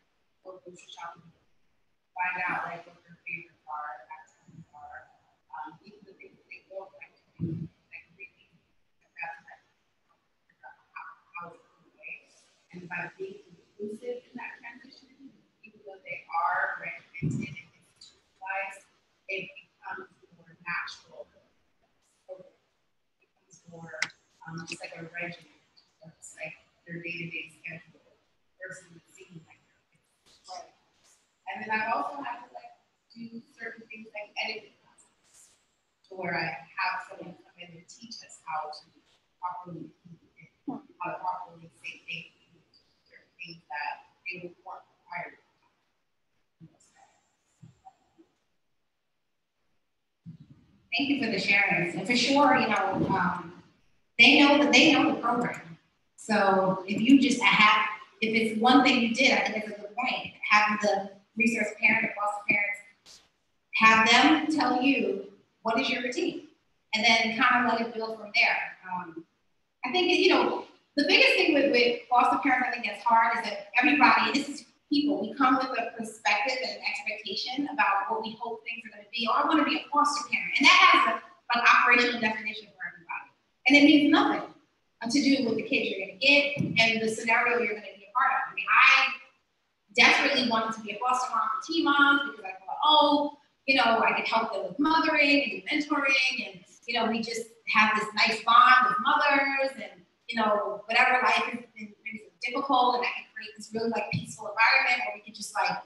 go grocery shopping, find out like what their favorites are, activities are, even the things that they don't like to do, like reading, that's like how it's in way. And by being inclusive in that transition, even though they are regimented and institutionalized, it becomes more natural. It becomes more just like a regimen, just like their day-to-day schedule versus it seeming like they're and then I've also had to like do certain things like editing classes to where I have someone come in and teach us how to properly how to properly say thank you to certain things that they weren't required. Thank you for the sharing. And for sure, you know, they know the program. So if you just have, if it's one thing you did, I think it's a good point. Having the resource parent or foster parents, have them tell you what is your routine, and then kind of let it build from there. I think, you know, the biggest thing with foster parents, I think that's hard is that everybody, this is people, we come with a perspective and an expectation about what we hope things are going to be. Or I want to be a foster parent, and that has an operational definition for And it means nothing to do with the kids you're going to get and the scenario you're going to be a part of. I mean, I desperately wanted to be a foster mom for teen moms because I thought, oh, you know, I could help them with mothering and do mentoring, and you know, we just have this nice bond with mothers, and you know, whatever life has been really difficult, and I can create this really like peaceful environment where we can just like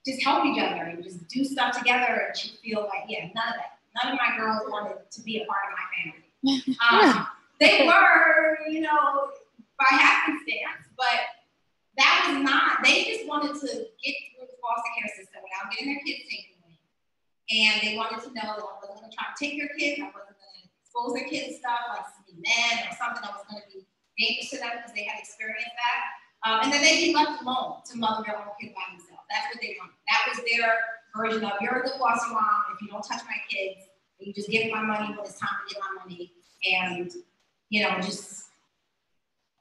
just help each other and just do stuff together, and she feel like, yeah, none of that. None of my girls wanted to be a part of my family. They were, you know, by happenstance, but that was not, they just wanted to get through the foster care system without getting their kids taken away. And they wanted to know that I wasn't going to try to take their kids, I wasn't going to expose their kids to stuff like some men or something that was going to be dangerous to them because they had experienced that. And then they'd be left alone to mother their own kids by themselves. That's what they wanted. That was their version of, you're a good foster mom if you don't touch my kids, and you just give my money when it's time to get my money, and you know, just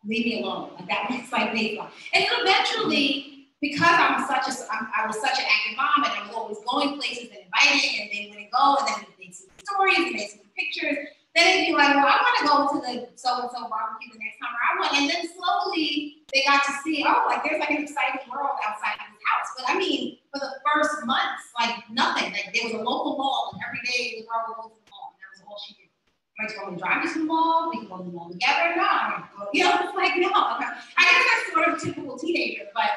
leave me alone. Like that was like baseline. And then eventually, because I was such an active mom, and I was always going places and inviting, and they wouldn't go, and then they'd see the stories and they'd see the pictures. Then they'd be like, well, I want to go to the so-and-so barbecue the next time I want. And then slowly they got to see, oh, like there's like an exciting world outside of this house. But I mean, for the first months, like nothing. Like there was a local mall, and every day the girl would go to the mall, and that was all she did. Like, you want me to drive you to the mall? We can go to the mall together? No, I'm gonna go. You know, it's like, no. I guess that's sort of a typical teenager, but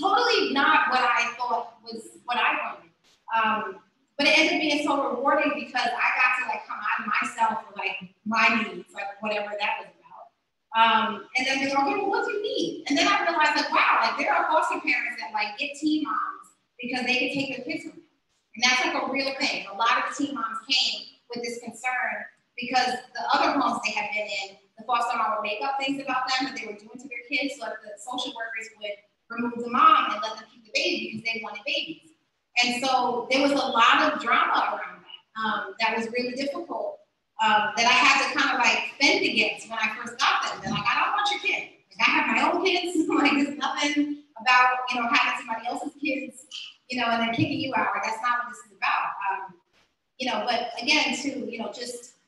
totally not what I thought was what I wanted. But it ended up being so rewarding because I got to like come out of myself for like my needs, like whatever that was about. And then they're like, okay, well, what do you need? And then I realized like, wow, like there are foster parents that like get teen moms because they can take their kids from them. And that's like a real thing. A lot of the teen moms came with this concern because the other homes they had been in, the foster mom would make up things about them that they were doing to their kids, so that the social workers would remove the mom and let them keep the baby because they wanted babies. And so there was a lot of drama around that that was really difficult, that I had to kind of like fend against when I first got them. They're like, I don't want your kid. Like, I have my own kids. Like, there's nothing about, you know, having somebody else's kids, you know, and then kicking you out. Like, that's not what this is about. You know, but again, too, you know, just,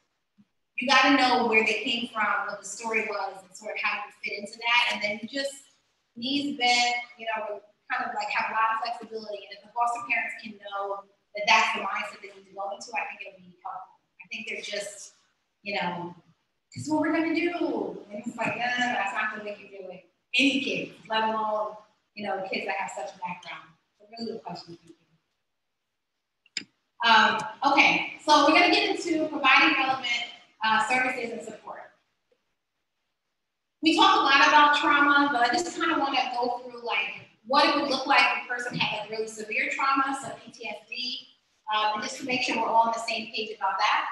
you got to know where they came from, what the story was, and sort of how you fit into that. And then you just knees bent, you know, kind of like have a lot of flexibility. And if the foster parents can know that that's the mindset they need to go into, I think it'll be helpful. I think they're just, you know, this is what we're going to do. And it's like, no, that's not the way you do it. Any kids, let alone, you know, kids that have such a background. So really good question. Okay, so we're going to get into providing relevant services and support. We talk a lot about trauma, but I just kind of want to go through like what it would look like if a person had like really severe trauma, so PTSD, and just to make sure we're all on the same page about that.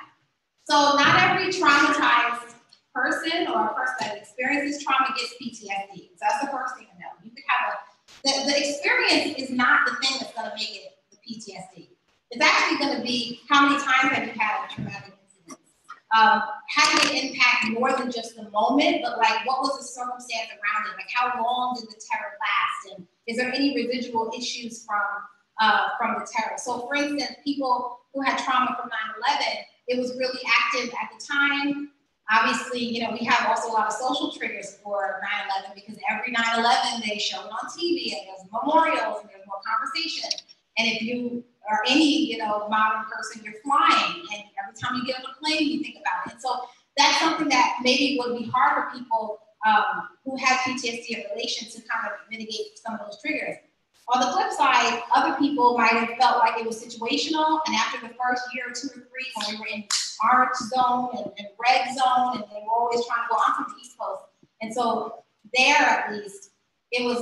So not every traumatized person or a person that experiences trauma gets PTSD. So that's the first thing to know. You could have the experience is not the thing that's going to make it the PTSD. It's actually going to be how many times have you had a traumatic incident? How did it impact more than just the moment, but like what was the circumstance around it? Like how long did the terror last? And is there any residual issues from the terror? So for instance, people who had trauma from 9/11, it was really active at the time. Obviously, you know, we have also a lot of social triggers for 9/11 because every 9/11 they show it on TV and there's memorials and there's more conversation. And if you are any, you know, modern person, you're flying, and every time you get on a plane, you think about it. And so that's something that maybe would be hard for people who have PTSD in relation to kind of mitigate some of those triggers. On the flip side, other people might have felt like it was situational, and after the first year or 2 or 3, when we were in orange zone and red zone, and they were always trying to go on from the East Coast, and so there at least, it was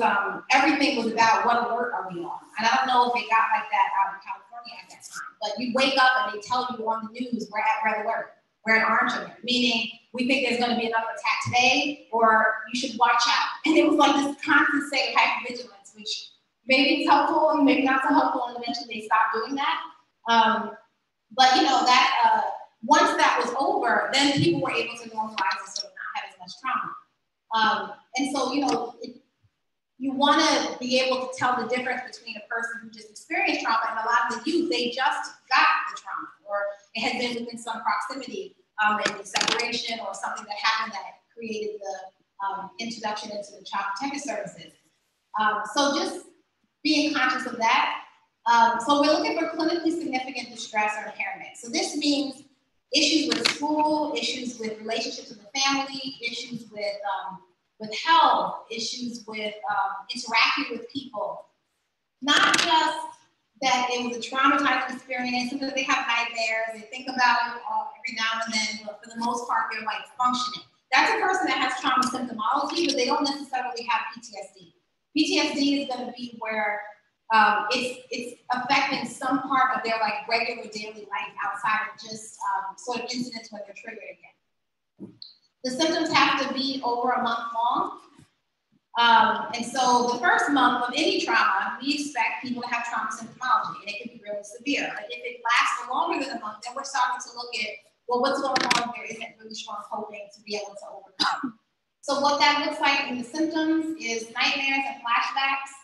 everything was about what alert are we on. And I don't know if it got like that out in California at that time, but you wake up and they tell you on the news, we're at red alert, we're at orange alert, meaning we think there's going to be another attack today, or you should watch out. And it was like this constant state of hypervigilance, which maybe it's helpful and maybe not so helpful, and eventually they stopped doing that. But you know, that once that was over, then people were able to normalize and sort of not have as much trauma. And so, you know, you want to be able to tell the difference between a person who just experienced trauma and a lot of the youth, they just got the trauma, or it has been within some proximity maybe separation or something that happened that created the introduction into the Child Protective Services. So just being conscious of that. So we're looking for clinically significant distress or impairment. So this means issues with school, issues with relationships with the family, issues with health, issues with interacting with people. Not just that it was a traumatizing experience, sometimes they have nightmares, they think about it every now and then, but for the most part, they're like functioning. That's a person that has trauma symptomology, but they don't necessarily have PTSD. PTSD is going to be where it's affecting some part of their like regular daily life outside of just sort of incidents when they're triggered again. The symptoms have to be over a month long. And so the first month of any trauma, we expect people to have trauma symptomology, and it can be really severe. But if it lasts for longer than a month, then we're starting to look at, well, what's going on if there isn't really strong coping to be able to overcome. So what that looks like in the symptoms is nightmares and flashbacks.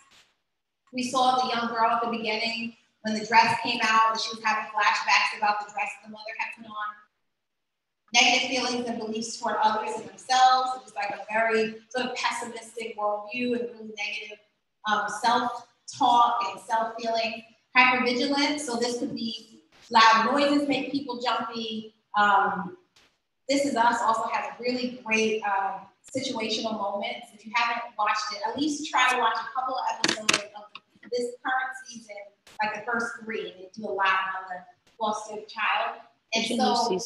We saw the young girl at the beginning when the dress came out, that she was having flashbacks about the dress the mother had put on. Negative feelings and beliefs toward others and themselves. It was like a very sort of pessimistic worldview and really negative self-talk and self-feeling. Hypervigilance, so this could be loud noises make people jumpy. This Is Us also has really great situational moments. If you haven't watched it, at least try to watch a couple of episodes of this current season, like the first 3, and they do a lot on the foster child. And so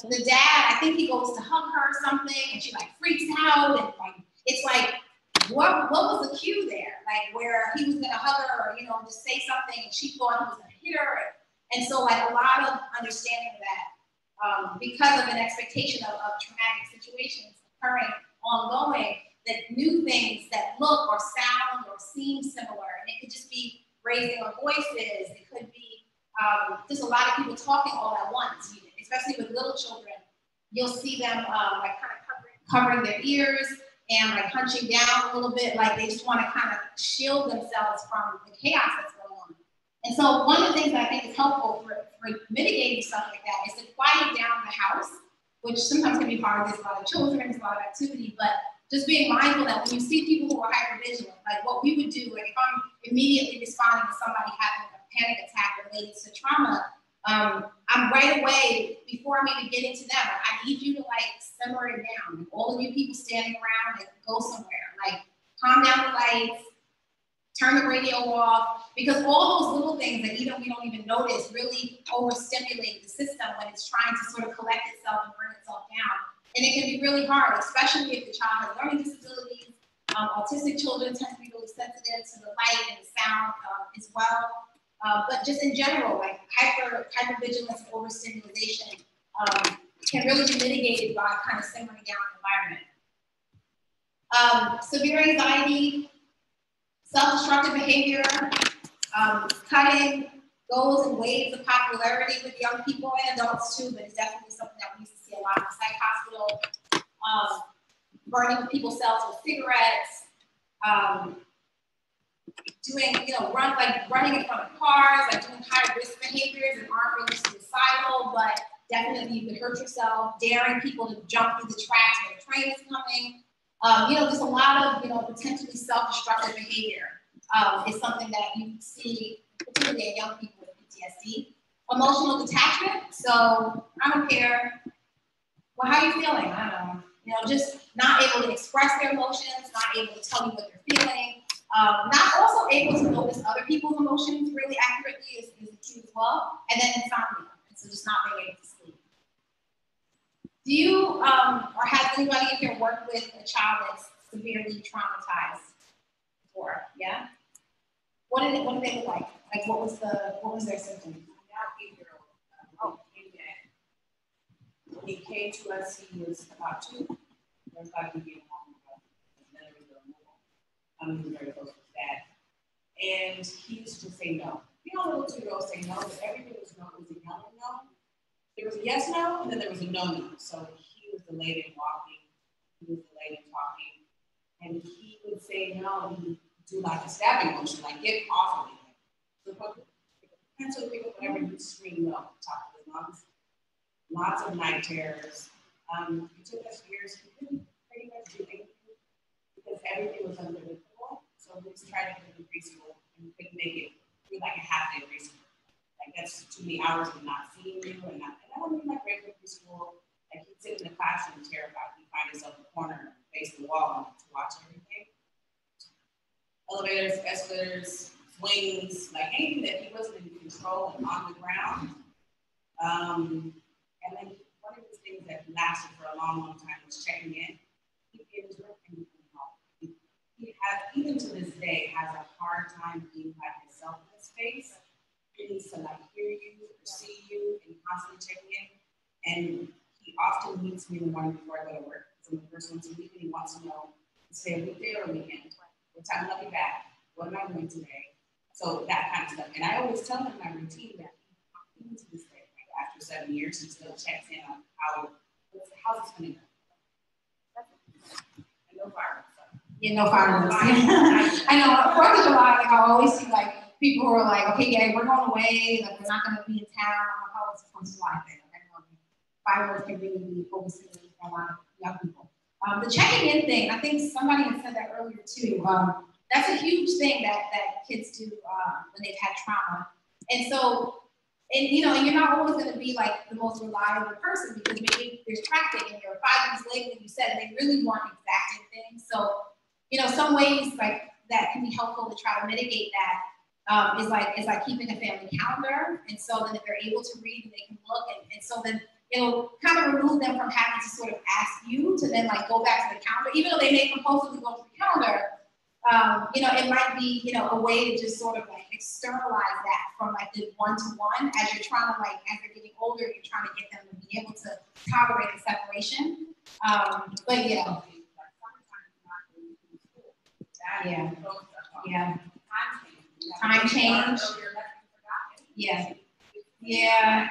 the dad, I think he goes to hug her or something, and she like freaks out, and like it's like, what was the cue there? Like where he was gonna hug her, or just say something, and she thought he was gonna hit her, and so like a lot of understanding that because of an expectation of traumatic situations occurring ongoing, that new things that look or sound or seem similar, and it could just be raising of voices, it could be just a lot of people talking all at once. Especially with little children, you'll see them like kind of covering their ears and like hunching down a little bit, like they just want to kind of shield themselves from the chaos that's going on. And so one of the things that I think is helpful for mitigating stuff like that is to quiet down the house, which sometimes can be hard. There's a lot of children, there's a lot of activity, but just being mindful that when you see people who are hypervigilant, like what we would do, like if I'm immediately responding to somebody having a panic attack related to trauma, I'm right away, before I'm even getting to them, I need you to like simmer it down. All of you people standing around, like go somewhere. Like calm down the lights, turn the radio off, because all those little things that even we don't even notice really overstimulate the system when it's trying to sort of collect itself and bring itself down. And it can be really hard, especially if the child has learning disabilities. Autistic children tend to be really sensitive to the light and the sound as well. But just in general, like hypervigilance and overstimulation can really be mitigated by kind of simmering down the environment. Severe anxiety, self-destructive behavior, cutting goes in waves of popularity with young people and adults too, but it's definitely something that we used to see a lot in the psych hospital. Burning people's cells with cigarettes, doing, running in front of cars, like doing high risk behaviors that aren't really suicidal, but definitely you could hurt yourself, daring people to jump through the tracks when the train is coming. Just a lot of, potentially self-destructive behavior is something that you see, particularly in young people with PTSD. Emotional detachment, so I don't care, well, how are you feeling? I don't know. Just not able to express their emotions, not able to tell you what they're feeling. Not also able to notice other people's emotions really accurately is a key as well. And then insomnia, and so just not being able to sleep. Do you or has anybody in here worked with a child that's severely traumatized before? Yeah. What did they look like? Like what was their symptoms? Oh, he came to us. He was about 2. There's like we get home, and then we go move. He was very close with that, and he used to say no. Little 2-year-olds say no, but everything was no. It was a no, no. There was a yes, no, and then there was a no, no. So he was delayed in walking. He was delayed in talking, and he would say no. He would do like a stabbing motion, like get off of me. So pick a pencil, pick up whatever, you scream no at the top of his lungs. Lots of night terrors. It took us years. We couldn't pretty much do anything because everything was unpredictable. So we just tried to do preschool and we couldn't make it feel like a half-day preschool. Like that's too many hours of not seeing you and I don't mean like regular preschool. Like you sit in the classroom terrified. You find yourself in the corner, face the wall to watch everything. Elevators, escalators, swings, like anything that he wasn't in control and on the ground. And then one of the things that lasted for a long, long time was checking in. He did his work and he came home. He has, even to this day, has a hard time being by himself in his space. He needs to like hear you or see you and constantly checking in. And he often meets me in the morning before I go to work. So the first one to week and he wants to know, say a weekday or a weekend. What time will I be back? What am I doing today? So that kind of stuff. And I always tell him my routine that even to this day, like after 7 years, he still checks in on how's this going to go. And no fireworks. Yeah, no fireworks. I know, 4th of July, like I always see like people who are like, okay, yeah, we're going away, like we're not going to be in town. I'm like, oh, it's a 4th of July thing. Like, I know fireworks can really be overstimulating for a lot of young people. The checking in thing, I think somebody had said that earlier too. That's a huge thing that kids do when they've had trauma. And so, and you know, and you're not always going to be like the most reliable person because maybe there's traffic and you're 5 minutes late and you said they really want exacting things. So, you know, some ways like that can be helpful to try to mitigate that is like keeping a family calendar. And so then if they're able to read and they can look and so then it'll kind of remove them from having to sort of ask you to then like go back to the calendar, even though they may compulsively go to the calendar. You know, it might be, you know, a way to just sort of like externalize that from like the one-to-one as you're trying to like, as they're getting older, you're trying to get them to be able to tolerate the separation. But yeah. Yeah. Time change. Yeah. Yeah.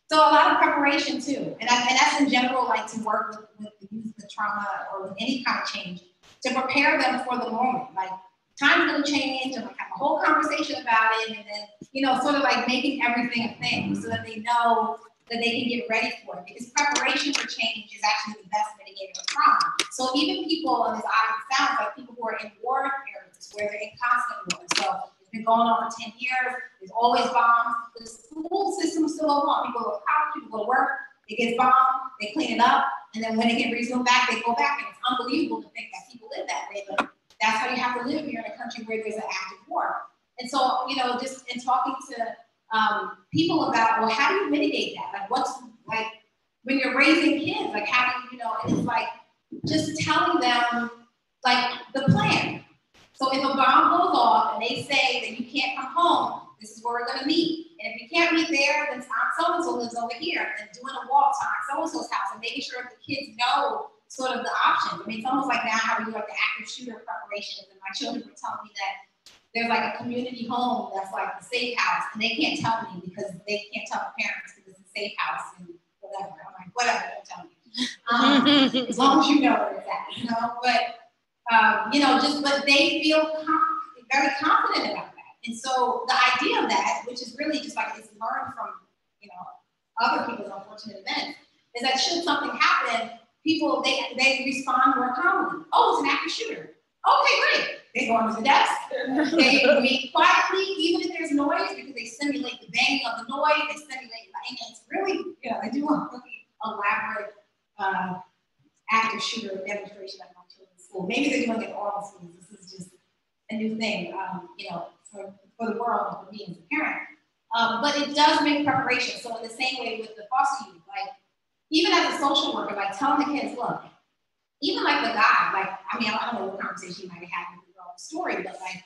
So a lot of preparation too. And that's in general, like to work with the youth with trauma or with any kind of change, to prepare them for the moment. Like time's gonna change and like have a whole conversation about it and then, you know, sort of like making everything a thing so that they know that they can get ready for it. Because preparation for change is actually the best mitigator of trauma. So even people, and as odd as it sounds, like people who are in war areas where they're in constant war. So it's been going on for 10 years, there's always bombs. The school system still goes on. People go to college, people go to work, it gets bombed, they clean it up, and then when they get resumed back, they go back. And it's unbelievable to think that people live that way, but that's how you have to live here in a country where there's an active war. And so, you know, just in talking to people about, well, how do you mitigate that? Like, what's, like, when you're raising kids, like, how do you, you know, and it's like, just telling them, like, the plan. So if a bomb goes off and they say that you can't come home, this is where we're gonna meet. And if you can't meet there, then Aunt so-and-so lives over here, and doing a walk to Aunt so-and-so's house and making sure that the kids know sort of the options. I mean, it's almost like now how we do like the active shooter preparations, and my children were telling me that there's like a community home that's like the safe house, and they can't tell me because they can't tell the parents because it's a safe house and whatever. I'm like, whatever, don't tell me. As long as you know where it's at, you know. But you know, just but they feel very confident about that. And so the idea of that, which is really just like it's learned from, you know, other people's unfortunate events, is that should something happen, people they respond more calmly. Oh, it's an active shooter. Okay, great. They go under the desk. They read quietly, even if there's noise, because they simulate the banging of the noise. They simulate, and it's really, you know, they do a really elaborate active shooter demonstration at my children's school. Maybe they're doing it at all the schools. This is just a new thing, you know, for the world and for me as a parent. But it does make preparation. So in the same way with the foster youth, like even as a social worker, like telling the kids, look, even like the guy, like, I mean, I don't know what conversation you might have had with the girl story, but like,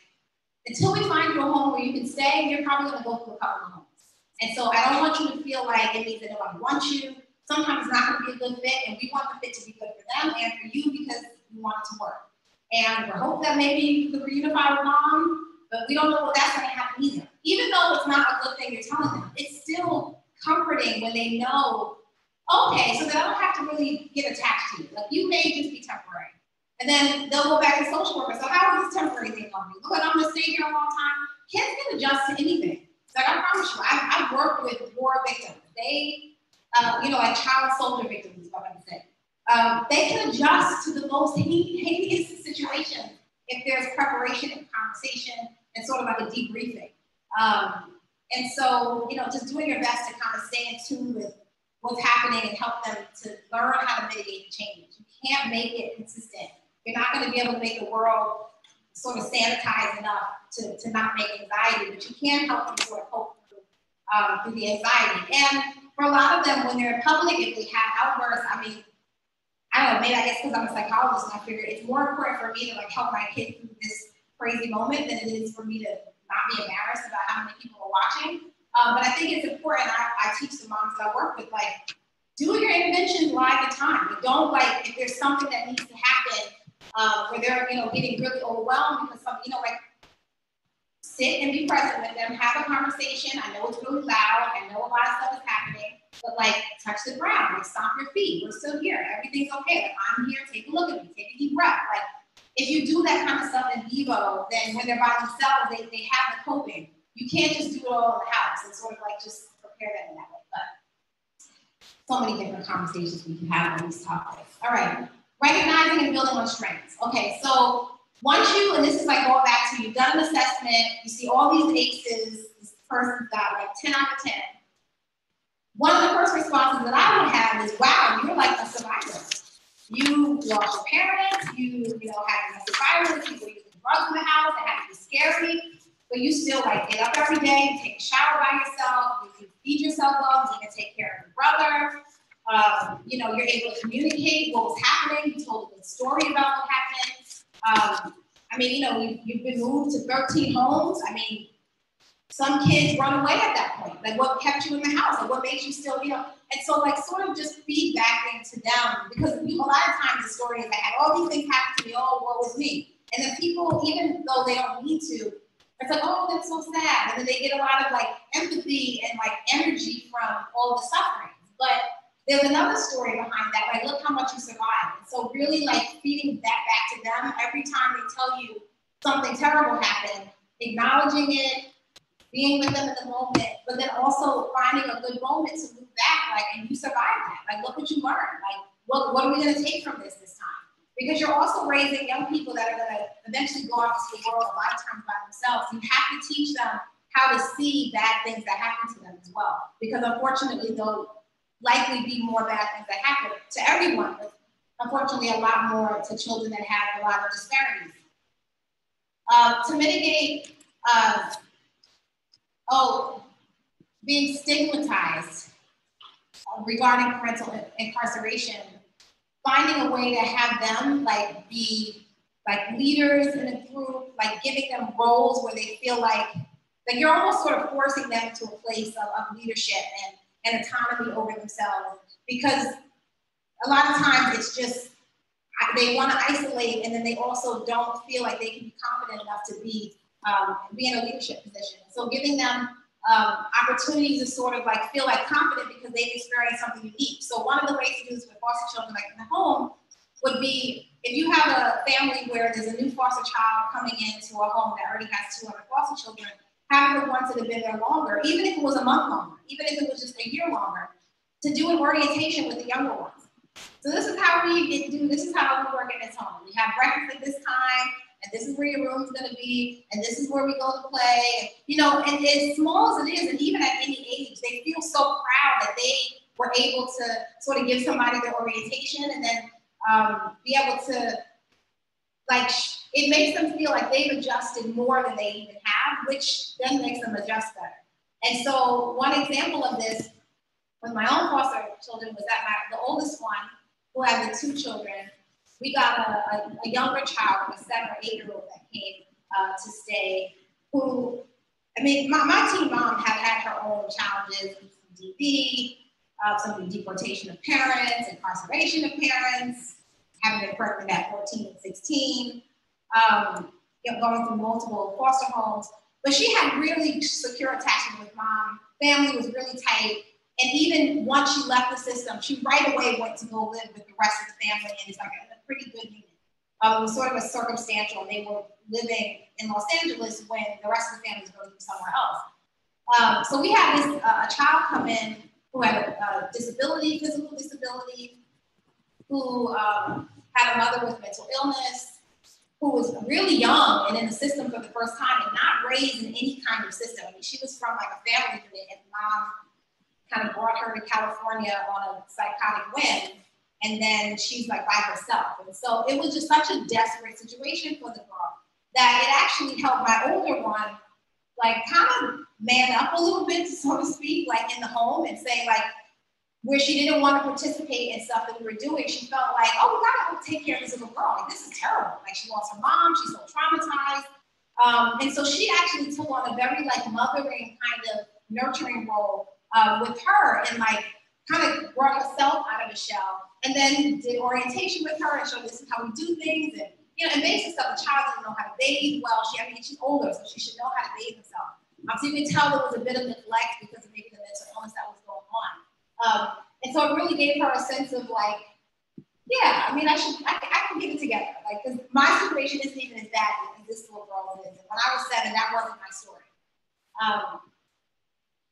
until we find you a home where you can stay, you're probably gonna go through a couple of homes. And so I don't want you to feel like it means that nobody wants you. Sometimes it's not gonna be a good fit, and we want the fit to be good for them and for you because we want it to work. And we hope that maybe you could reunify with mom, but we don't know what that's gonna happen either. Even though it's not a good thing you're telling them, it's still comforting when they know, okay, so that I don't have to really get attached to you. Like, you may just be temporary. And then they'll go back to social worker. So how is this temporary thing on me? Look, I'm gonna stay here a long time. Kids can adjust to anything. So I promise you, I've worked with war victims. They like child soldier victims is what I'm saying. They can adjust to the most heinous situations if there's preparation and conversation and sort of like a debriefing. And so, just doing your best to kind of stay in tune with what's happening and help them to learn how to mitigate the change. You can't make it consistent. You're not going to be able to make the world sort of sanitized enough to not make anxiety, but you can help them sort of cope through the anxiety. And for a lot of them, when they're in public, if they have outbursts, I mean, I don't know, maybe I guess because I'm a psychologist and I figure it's more important for me to like help my kid through this crazy moment than it is for me to not be embarrassed about how many people are watching. But I think it's important. I teach the moms that I work with, like, do your interventions live in time. But don't if there's something that needs to happen where they're, getting really overwhelmed because something, sit and be present with them, have a conversation. I know it's really loud. I know a lot of stuff is happening, but touch the ground, stomp your feet. We're still here. Everything's okay. I'm here. Take a look at me. Take a deep breath. If you do that kind of stuff in vivo, then when they're by themselves, they have the coping. You can't just do it all in the house and sort of just prepare them in that way. But so many different conversations we can have on these topics. All right, recognizing and building on strengths. Okay, so once you, and this is going back to you've done an assessment, you see all these ACEs, this person's got 10 out of 10. One of the first responses that I would have is, wow, you're like a survivor. You lost your parents, you had domestic violence, people using drugs in the house, that had to be scary, but you still get up every day, you take a shower by yourself, you feed yourself well, you can take care of your brother, you're able to communicate what was happening, you told a good story about what happened. You've been moved to 13 homes. Some kids run away at that point. What kept you in the house? What makes you still, And so, sort of just feedback into them, because a lot of times the story is I had all these things happen to me, oh, what was me? And then people, even though they don't need to, it's oh, that's so sad. And then they get a lot of empathy and energy from all the sufferings. But there's another story behind that. Look how much you survived. And so really feeding that back to them every time they tell you something terrible happened, acknowledging it, being with them in the moment, but then also finding a good moment to move back, and you survived that. Look what you learned. What are we going to take from this time? Because you're also raising young people that are going to eventually go out to the world a lot of times by themselves. You have to teach them how to see bad things that happen to them as well. Because unfortunately, there'll likely be more bad things that happen to everyone, but unfortunately, a lot more to children that have a lot of disparities. To mitigate being stigmatized regarding parental incarceration, finding a way to have them be leaders in a group, giving them roles where they feel like you're almost sort of forcing them to a place of leadership and autonomy over themselves, because a lot of times it's just they want to isolate, and then they also don't feel like they can be confident enough to be in a leadership position. So giving them opportunities to sort of feel confident because they've experienced something unique. So one of the ways to do this with foster children in the home would be if you have a family where there's a new foster child coming into a home that already has 200 foster children, having the ones that have been there longer, even if it was a month longer, even if it was just a year longer, to do an orientation with the younger ones. So this is how this is how we work in this home. We have breakfast at this time, and this is where your room's gonna be, and this is where we go to play. And as small as it is, and even at any age, they feel so proud that they were able to sort of give somebody their orientation, and then be able to, it makes them feel like they've adjusted more than they even have, which then makes them adjust better. And so one example of this with my own foster children was that the oldest one, who had the 2 children, we got a younger child, a 7 or 8-year-old that came to stay, who, my teen mom had her own challenges, DV, some deportation of parents, incarceration of parents, having been pregnant at 14 and 16, going through multiple foster homes. But she had really secure attachment with mom. Family was really tight. And even once she left the system, she right away went to go live with the rest of the family, and it's a pretty good unit. It was sort of a circumstantial. They were living in Los Angeles when the rest of the family was going somewhere else. So we had this a child come in who had a disability, physical disability, who had a mother with mental illness, who was really young and in the system for the first time and not raised in any kind of system. I mean, she was from like a family unit, and mom kind of brought her to California on a psychotic whim, and then she's like by herself. And so it was just such a desperate situation for the girl that it actually helped my older one like kind of man up a little bit, so to speak, like in the home, and say like, where she didn't want to participate in stuff that we were doing, she felt like, oh, we gotta go take care of this little girl. Like, this is terrible. Like, she lost her mom, she's so traumatized. And so she actually took on a very like mothering kind of nurturing role with her, and like kind of brought herself out of the shell, and then did orientation with her and showed this is how we do things, and you know, and basic stuff. The child doesn't know how to bathe well. She's older, so she should know how to bathe herself. So you can tell there was a bit of neglect because of maybe the mental illness that was going on. And so it really gave her a sense of like, yeah, I mean, I can get it together. Like, because my situation isn't even as bad as this little girl is. And when I was 7, that wasn't my story.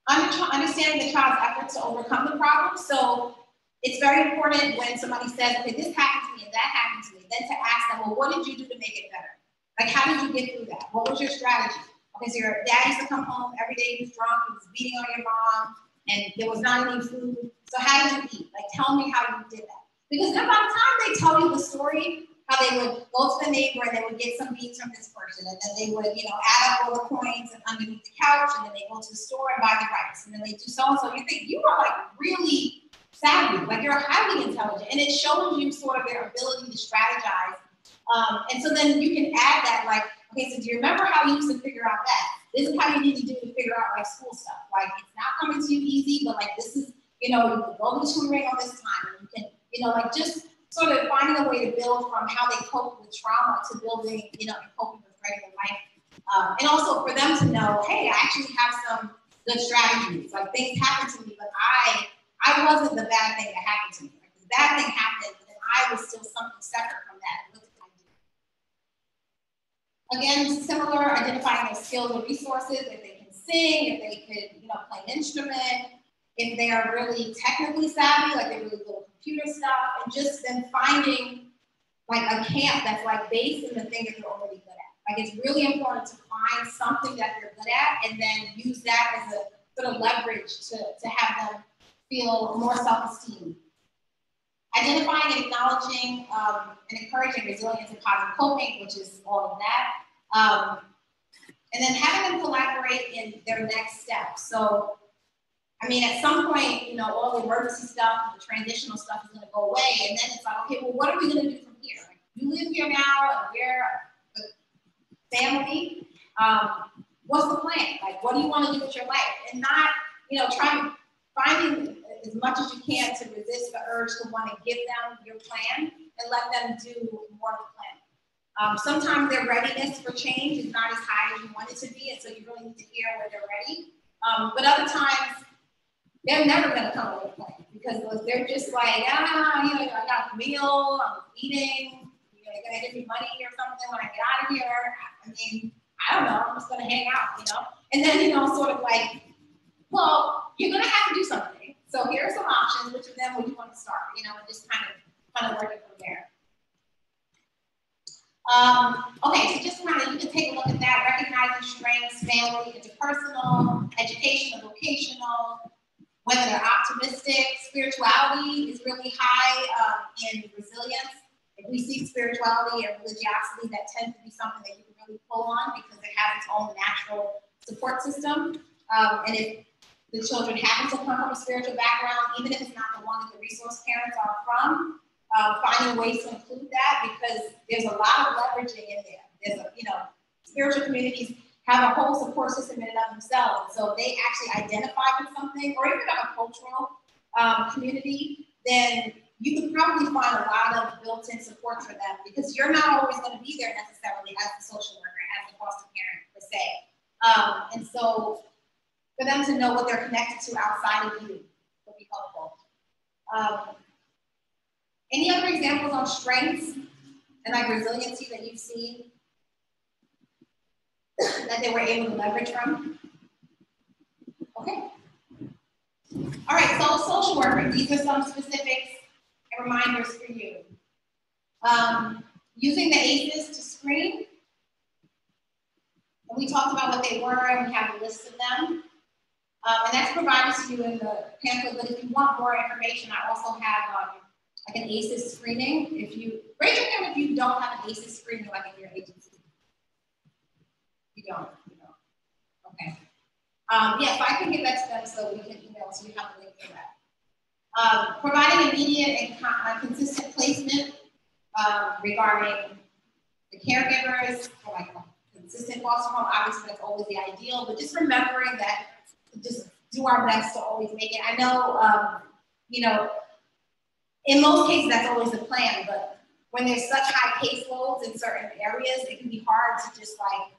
Understanding the child's effort to overcome the problem. So it's very important when somebody says, okay, this happened to me and that happened to me, then to ask them, well, what did you do to make it better? Like, how did you get through that? What was your strategy? Okay, so your dad used to come home every day, he was drunk, he was beating on your mom, and there was not any food. So how did you eat? Like, tell me how you did that. Because then by the time they tell you the story, how they would go to the neighbor and they would get some beans from this person, and then they would, you know, add up all the coins and underneath the couch, and then they go to the store and buy the rice, and then they do so-and-so. You think you are like really savvy, like you're highly intelligent, and it shows you sort of their ability to strategize. And so then you can add that, like, okay, so do you remember how you used to figure out that? This is how you need to do to figure out like school stuff. Like, it's not coming to you easy, but like this is, you know, you can go to tutoring on this time, and you can, you know, like just sort of finding a way to build from how they cope with trauma to building, you know, and coping with regular life. And also for them to know, hey, I actually have some good strategies. Like, things happen to me, but I wasn't the bad thing that happened to me. Like, the bad thing happened, but then I was still something separate from that. Again, similar, identifying their skills and resources, if they can sing, if they could, you know, play an instrument, if they are really technically savvy, like they're really good at computer stuff, and just then finding like a camp that's like based in the thing that they're already good at. Like, it's really important to find something that they're good at and then use that as a sort of leverage to have them feel more self-esteem. Identifying and acknowledging and encouraging resilience and positive coping, which is all of that. And then having them collaborate in their next steps. So, I mean, at some point, you know, all the emergency stuff, the transitional stuff is going to go away. And then it's like, okay, well, what are we going to do from here? Like, you live here now, and we're the family. What's the plan? Like, what do you want to do with your life? And not, you know, finding as much as you can to resist the urge to want to give them your plan and let them do more of the plan. Sometimes their readiness for change is not as high as you want it to be, and so you really need to hear when they're ready. But other times, they're never going to come up with a plan because they're just like, you know, I got a meal, I'm eating, you know, you're going to give me money or something when I get out of here. I mean, I don't know, I'm just going to hang out, you know? And then, you know, sort of like, well, you're going to have to do something. So here are some options. Which of them would you want to start? You know, and just kind of work it from there. Okay, so just kind of, you can take a look at that, recognizing strengths, family, interpersonal, educational, vocational, whether they're optimistic. Spirituality is really high in resilience. If we see spirituality and religiosity, that tends to be something that you can really pull on because it has its own natural support system. And if the children happen to come from a spiritual background, even if it's not the one that the resource parents are from, finding ways to include that, because there's a lot of leveraging in there. There's a, you know, spiritual communities have a whole support system in and of themselves. So they actually identify with something, or even have a cultural community, then you could probably find a lot of built-in support for them, because you're not always going to be there necessarily as the social worker, as the foster parent per se. And so for them to know what they're connected to outside of you would be helpful. Any other examples on strengths and like resiliency that you've seen that they were able to leverage from? Okay. All right, so social worker, these are some specifics and reminders for you. Using the ACEs to screen. And we talked about what they were, and we have a list of them. And that's provided to you in the pamphlet, but if you want more information, I also have like an ACEs screening. If you, raise your hand if you don't have an ACEs screening like in your agency. You don't. Okay. Yeah, if I can get that to them so we can email, so you have a link for that. Providing immediate and consistent placement regarding the caregivers, or like a consistent foster home. Obviously, that's always the ideal, but just remembering that, just do our best to always make it. I know, you know, in most cases, that's always the plan, but when there's such high caseloads in certain areas, it can be hard to just like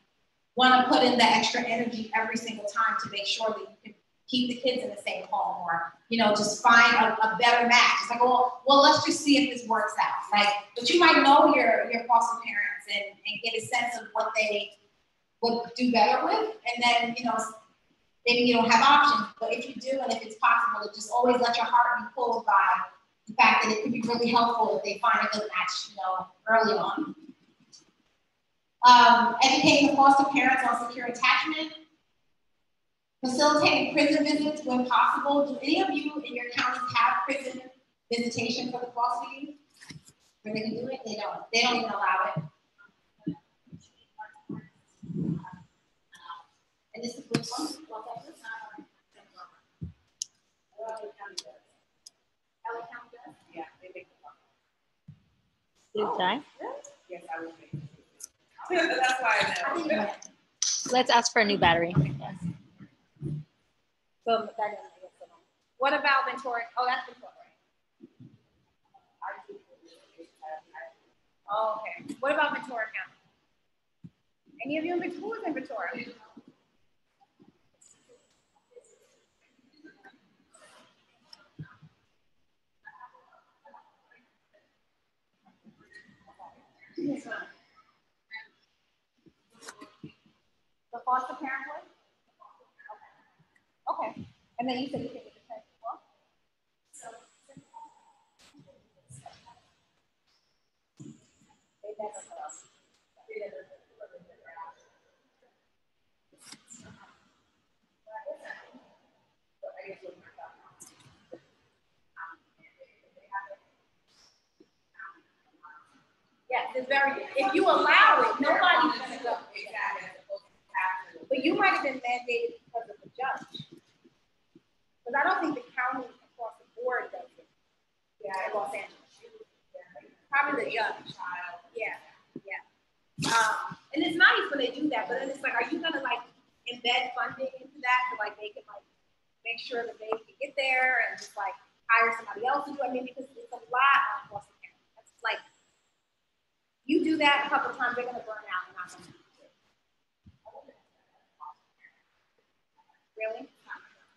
want to put in the extra energy every single time to make sure that you can keep the kids in the same home, or, you know, just find a better match. It's like, well, let's just see if this works out. Like, but you might know your foster parents and get a sense of what they would do better with, and then, you know, maybe you don't have options, but if you do, and if it's possible, to just always let your heart be pulled by the fact that it could be really helpful if they find a good match, you know, early on. Educating the foster parents on secure attachment. Facilitating prison visits when possible. Do any of you in your counties have prison visitation for the foster youth? Where they can do it? They don't. They don't even allow it. And this is which one? LA County does? Yeah, they make the law. Did I? Yes, I was making it. That's why I know. Let's ask for a new battery. Yes. So that doesn't make sense. What about Ventura? Oh, that's Ventura, right? Oh, okay. What about Ventura County? Any of you in Ventura? Who's in Ventura? The foster parent one? Okay. And then you said you think it's a parent as well? They never know. Yes, it's very, if you allow it, nobody's going to go. Exactly. But you might have been mandated because of the judge. Because I don't think the county across the board does it. Yeah, in Los Angeles. Probably the judge. Yeah, yeah. And it's nice when they do that, but then it's like, are you going to like embed funding into that so like they can like make sure that they can get there and just like hire somebody else to do it? I mean, because it's a lot on foster parents. That's like, you do that a couple of times, they're going to burn out and not going to do it. Really?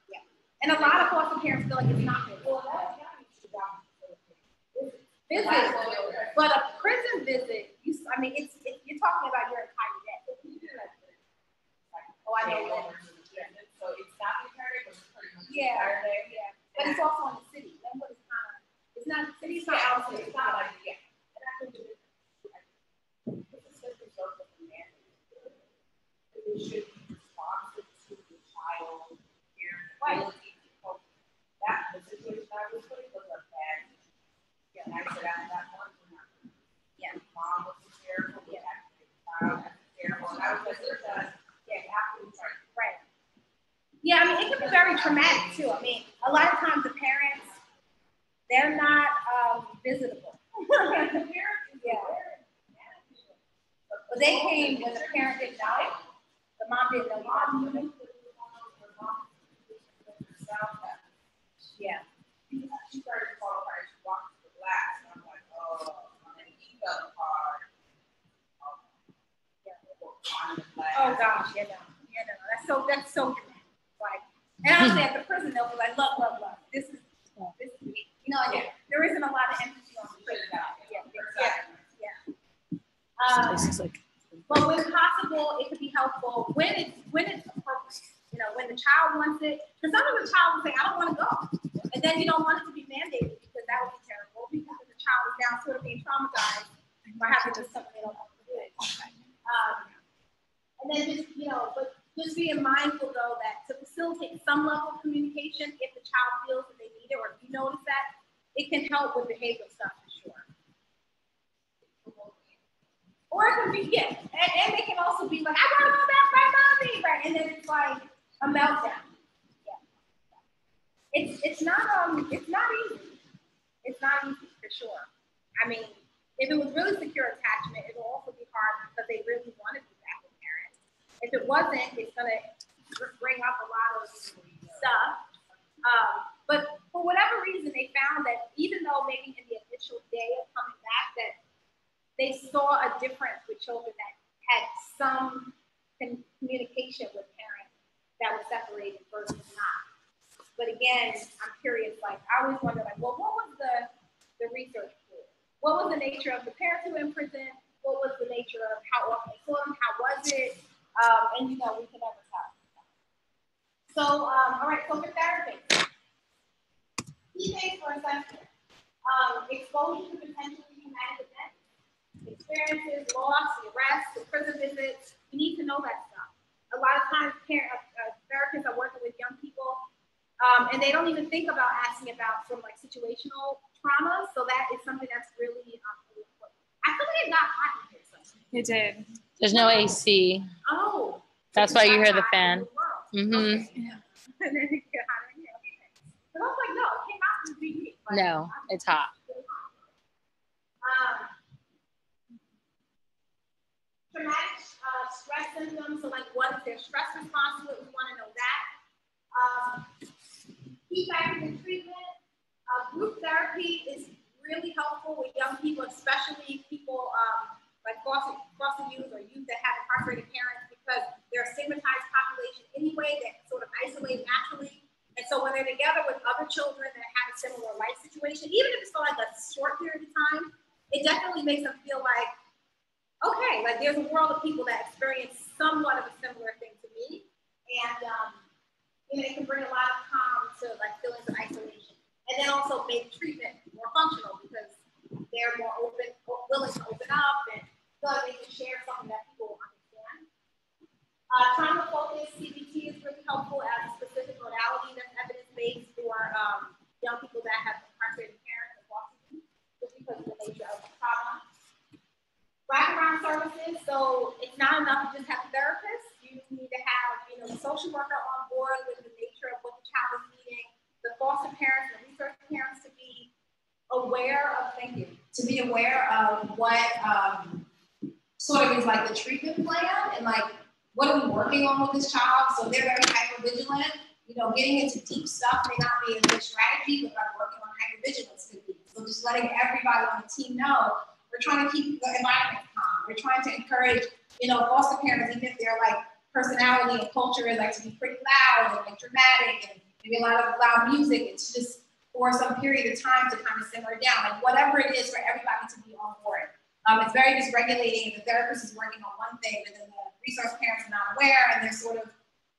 Yeah. And a lot of foster parents feel like it's not good. Visit, but a prison visit, I mean, it's you're talking about your entire day. Oh, I know that. So it's not entire, but it's pretty much yeah, yeah. But it's also in the city. That's what it's kind of. It's not the city's not out. It's not like yeah. It should be responsive to the child, parent, ability to cope. That the situation I was put was a bad. Yeah, and I said I'm not one for nothing. Yeah, mom was terrible. Yeah, child was terrible. And I was like, yeah, absolutely right. Yeah, I mean, it can be very traumatic too. I mean, a lot of times the parents, they're not visitable. Yeah. But they came when the parent didn't know. The mom didn't know. Yeah. She started to fall apart. She walked to the glass, and I'm like, oh, and he fell apart. Oh gosh, yeah, no. That's so dramatic. Like, and I say at the prison they'll be like, look. This is me. You know, yeah. There isn't a lot of empathy on the prison. Yeah. But when possible, it could be helpful when it's appropriate. You know, when the child wants it, because sometimes the child will say, I don't want to go. And then you don't want it to be mandated because that would be terrible because the child is now sort of being traumatized by having to do something they don't want to do. And then just, you know, but just being mindful though that to facilitate some level of communication, if the child feels that they need it or if you notice that, it can help with behavioral stuff for sure. Or it can be, yeah, and it can also be like, I want to go back by mommy, right? And then it's like a meltdown. Yeah. It's not easy. It's not easy for sure. I mean, if it was really secure attachment, it will also be hard because they really want to be back with parents. If it wasn't, it's gonna bring up a lot of stuff. But for whatever reason, they found that even though maybe in the initial day of coming back, that they saw a difference with children that had some communication with parents that were separated versus not. But again, I'm curious, like, I always wonder, like, well, what was the research for? What was the nature of the parents who were in prison? What was the nature of how often they saw them? How was it? And, you know, we can never tell. So, all right, so for therapists, key things for assessment. Exposure to potentially traumatic events, experiences, loss, arrests, the prison visits. You need to know that stuff. A lot of times therapists are working with young people and they don't even think about asking about sort of like situational trauma. So that is something that's really important. I feel like it got hot in here. It did. There's no AC. Oh. That's why you hear the fan. Mm-hmm. Okay. Yeah. And then it got hot in here. Okay. So I was like, no, it came out from the No, it's hot. Traumatic stress symptoms, so like what is their stress response to it? We want to know that. Key factors in treatment. Group therapy is really helpful with young people, especially people like foster youth or youth that have incarcerated parents because they're a stigmatized population anyway that sort of isolate naturally. And so when they're together with other children that have a similar life situation, even if it's for like a short period of time, it definitely makes them feel like, okay, like there's a world of people that experience somewhat of a similar thing to me. And you know, it can bring a lot of calm to like feelings of isolation. And then also make treatment more functional because they're more open, willing to open up and feel like they can share something that people understand. Trauma-focused CBT is really helpful as a specific modality that's evidence-based for young people that have incarcerated parents and foster youth, just because of the nature of the trauma. Wraparound services, so it's not enough to just have therapists. You need to have, you know, the social worker on board with the nature of what the child is needing, the foster parents and the research parents to be aware of thinking, to be aware of what sort of is like the treatment plan and like what are we working on with this child. So they're very hypervigilant. You know, getting into deep stuff may not be a good strategy, but like working on hypervigilance could be. So just letting everybody on the team know we're trying to keep the environment calm. We're trying to encourage, you know, foster parents, even if their like personality and culture is like to be pretty loud and like dramatic and maybe a lot of loud music. It's just for some period of time to kind of simmer down, like whatever it is for everybody to be on board. It's very dysregulating. The therapist is working on one thing, but then the resource parents are not aware and they're sort of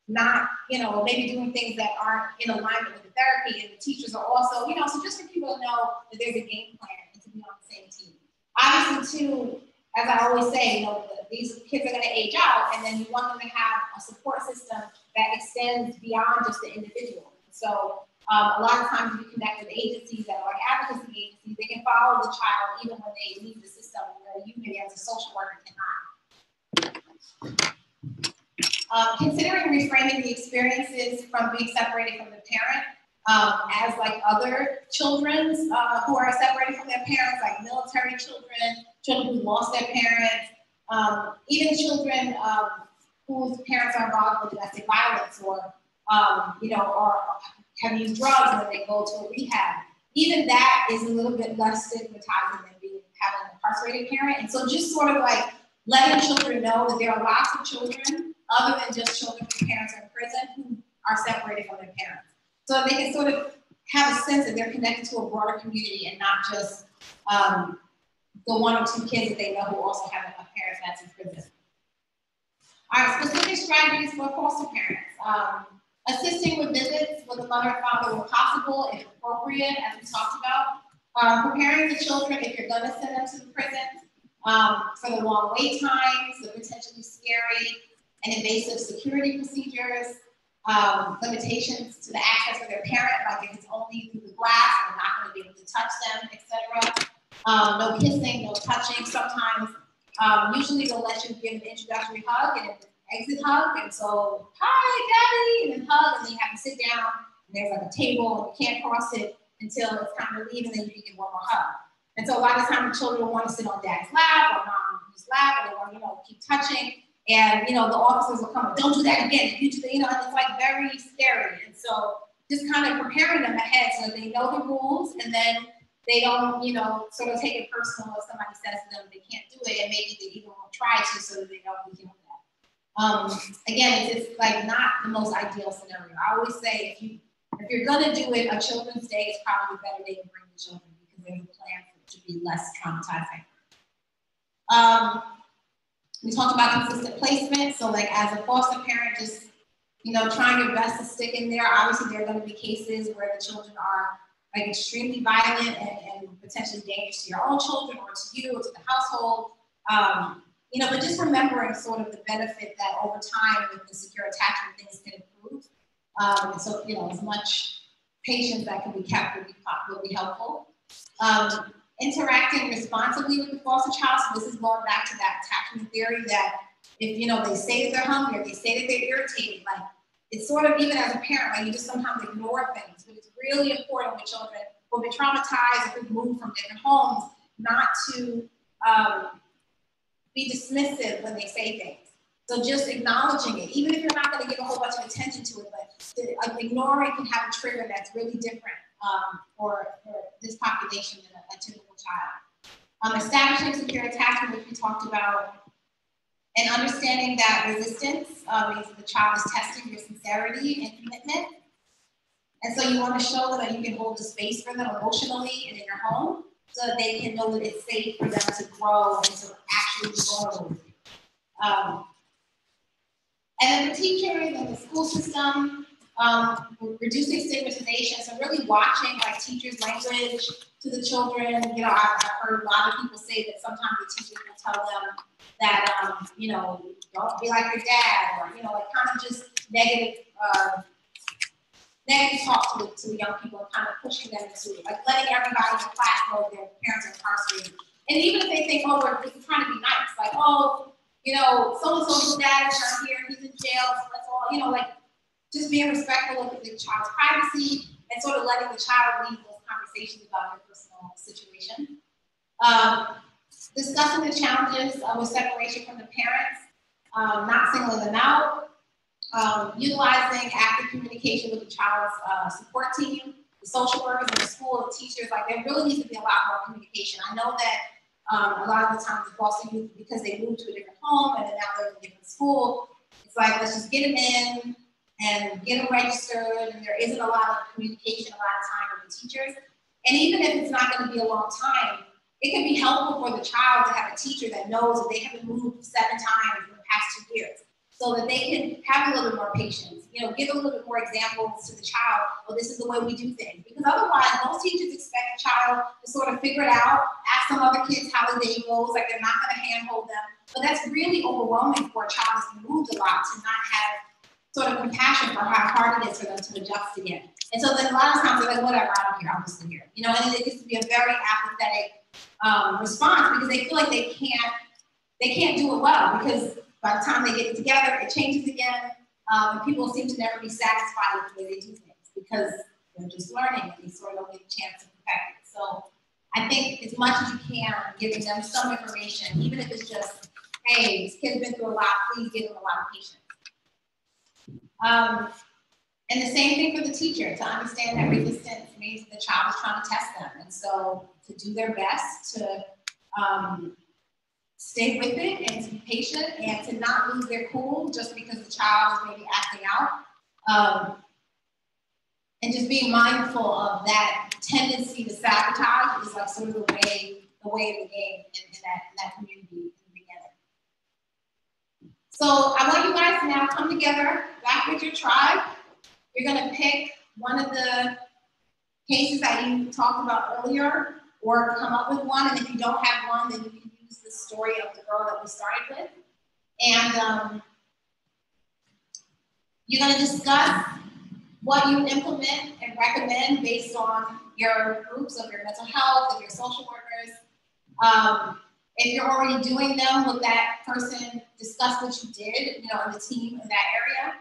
not, you know, maybe doing things that aren't in alignment with the therapy. And the teachers are also, you know, so just for people to know that there's a game plan and to be on the same team. Obviously, too, as I always say, you know, these kids are going to age out, and then you want them to have a support system that extends beyond just the individual. So a lot of times you connect with agencies that are like advocacy agencies. They can follow the child even when they leave the system, where you maybe as a social worker cannot. Considering reframing the experiences from being separated from the parent as like other children who are separated from their parents, like military children, children who lost their parents, even children whose parents are involved with domestic violence or, you know, or have used drugs and then they go to a rehab. Even that is a little bit less stigmatizing than having an incarcerated parent. And so just sort of like letting children know that there are lots of children other than just children whose parents are in prison who are separated from their parents. So they can sort of have a sense that they're connected to a broader community and not just the one or two kids that they know who also have a parent that's in prison. All right, specific strategies for foster parents. Assisting with visits with the mother and father where possible, if appropriate, as we talked about. Preparing the children if you're going to send them to the prison for the long wait times, the potentially scary and invasive security procedures, limitations to the access of their parent, like if it's only through the glass and they're not going to be able to touch them, etc. No kissing, no touching. Sometimes, usually they'll let you give an introductory hug and an exit hug, and so, hi, daddy, and then hug, and then you have to sit down, and there's like a table, and you can't cross it until it's time to leave, and then you can get one more hug. And so a lot of times the children want to sit on dad's lap or mom's lap, and they want to, keep touching. And, the officers will come, don't do that again. You do, and it's like very scary. And so just kind of preparing them ahead so that they know the rules, and then they don't, sort of take it personal if somebody says to them they can't do it, and maybe they even won't try to so that they don't begin with that. Again, it's like not the most ideal scenario. I always say if you're gonna do it, a children's day is probably a better day to bring the children because there's a plan for it to be less traumatizing. We talked about consistent placement. So like as a foster parent, just, trying your best to stick in there. Obviously there are gonna be cases where the children are like extremely violent and potentially dangerous to your own children or to you or to the household. But just remembering sort of the benefit that over time with the secure attachment things can improve. So, as much patience that can be kept would be helpful. Interacting responsibly with the foster child. So this is going back to that attachment theory that if, they say that they're hungry, or they say that they're irritated, like it's sort of even as a parent, like you just sometimes ignore things, but it's really important with children who have been traumatized, who've moved from different homes, not to, be dismissive when they say things. So just acknowledging it, even if you're not going to give a whole bunch of attention to it, but ignoring can have a trigger that's really different for this population than a typical child. Establishing secure attachment, which we talked about, and understanding that resistance means that the child is testing your sincerity and commitment. And so you want to show them that you can hold the space for them emotionally and in your home, so that they can know that it's safe for them to grow and to actually be vulnerable with you. And then the teachers and the school system, reducing stigmatization, so really watching like teachers' language to the children. I've heard a lot of people say that sometimes the teachers will tell them that, don't be like your dad, or, like kind of just negative talk to the young people and kind of pushing them into it, like letting everybody in the class know their parents are incarcerated. And even if they think, oh, we're just trying to be nice, like, oh, so-and-so's dad is not here, he's in jail, so that's all, like just being respectful of the child's privacy and sort of letting the child lead those conversations about their personal situation. Discussing the challenges with separation from the parents, not singling them out. Utilizing active communication with the child's support team, the social workers in the school, the teachers, like there really needs to be a lot more communication. I know that a lot of the times the foster youth, because they moved to a different home and then now they're in a different school, it's like, let's just get them in and get them registered, and there isn't a lot of communication, a lot of time with the teachers. And even if it's not going to be a long time, it can be helpful for the child to have a teacher that knows that they haven't moved 7 times in the past 2 years, so that they can have a little bit more patience, give a little bit more examples to the child, well, this is the way we do things. Because otherwise, most teachers expect a child to sort of figure it out, ask some other kids how the day goes, like they're not going to handhold them. But that's really overwhelming for a child who's moved a lot to not have sort of compassion for how hard it is for them to adjust again. And so then a lot of times they're like, whatever, I don't care, I'm just here. And it gets to be a very apathetic response because they feel like they can't do it well, because by the time they get it together, it changes again. And people seem to never be satisfied with the way they do things because they're just learning and they sort of don't get a chance to perfect it. So I think as much as you can, giving them some information, even if it's just, hey, this kid's been through a lot, please give them a lot of patience. And the same thing for the teacher, to understand that resistance means the child is trying to test them. And so to do their best to stay with it and to be patient and to not lose their cool just because the child is maybe acting out. And just being mindful of that tendency to sabotage is like sort of the way of the game in that community in the beginning. So I want you guys to now come together back with your tribe. You're gonna pick one of the cases that you talked about earlier, or come up with one. And if you don't have one, then you can use the story of the girl that we started with. And you're gonna discuss what you implement and recommend based on your groups of your mental health, of your social workers. If you're already doing them, with that person, discuss what you did, in the team in that area.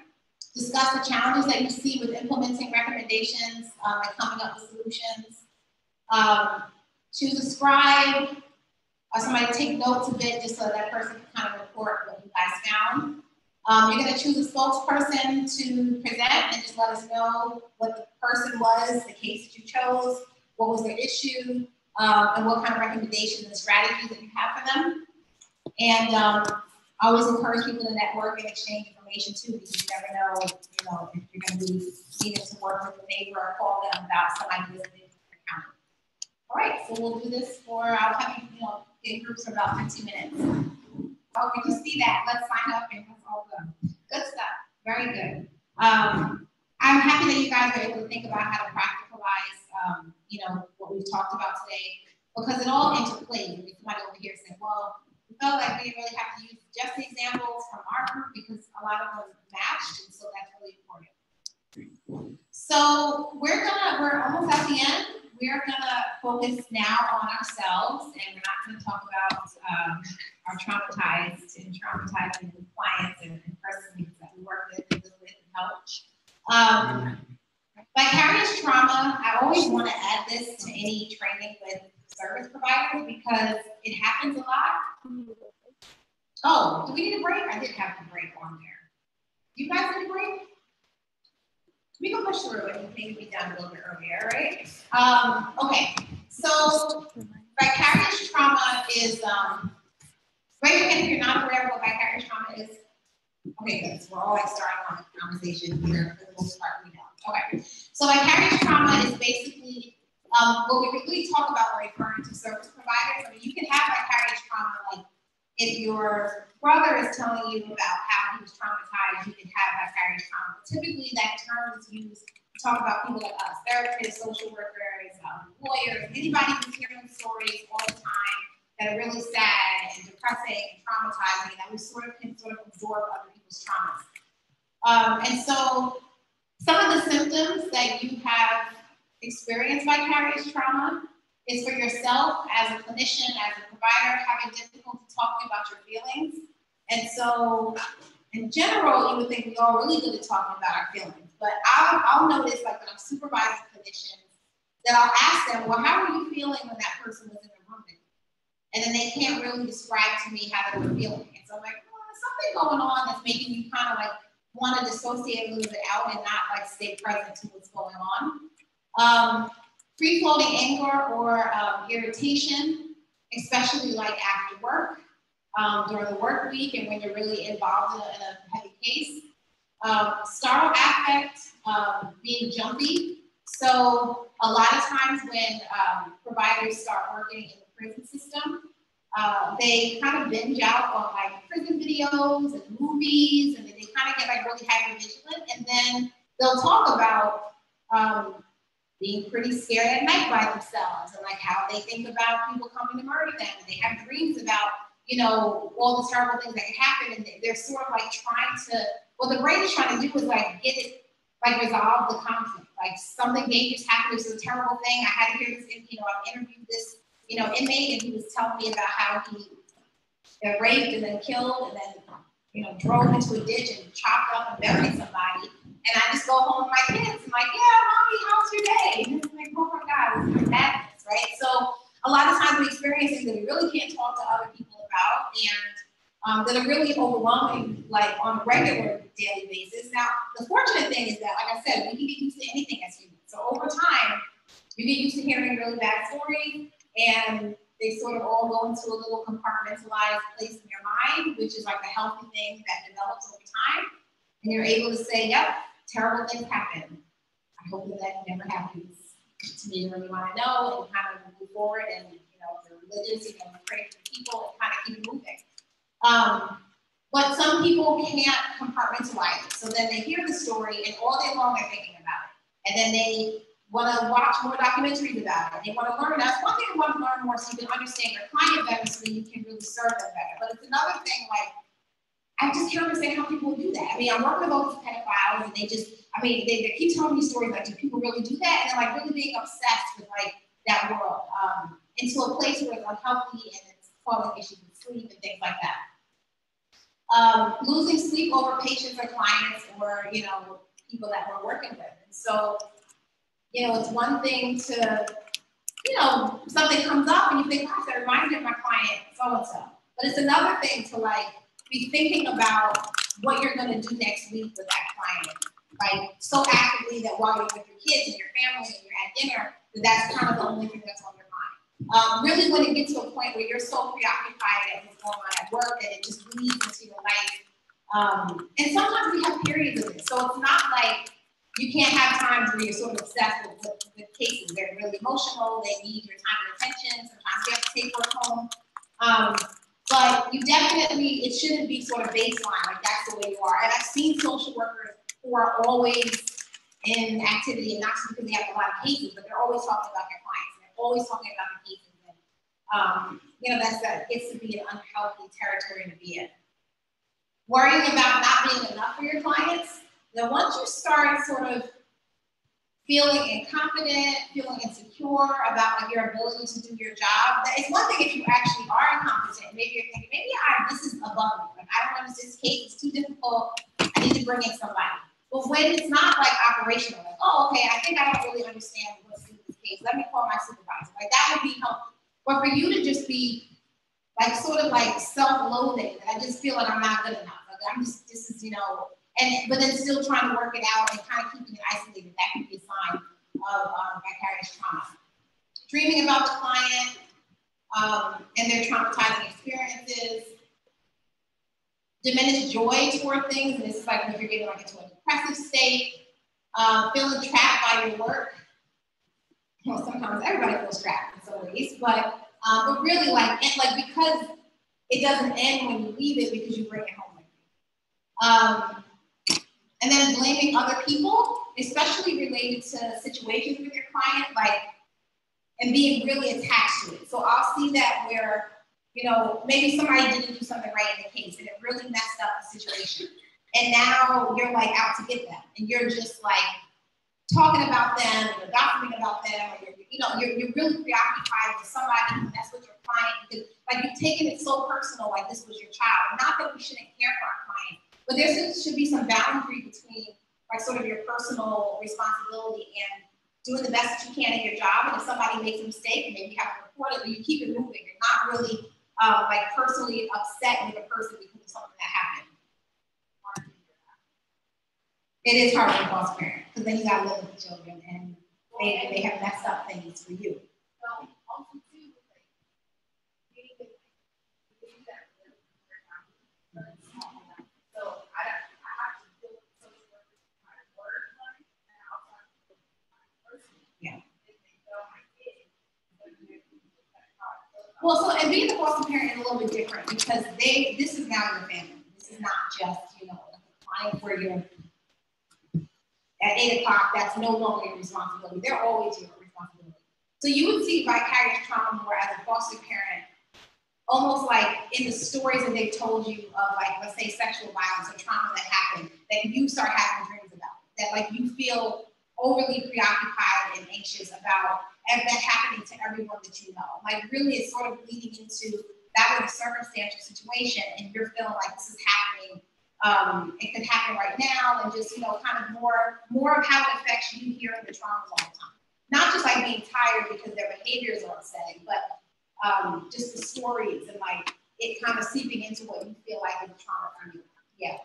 Discuss the challenges that you see with implementing recommendations and coming up with solutions. Choose a scribe, or somebody take notes of it just so that person can kind of report what you guys found. You're going to choose a spokesperson to present and just let us know what the person was, the case that you chose, what was their issue, and what kind of recommendations and strategies that you have for them. And I always encourage people to network and exchange information too, because you never know, if you're going to be needed to work with a neighbor or call them about some ideas in your county. All right, so we'll do this for, I'll have you, in groups for about 15 minutes. Oh, we just see that. Let's sign up and let's all go. Good stuff. Very good. I'm happy that you guys are able to think about how to practicalize, what we've talked about today, because it all interplays. I mean, somebody over here said, well, we felt like we didn't really have to use just the examples from our group because a lot of them matched, and so that's really important. So we're almost at the end. We're gonna focus now on ourselves, and we're not gonna talk about our traumatized and traumatizing clients and persons that we work with and live with and help. Vicarious trauma, I always want to add this to any training with service providers because it happens a lot. Oh, do we need a break? I did have a break on there. Do you guys need a break? We can push through and maybe be done a little bit earlier, right? Okay, so vicarious trauma is, raise your hand if you're not aware of what vicarious trauma is. Okay, good. So we're all starting on a conversation here for the most part, we know. Okay, so vicarious trauma is basically what we really talk about when referring to service providers. I mean, you can have vicarious trauma, like if your brother is telling you about how he was traumatized, you can have vicarious trauma. But typically, that term is used to talk about people like us, therapists, social workers, lawyers, anybody who's hearing stories all the time that are really sad and depressing and traumatizing, that we can absorb other people's traumas. And so some of the symptoms that you have experienced vicarious trauma is for yourself as a clinician, as a provider, having difficulty talking about your feelings. And so in general, you would think we're all really good at talking about our feelings. But I'll notice, like when I'm supervising clinicians, that I'll ask them, well, how were you feeling when that person was in the room? And then they can't really describe to me how they were feeling. And so I'm like, well, there's something going on that's making you kind of like want to dissociate a little bit out and not like stay present to what's going on. Free-floating anger or irritation, especially like after work, during the work week and when you're really involved in a heavy case. Startle affect, being jumpy. So a lot of times when providers start working in the prison system, they kind of binge out on like prison videos and movies, and then they kind of get like really hyper-vigilant, and then they'll talk about being pretty scared at night by themselves and like how they think about people coming to murder them. They have dreams about, all the terrible things that can happen, and they're sort of like trying to, what the brain is trying to do is like get it, like resolve the conflict. Like something dangerous happened, it was a terrible thing. I had to hear this, I interviewed this, inmate, and he was telling me about how he got raped and then killed and then, drove into a ditch and chopped up and buried somebody. And I just go home with my kids and like, yeah, mommy, how's your day? And it's like, oh my God, it's like madness, right? So a lot of times we experience things that we really can't talk to other people about, and that are really overwhelming, like on a regular daily basis. Now, the fortunate thing is that, like I said, we can get used to anything as humans. So over time, you get used to hearing really bad stories, and they sort of all go into a little compartmentalized place in your mind, which is like a healthy thing that develops over time. And you're able to say, yep, terrible things happen. I hope that never happens to me. You really want to know and kind of move forward. And, if you're religious, pray for people and kind of keep moving. But some people can't compartmentalize it. So then they hear the story and all day long they're thinking about it. And then they want to watch more documentaries about it. They want to learn. That's one thing I want to learn more so you can understand your client better so you can really serve them better. But it's another thing, like, I just can't understand how people do that. I mean, I'm working with all these pedophiles and they just, I mean, they keep telling me stories like, do people really do that? And they're like really being obsessed with like that world into a place where it's unhealthy and it's causing issues with sleep and things like that. Losing sleep over patients or clients or, you know, people that we're working with. And so, you know, it's one thing to, you know, something comes up and you think, gosh, that reminds me of my client, so-and-so. But it's another thing to like be thinking about what you're gonna do next week with that client, like so actively that while you're with your kids and your family and you're at dinner, that's kind of the only thing that's on your mind. Really when it gets to a point where you're so preoccupied at what's going on at work that it just bleeds into your life. And sometimes we have periods of this, so it's not like you can't have times where you're sort of obsessed with cases. They're really emotional, they need your time and attention, sometimes you have to take work home. But you definitely, it shouldn't be sort of baseline, like that's the way you are. And I've seen social workers who are always in activity, and not just because they have a lot of cases, but they're always talking about their clients, and they're always talking about the cases. And, you know, that gets to be an unhealthy territory to be in. Worrying about not being enough for your clients. Now, once you start sort of feeling incompetent, feeling insecure about like your ability to do your job, it's one thing if you actually are incompetent. Maybe you're thinking, maybe this is above me. Like, I don't understand this case, it's too difficult. I need to bring in somebody. But when it's not like operational, like, oh, okay, I think I don't really understand what's in this case. Let me call my supervisor. Like that would be helpful. But for you to just be like sort of like self-loathing, I just feel like I'm not good enough. Like I'm just, this is, you know, but then still trying to work it out and kind of keeping it isolated, that could be a sign of vicarious trauma. Dreaming about the client and their traumatizing experiences. Diminished joy toward things, and this is like if you're getting like into a depressive state. Feeling trapped by your work. Well, sometimes everybody feels trapped in some ways, but really like because it doesn't end when you leave it because you bring it home with you. And then blaming other people, especially related to situations with your client, like, and being really attached to it. So I'll see that where, you know, maybe somebody didn't do something right in the case and it really messed up the situation. And now you're like out to get them and you're just like talking about them and you're gossiping about them, or you're really preoccupied with somebody who messed with your client because like you've taken it so personal, like this was your child. Not that we shouldn't care for our client, but there should be some boundary between like sort of your personal responsibility and doing the best that you can in your job. And if somebody makes a mistake, maybe you have to report it, but you keep it moving. You're not really like personally upset with a person because of something that happened. It is hard for a foster parent because then you got to live with the children and they have messed up things for you. So also too, like getting the that so I have to deal with social workers in my work life and I also have to deal with my personal. Yeah. If they know my kids, well, so and being a foster parent is a little bit different because this is now your family. This is not just, you know, a client where you're at 8 o'clock, that's no longer your responsibility. They're always your responsibility. So you would see vicarious trauma more as a foster parent, almost like in the stories that they've told you of like, let's say sexual violence or trauma that happened, that you start having dreams about, that like you feel overly preoccupied and anxious about that happening to everyone that you know. Like really it's sort of leading into that was a circumstantial situation and you're feeling like this is happening. It could happen right now and just, you know, kind of more of how it affects you hearing the traumas all the time. Not just like being tired because their behaviors are upsetting, but just the stories and like it kind of seeping into what you feel like is trauma for you. Yeah.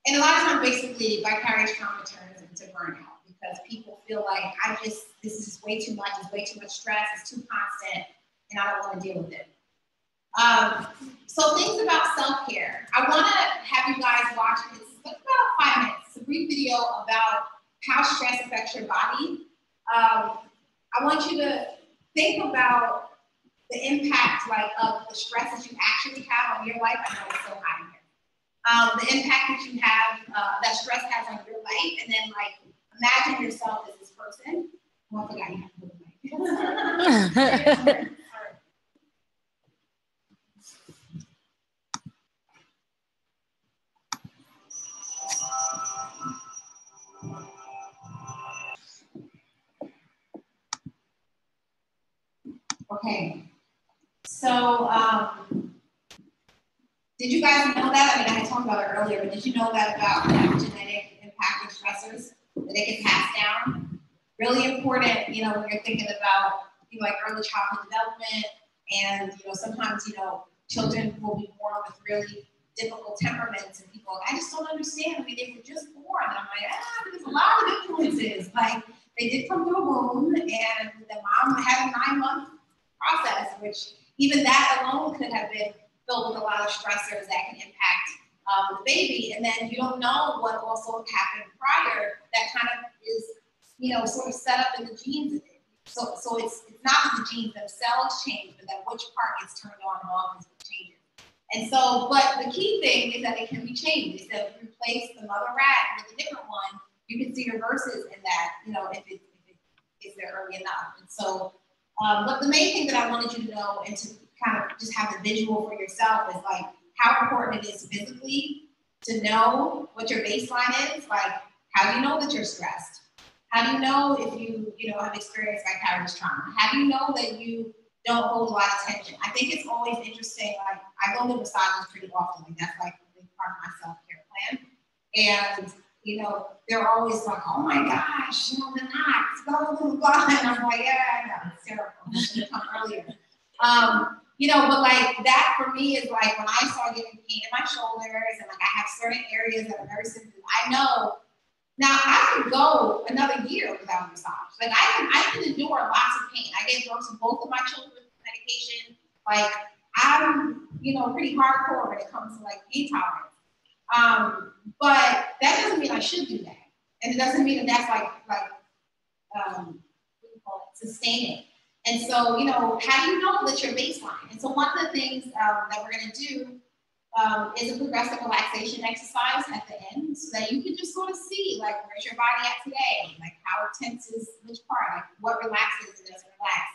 And a lot of times basically vicarious trauma turns into burnout because people feel like this is way too much, it's way too much stress, it's too constant, and I don't want to deal with it. So things about self-care. I want to have you guys watch this. It's about 5 minutes. It's a brief video about how stress affects your body. I want you to think about the impact like of the stress that you actually have on your life. I know it's so high here. The impact that you have, that stress has on your life, and then like imagine yourself as this person. Oh, I forgot you have to put the mic. Okay, so did you guys know that? I mean, I had talked about it earlier, but did you know that about genetic impact of stressors, that they can pass down? Really important, you know, when you're thinking about, you know, like early childhood development, and, you know, sometimes, you know, children will be born with really difficult temperaments, and people are like, I just don't understand. I mean, they were just born. And I'm like, there's a lot of influences. Like, they did come through a womb, and the mom had a 9-month process, which even that alone could have been filled with a lot of stressors that can impact the baby. And then you don't know what also happened prior that kind of is, you know, sort of set up in the genes. So it's not that the genes themselves change, but that which part gets turned on and off is what changes. And so, but the key thing is that it can be changed. Is that if you replace the mother rat with a different one, you can see reverses in that, you know, if it gets there early enough. And so, but the main thing that I wanted you to know, and to kind of just have the visual for yourself, is like how important it is physically to know what your baseline is. Like, how do you know that you're stressed? How do you know if you know, have experienced vicarious trauma? How do you know that you don't hold a lot of tension? I think it's always interesting. Like, I go to massages pretty often. Like, that's like a big part of my self-care plan. And you know, they're always like, oh my gosh, you know, the knots, blah, blah, blah, blah. And I'm like, yeah, I know, it's terrible. I should have come earlier. You know, but like that for me is like when I start getting pain in my shoulders, and like I have certain areas that are very sensitive, I know now I could go another year without a massage. Like I can endure lots of pain. I get drugs from both of my children with medication. Like I'm, you know, pretty hardcore when it comes to like pain tolerance. But that doesn't mean I should do that. And it doesn't mean that that's like what do you call it, sustaining. And so, you know, how do you know that your baseline? And so one of the things that we're going to do is a progressive relaxation exercise at the end, so that you can just sort of see, like, where's your body at today? Like, how tense is which part? Like, what relaxes and doesn't relax?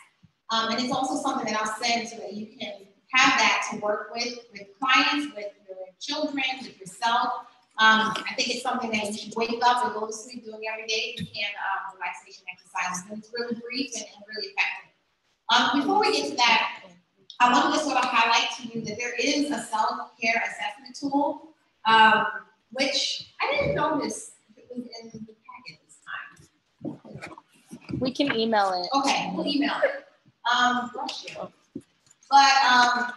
And it's also something that I'll send so that you can have that to work with clients, with your children, with yourself. I think it's something that you should wake up and go to sleep doing every day if you can, relaxation exercises. And it's really brief and really effective. Before we get to that, I wanted to sort of highlight to you that there is a self-care assessment tool, which I didn't notice if it was in the packet this time. We can email it. Okay, we'll email it. Bless you. But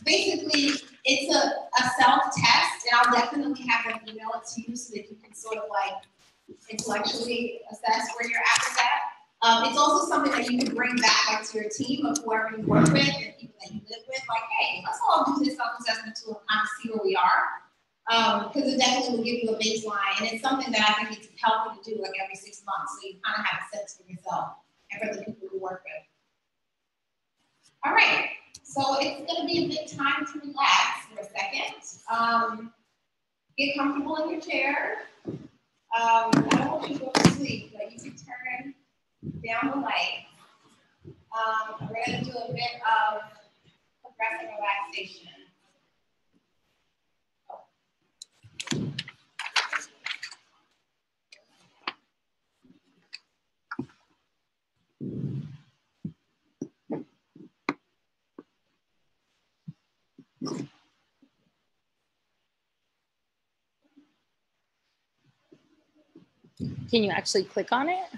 basically, it's a self-test, and I'll definitely have them email it to you so that you can sort of like intellectually assess where you're at with that. It's also something that you can bring back like to your team of whoever you work with and people that you live with. Like, hey, let's all do this self-assessment tool and kind of see where we are. Because it definitely will give you a baseline. And it's something that I think it's helpful to do like every 6 months, so you kind of have a sense for yourself and for the people you work with. All right, so it's going to be a good time to relax for a second. Get comfortable in your chair. I don't want you to go to sleep, but you can turn down the light. We're going to do a bit of progressive relaxation. Can you actually click on it?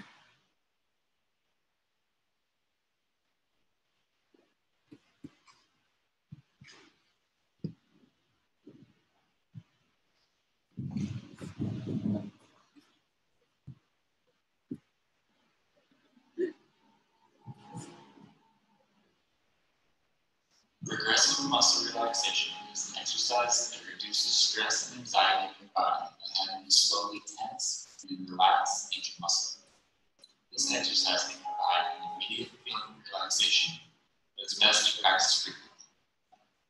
Progressive muscle relaxation is an exercise that reduces stress and anxiety in your body by having you slowly tense and relax each muscle. This exercise can provide an immediate feeling of relaxation, but it's best to practice frequently.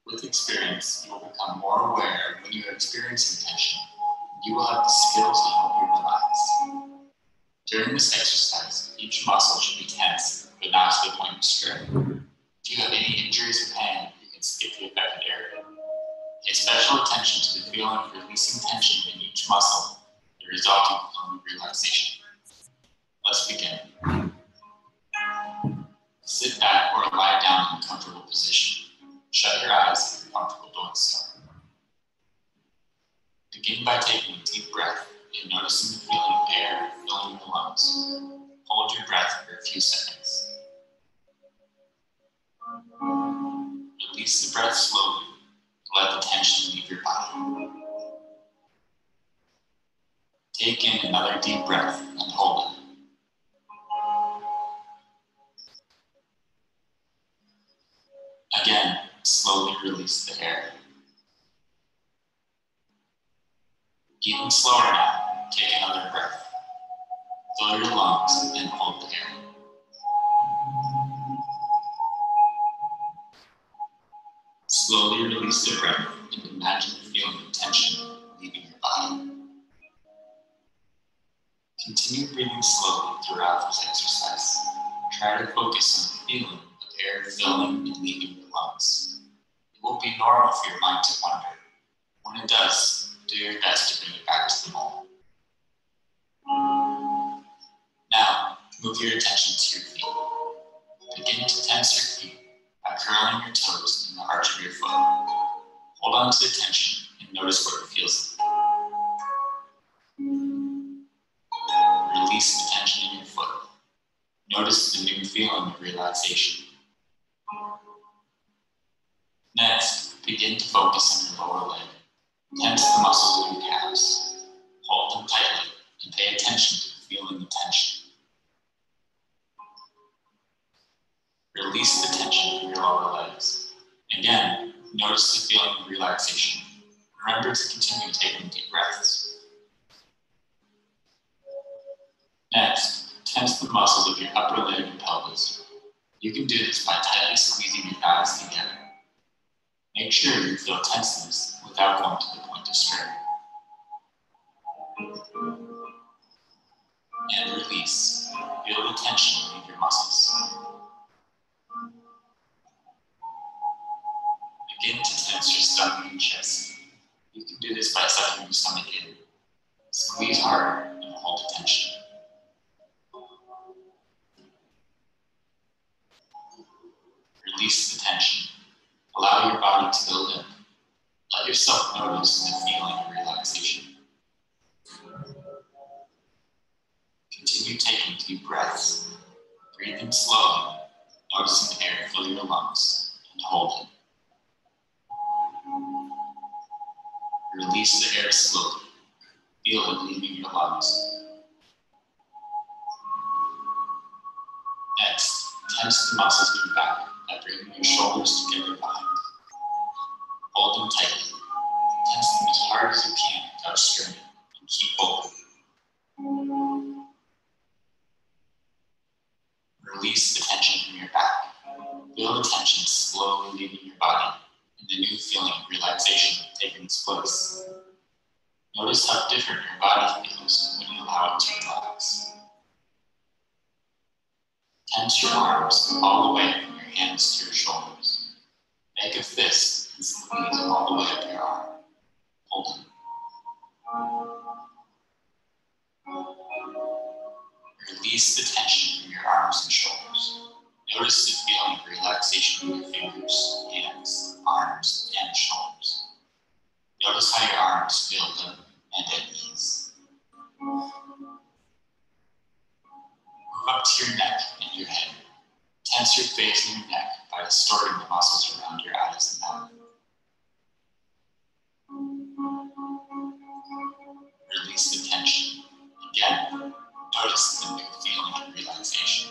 With experience, you will become more aware when you are experiencing tension. You will have the skills to help you relax. During this exercise, each muscle should be tense, but not to the point of strain. If you have any injuries or pain, you can skip the affected area. Pay special attention to the feeling of releasing tension in each muscle, the resulting feeling of relaxation. Let's begin. Sit back or lie down in a comfortable position. Shut your eyes if you're comfortable doing so. Begin by taking a deep breath and noticing the feeling of air filling your lungs. Hold your breath for a few seconds. Release the breath slowly. Let the tension leave your body. Take in another deep breath and hold it. Again, slowly release the air. Even slower now, take another breath. Fill your lungs and hold the air. Slowly release the breath and imagine the feeling of tension leaving your body. Continue breathing slowly throughout this exercise. Try to focus on the feeling of air filling and leaving your lungs. It will be normal for your mind to wander. When it does, do your best to bring it back to the moment. Now, move your attention to your feet. Begin to tense your feet by curling your toes in the arch of your foot. Hold on to the tension and notice what it feels like. Release the tension in your foot. Notice the new feeling of relaxation. Next, begin to focus on your lower leg. Tense the muscles of your calves. Hold them tightly and pay attention to the feeling of tension. Release the tension from your lower legs. Again, notice the feeling of relaxation. Remember to continue taking deep breaths. Next, tense the muscles of your upper leg and pelvis. You can do this by tightly squeezing your thighs together. Make sure you feel tenseness without going to the point of strain. And release. Feel the tension in your muscles. Begin to tense your stomach and chest. You can do this by sucking your stomach in. Squeeze harder and hold the tension. Release the tension. Allow your body to go limp. Let yourself notice the feeling of relaxation. Continue taking deep breaths. Breathe in slowly, noticing air fill your lungs, and hold it. Release the air slowly. Feel it leaving your lungs. Next, tense the muscles of your back by bringing your shoulders together behind you. Hold them tightly. Tense them as hard as you can without straining, and keep holding. Release the tension from your back. Feel the tension slowly leaving your body, and the new feeling of relaxation taking its place. Notice how different your body feels when you allow it to relax. Tense your arms all the way from your hands to your shoulders. Make a fist and squeeze all the way up your arm. Hold it. Release the tension from your arms and shoulders. Notice the feeling of relaxation in your fingers, hands, arms, and shoulders. Notice how your arms feel limp and at ease. Move up to your neck and your head. Tense your face and your neck by distorting the muscles around your eyes and mouth. Release the tension. Again, notice the new feeling of relaxation.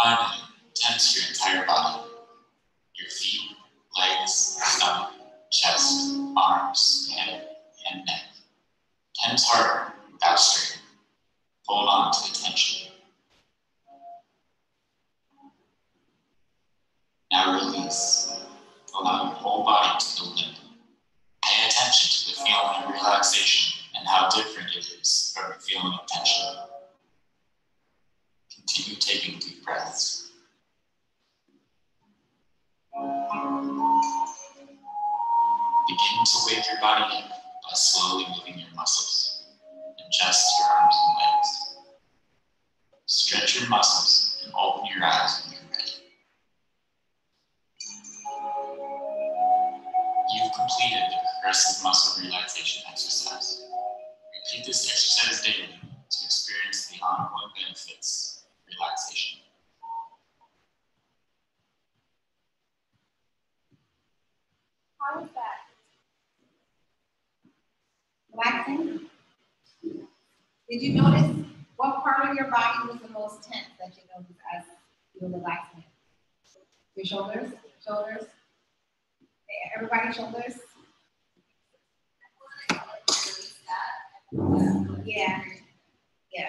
Finally, tense your entire body. Your feet, legs, stomach, chest, arms, head, and neck. Tense harder without straining. Hold on to the tension. begin to wake your body up by slowly moving your muscles and just your arms and legs. Stretch your muscles and open your eyes when you're ready. You've completed the progressive muscle relaxation exercise. Repeat this exercise daily to experience the ongoing benefits of relaxation. How is that? Relaxing? Did you notice what part of your body was the most tense that you noticed as you were relaxing? Your shoulders? Shoulders? Everybody's shoulders? Yeah. Yeah.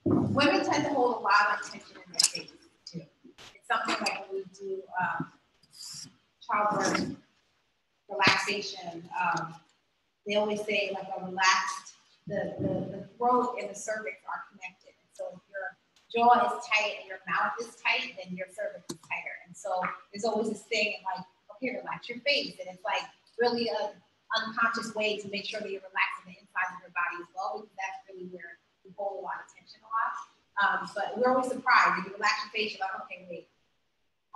Women tend to hold a lot of tension in their face too. It's something like when we do childbirth relaxation. They always say like a relaxed, the throat and the cervix are connected. And so if your jaw is tight and your mouth is tight, then your cervix is tighter. And so there's always this thing like, okay, relax your face. And it's like really an unconscious way to make sure that you're relaxing the inside of your body as well, because that's really where we hold a lot of tension a lot. But we're always surprised. If you relax your face, you're like, okay, wait,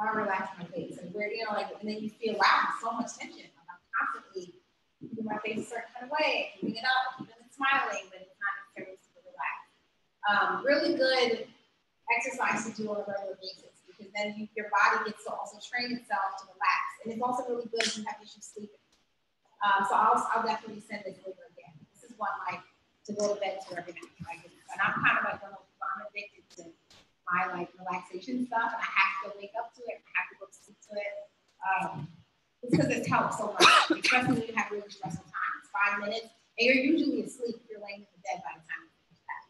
how do I relax my face? And where, you know, like, and then you feel, wow, so much tension. Like I'm constantly keeping my face a certain kind of way, keeping it up, keeping it smiling, but it's not necessarily super relaxed. Really good exercise to do on a regular basis, because then your body gets to also train itself to relax. And it's also really good if you have issues sleeping. So I'll definitely send this over again. This is one like to go to bed to every night. Like, and I'm kind of like one of those, I'm addicted to my like relaxation stuff, and I have to wake up to it. I have to go to sleep to it. It's because it's helped so much, especially when you have really stressful times. 5 minutes, and you're usually asleep if you're laying in the bed by the time you finish that.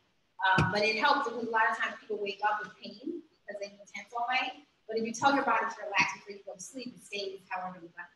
But it helps because a lot of times people wake up with pain because they've been tense all night. But if you tell your body to relax before you go to sleep, it stays however you want.